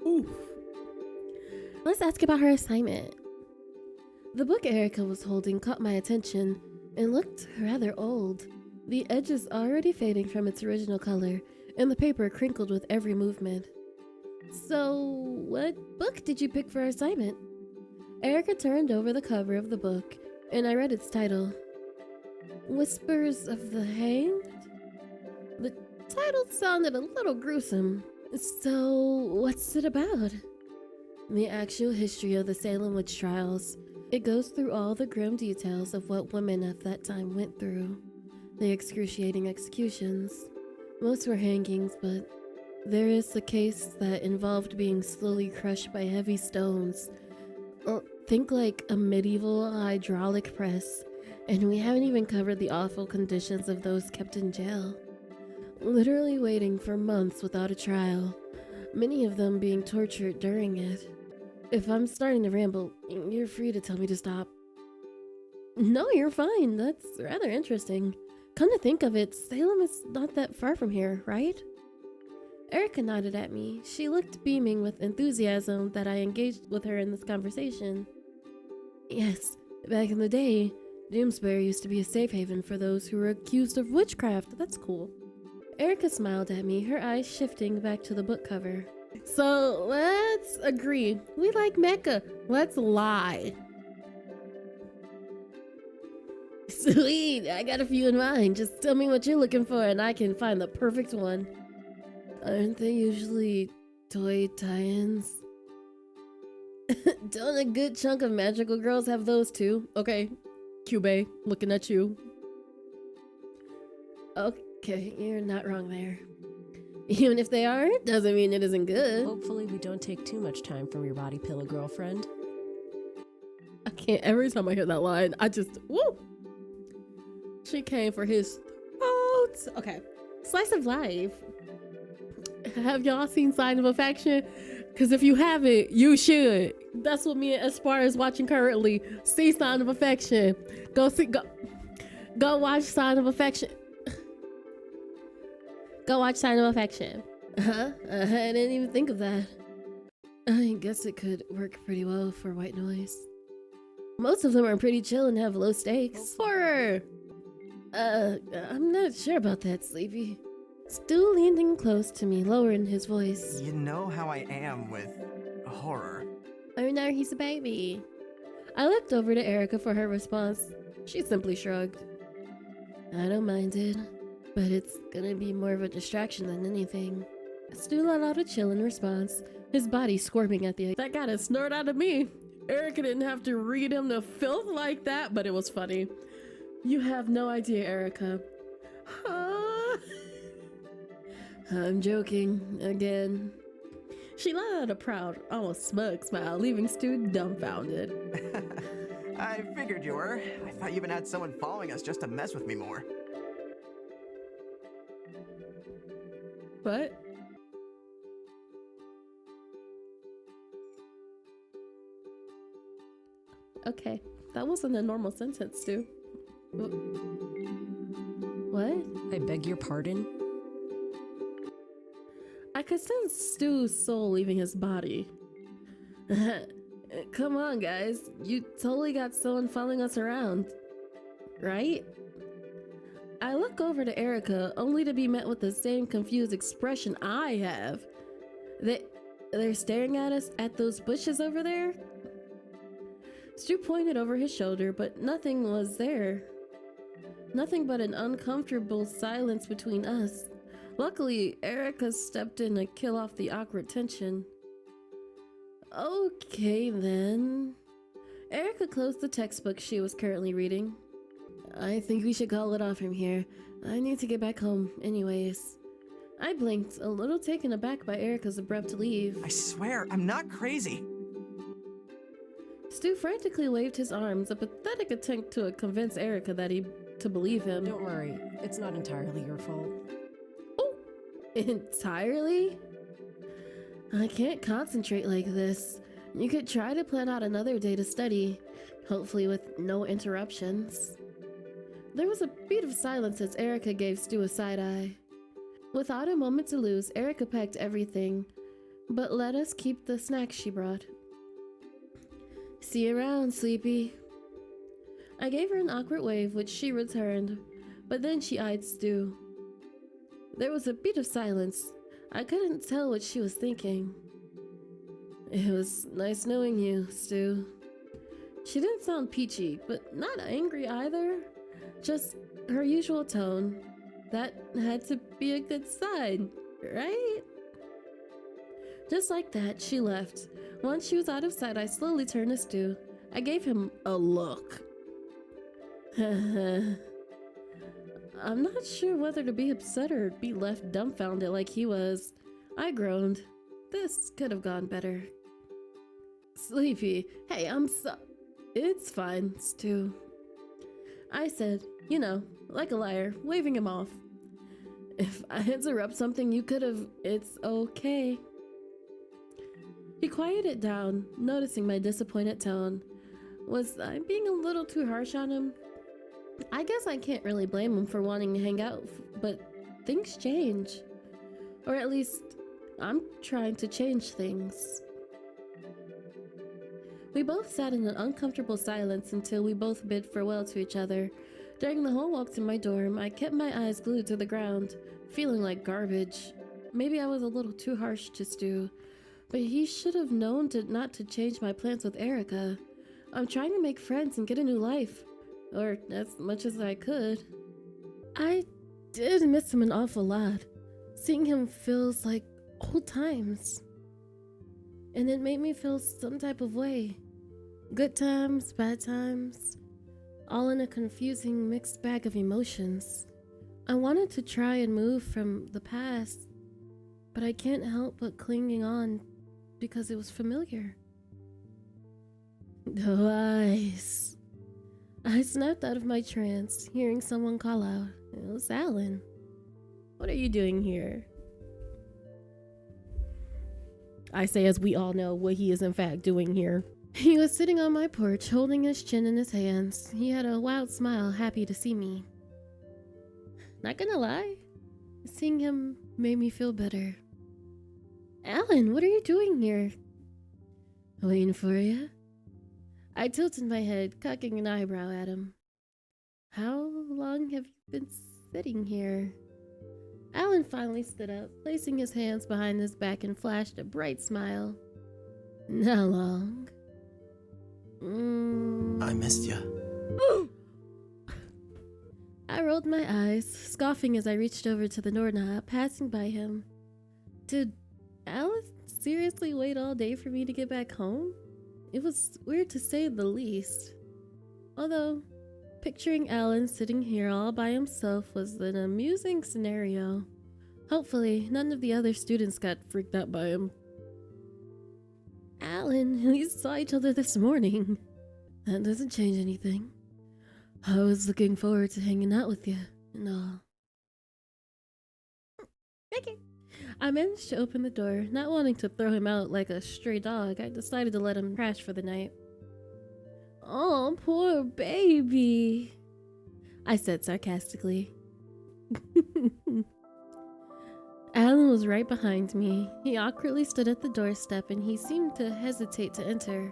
Speaker 2: Oof. Let's ask about her assignment. The book Erica was holding caught my attention and looked rather old. The edges already fading from its original color, and the paper crinkled with every movement. So, what book did you pick for our assignment? Erica turned over the cover of the book, and I read its title. Whispers of the Hanged? The title sounded a little gruesome. So, what's it about? The actual history of the Salem witch trials. It goes through all the grim details of what women of that time went through. The excruciating executions. Most were hangings, but there is a case that involved being slowly crushed by heavy stones. Think like a medieval hydraulic press, and we haven't even covered the awful conditions of those kept in jail. Literally waiting for months without a trial, many of them being tortured during it. If I'm starting to ramble, you're free to tell me to stop. No, you're fine. That's rather interesting. Come to think of it, Salem is not that far from here, right? Erica nodded at me. She looked beaming with enthusiasm that I engaged with her in this conversation. Yes, back in the day, DOOMSBURY used to be a safe haven for those who were accused of witchcraft. That's cool. Erica smiled at me, her eyes shifting back to the book cover. So, let's agree. We like Mecca. Let's lie. Sweet, I got a few in mind. Just tell me what you're looking for and I can find the perfect one. Aren't they usually toy tie-ins? Don't a good chunk of magical girls have those too? Okay, Cube, looking at you. Okay, you're not wrong there. Even if they are, doesn't mean it isn't good.
Speaker 4: Hopefully we don't take too much time from your body pillow girlfriend.
Speaker 2: I can't, every time I hear that line, I just, woo! She came for his throat. Okay, slice of life. Have y'all seen Sign of Affection? Because if you haven't, you should. That's what me and Espoir is watching currently. See Sign of Affection. Go watch Sign of Affection. Go watch Sign of Affection. I didn't even think of that. I guess it could work pretty well for white noise. Most of them are pretty chill and have low stakes. Horror! I'm not sure about that, Sleepy. Stu leaned in close to me, lowering his voice.
Speaker 1: You know how I am with horror.
Speaker 2: Oh no, he's a baby. I looked over to Erica for her response. She simply shrugged. I don't mind it, but it's gonna be more of a distraction than anything. Stu let out a chilling response, his body squirming at the That got a snort out of me. Erica didn't have to read him to filth like that, but it was funny. You have no idea, Erica. I'm joking, again. She let out a proud, almost smug smile, leaving Stu dumbfounded.
Speaker 1: I figured you were. I thought you even had someone following us just to mess with me more.
Speaker 2: What? Okay, that wasn't a normal sentence, Stu. What?
Speaker 4: I beg your pardon?
Speaker 2: I could sense Stu's soul leaving his body. Come on, guys. You totally got someone following us around, right? I look over to Erica, only to be met with the same confused expression I have. They're staring at us at those bushes over there? Stu pointed over his shoulder, but nothing was there. Nothing but an uncomfortable silence between us. Luckily, Erica stepped in to kill off the awkward tension. Okay, then. Erica closed the textbook she was currently reading. I think we should call it off from here. I need to get back home, anyways. I blinked, a little taken aback by Erica's abrupt leave.
Speaker 1: I swear, I'm not crazy.
Speaker 2: Stu frantically waved his arms, a pathetic attempt to convince Erica to believe him.
Speaker 4: Don't worry, it's not entirely your fault.
Speaker 2: Entirely? I can't concentrate like this. You could try to plan out another day to study, hopefully with no interruptions. There was a beat of silence as Erica gave Stu a side eye. Without a moment to lose, Erica packed everything, but let us keep the snacks she brought. See you around, Sleepy. I gave her an awkward wave, which she returned, but then she eyed Stu. There was a beat of silence. I couldn't tell what she was thinking. It was nice knowing you, Stu. She didn't sound peachy, but not angry either. Just her usual tone. That had to be a good sign, right? Just like that, she left. Once she was out of sight, I slowly turned to Stu. I gave him a look. I'm not sure whether to be upset or be left dumbfounded like he was. I groaned. This could have gone better. Sleepy, hey, It's fine, Stu. I said, like a liar, waving him off. If I interrupt something you could have, it's okay. He quieted down, noticing my disappointed tone. Was I being a little too harsh on him? I guess I can't really blame him for wanting to hang out, but things change. Or at least, I'm trying to change things. We both sat in an uncomfortable silence until we both bid farewell to each other. During the whole walk to my dorm, I kept my eyes glued to the ground, feeling like garbage. Maybe I was a little too harsh to Stu, but he should have known not to change my plans with Erica. I'm trying to make friends and get a new life, or as much as I could. I did miss him an awful lot. Seeing him feels like old times. And it made me feel some type of way. Good times, bad times, all in a confusing mixed bag of emotions. I wanted to try and move from the past, but I can't help but clinging on because it was familiar. The eyes. I snapped out of my trance, hearing someone call out. It was Alan. What are you doing here? I say as we all know what he is in fact doing here. He was sitting on my porch, holding his chin in his hands. He had a wild smile, happy to see me. Not gonna lie, seeing him made me feel better. Alan, what are you doing here? Waiting for you. I tilted my head, cocking an eyebrow at him. How long have you been sitting here? Alan finally stood up, placing his hands behind his back and flashed a bright smile. Not long.
Speaker 3: I missed you.
Speaker 2: I rolled my eyes, scoffing as I reached over to the doorknob, passing by him. Did Alice seriously wait all day for me to get back home? It was weird to say the least. Although, picturing Alan sitting here all by himself was an amusing scenario. Hopefully, none of the other students got freaked out by him. Alan, we saw each other this morning. That doesn't change anything. I was looking forward to hanging out with you and all. Okay. I managed to open the door, not wanting to throw him out like a stray dog. I decided to let him crash for the night. Oh, poor baby, I said sarcastically. Alan was right behind me. He awkwardly stood at the doorstep and he seemed to hesitate to enter.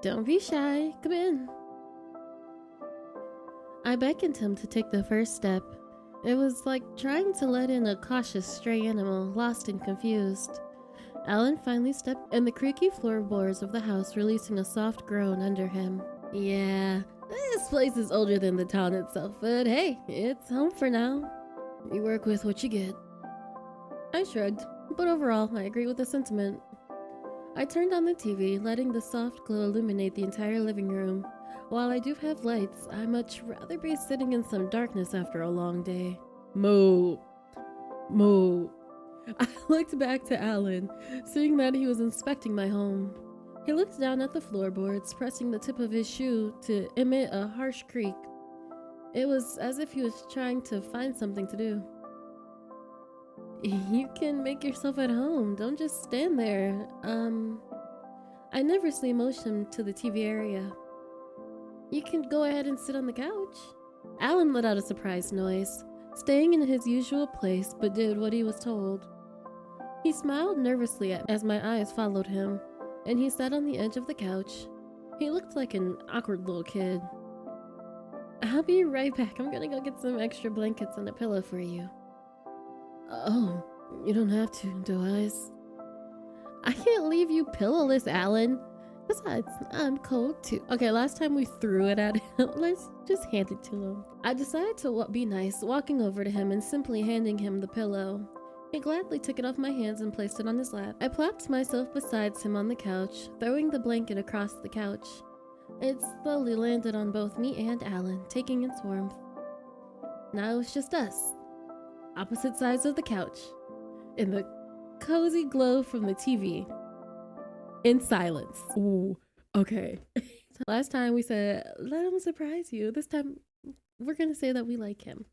Speaker 2: Don't be shy, come in. I beckoned him to take the first step. It was like trying to let in a cautious stray animal, lost and confused. Alan finally stepped in the creaky floorboards of the house, releasing a soft groan under him. Yeah, this place is older than the town itself, but hey, it's home for now. You work with what you get. I shrugged, but overall, I agree with the sentiment. I turned on the TV, letting the soft glow illuminate the entire living room. While I do have lights, I'd much rather be sitting in some darkness after a long day. Moo. Moo. I looked back to Alan, seeing that he was inspecting my home. He looked down at the floorboards, pressing the tip of his shoe to emit a harsh creak. It was as if he was trying to find something to do. You can make yourself at home. Don't just stand there. I nervously motioned him to the TV area. You can go ahead and sit on the couch. Alan let out a surprised noise, staying in his usual place, but did what he was told. He smiled nervously as my eyes followed him, and he sat on the edge of the couch. He looked like an awkward little kid. I'll be right back. I'm gonna go get some extra blankets and a pillow for you. Oh, you don't have to, Doe Eyes. I can't leave you pillowless, Alan. Besides, I'm cold too. Okay, last time we threw it at him, let's just hand it to him. I decided to be nice, walking over to him and simply handing him the pillow. He gladly took it off my hands and placed it on his lap. I plopped myself beside him on the couch, throwing the blanket across the couch. It slowly landed on both me and Alan, taking its warmth. Now it was just us, opposite sides of the couch, in the cozy glow from the TV, in silence. Ooh, okay. Last time we said, let him surprise you. This time, we're gonna say that we like him.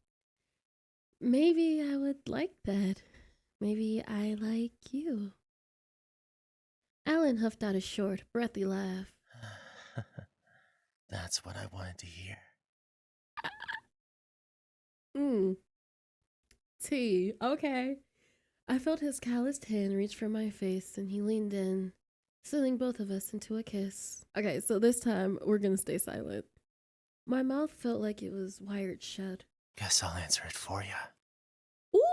Speaker 2: Maybe I would like that. Maybe I like you. Alan huffed out a short, breathy laugh.
Speaker 3: That's what I wanted to hear.
Speaker 2: T, okay. I felt his calloused hand reach for my face and he leaned in, sealing both of us into a kiss. Okay, so this time we're gonna stay silent. My mouth felt like it was wired shut.
Speaker 3: Guess I'll answer it for you.
Speaker 2: Ooh!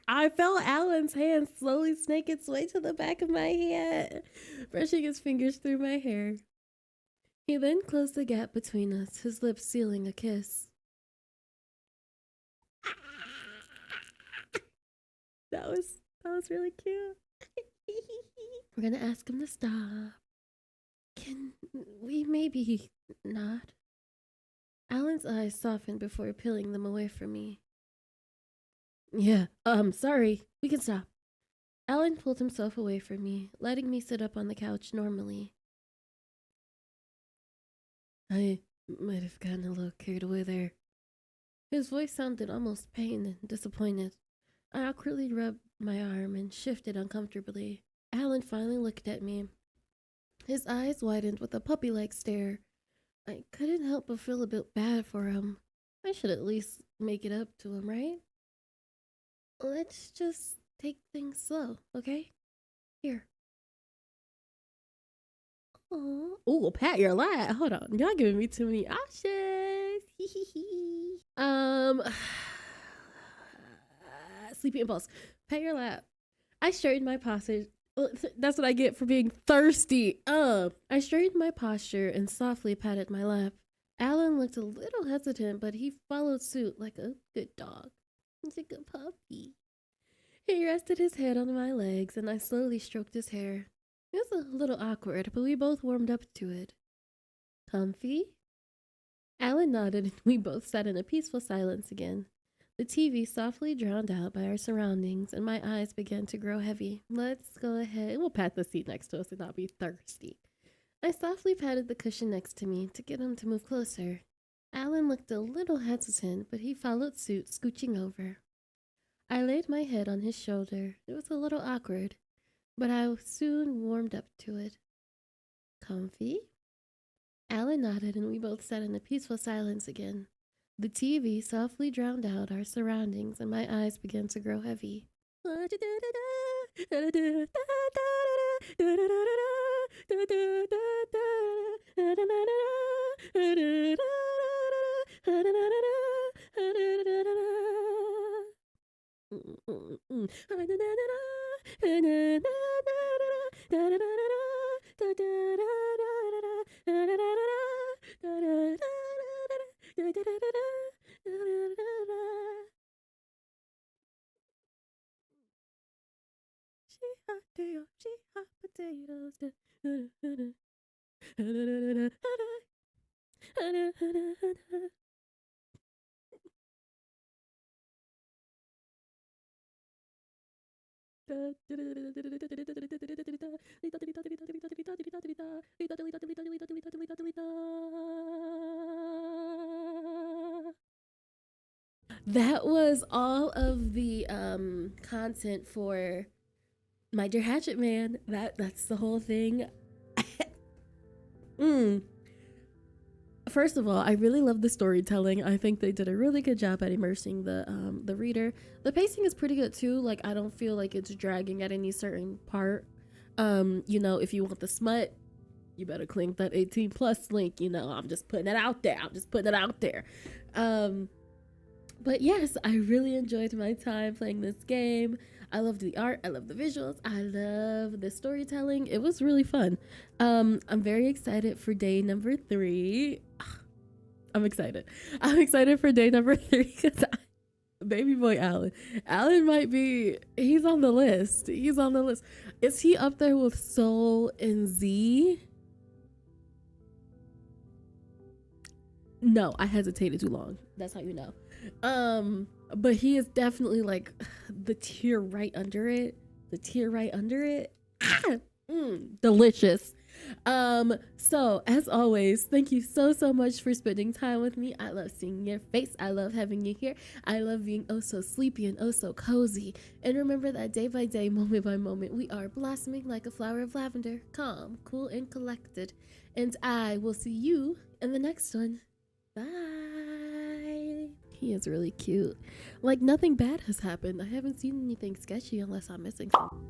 Speaker 2: I felt Alan's hand slowly snake its way to the back of my head, brushing his fingers through my hair. He then closed the gap between us, his lips sealing a kiss. That was really cute. We're gonna ask him to stop. Can we maybe not? Alan's eyes softened before peeling them away from me. Yeah, sorry. We can stop. Alan pulled himself away from me, letting me sit up on the couch normally. I might have gotten a little carried away there. His voice sounded almost pained and disappointed. I awkwardly rubbed my arm and shifted uncomfortably. Alan finally looked at me. His eyes widened with a puppy-like stare. I couldn't help but feel a bit bad for him. I should at least make it up to him, right? Let's just take things slow, okay? Here. Oh, pat your lap. Hold on. Y'all giving me too many options. Sleepy impulse. Pat your lap. I straightened my posture. That's what I get for being thirsty. I straightened my posture and softly patted my lap. Alan looked a little hesitant, but he followed suit like a good dog. He's a good puppy. He rested his head on my legs, and I slowly stroked his hair. It was a little awkward, but we both warmed up to it. Comfy? Alan nodded, and we both sat in a peaceful silence again. The TV softly drowned out by our surroundings, and my eyes began to grow heavy. Let's go ahead. We'll pat the seat next to us and not be thirsty. I softly patted the cushion next to me to get him to move closer. Alan looked a little hesitant, but he followed suit, scooching over. I laid my head on his shoulder. It was a little awkward, but I soon warmed up to it. Comfy? Alan nodded, and we both sat in a peaceful silence again. The TV softly drowned out our surroundings, and my eyes began to grow heavy. She hot potatoes. That was all of the content for My Dear Hatchet Man. That's the whole thing. First of all, I really love the storytelling. I think they did a really good job at immersing the reader. The pacing is pretty good too. Like, I don't feel like it's dragging at any certain part. You know, if you want the smut, you better click that 18 plus link. You know, I'm just putting it out there. But yes, I really enjoyed my time playing this game. I love the art, I love the visuals, I love the storytelling. It was really fun. I'm very excited for day number 3. I'm excited for day number 3 because baby boy Alan might be, he's on the list. Is he up there with Soul and Z? No, I hesitated too long. That's how you know. But he is definitely like the tier right under it. Delicious. So as always, thank you so much for spending time with me. I love seeing your face. I love having you here. I love being oh so sleepy and oh so cozy. And remember that day by day, moment by moment, we are blossoming like a flower of lavender, calm, cool, and collected. And I will see you in the next one. Bye. He is really cute. Like, nothing bad has happened. I haven't seen anything sketchy unless I'm missing something.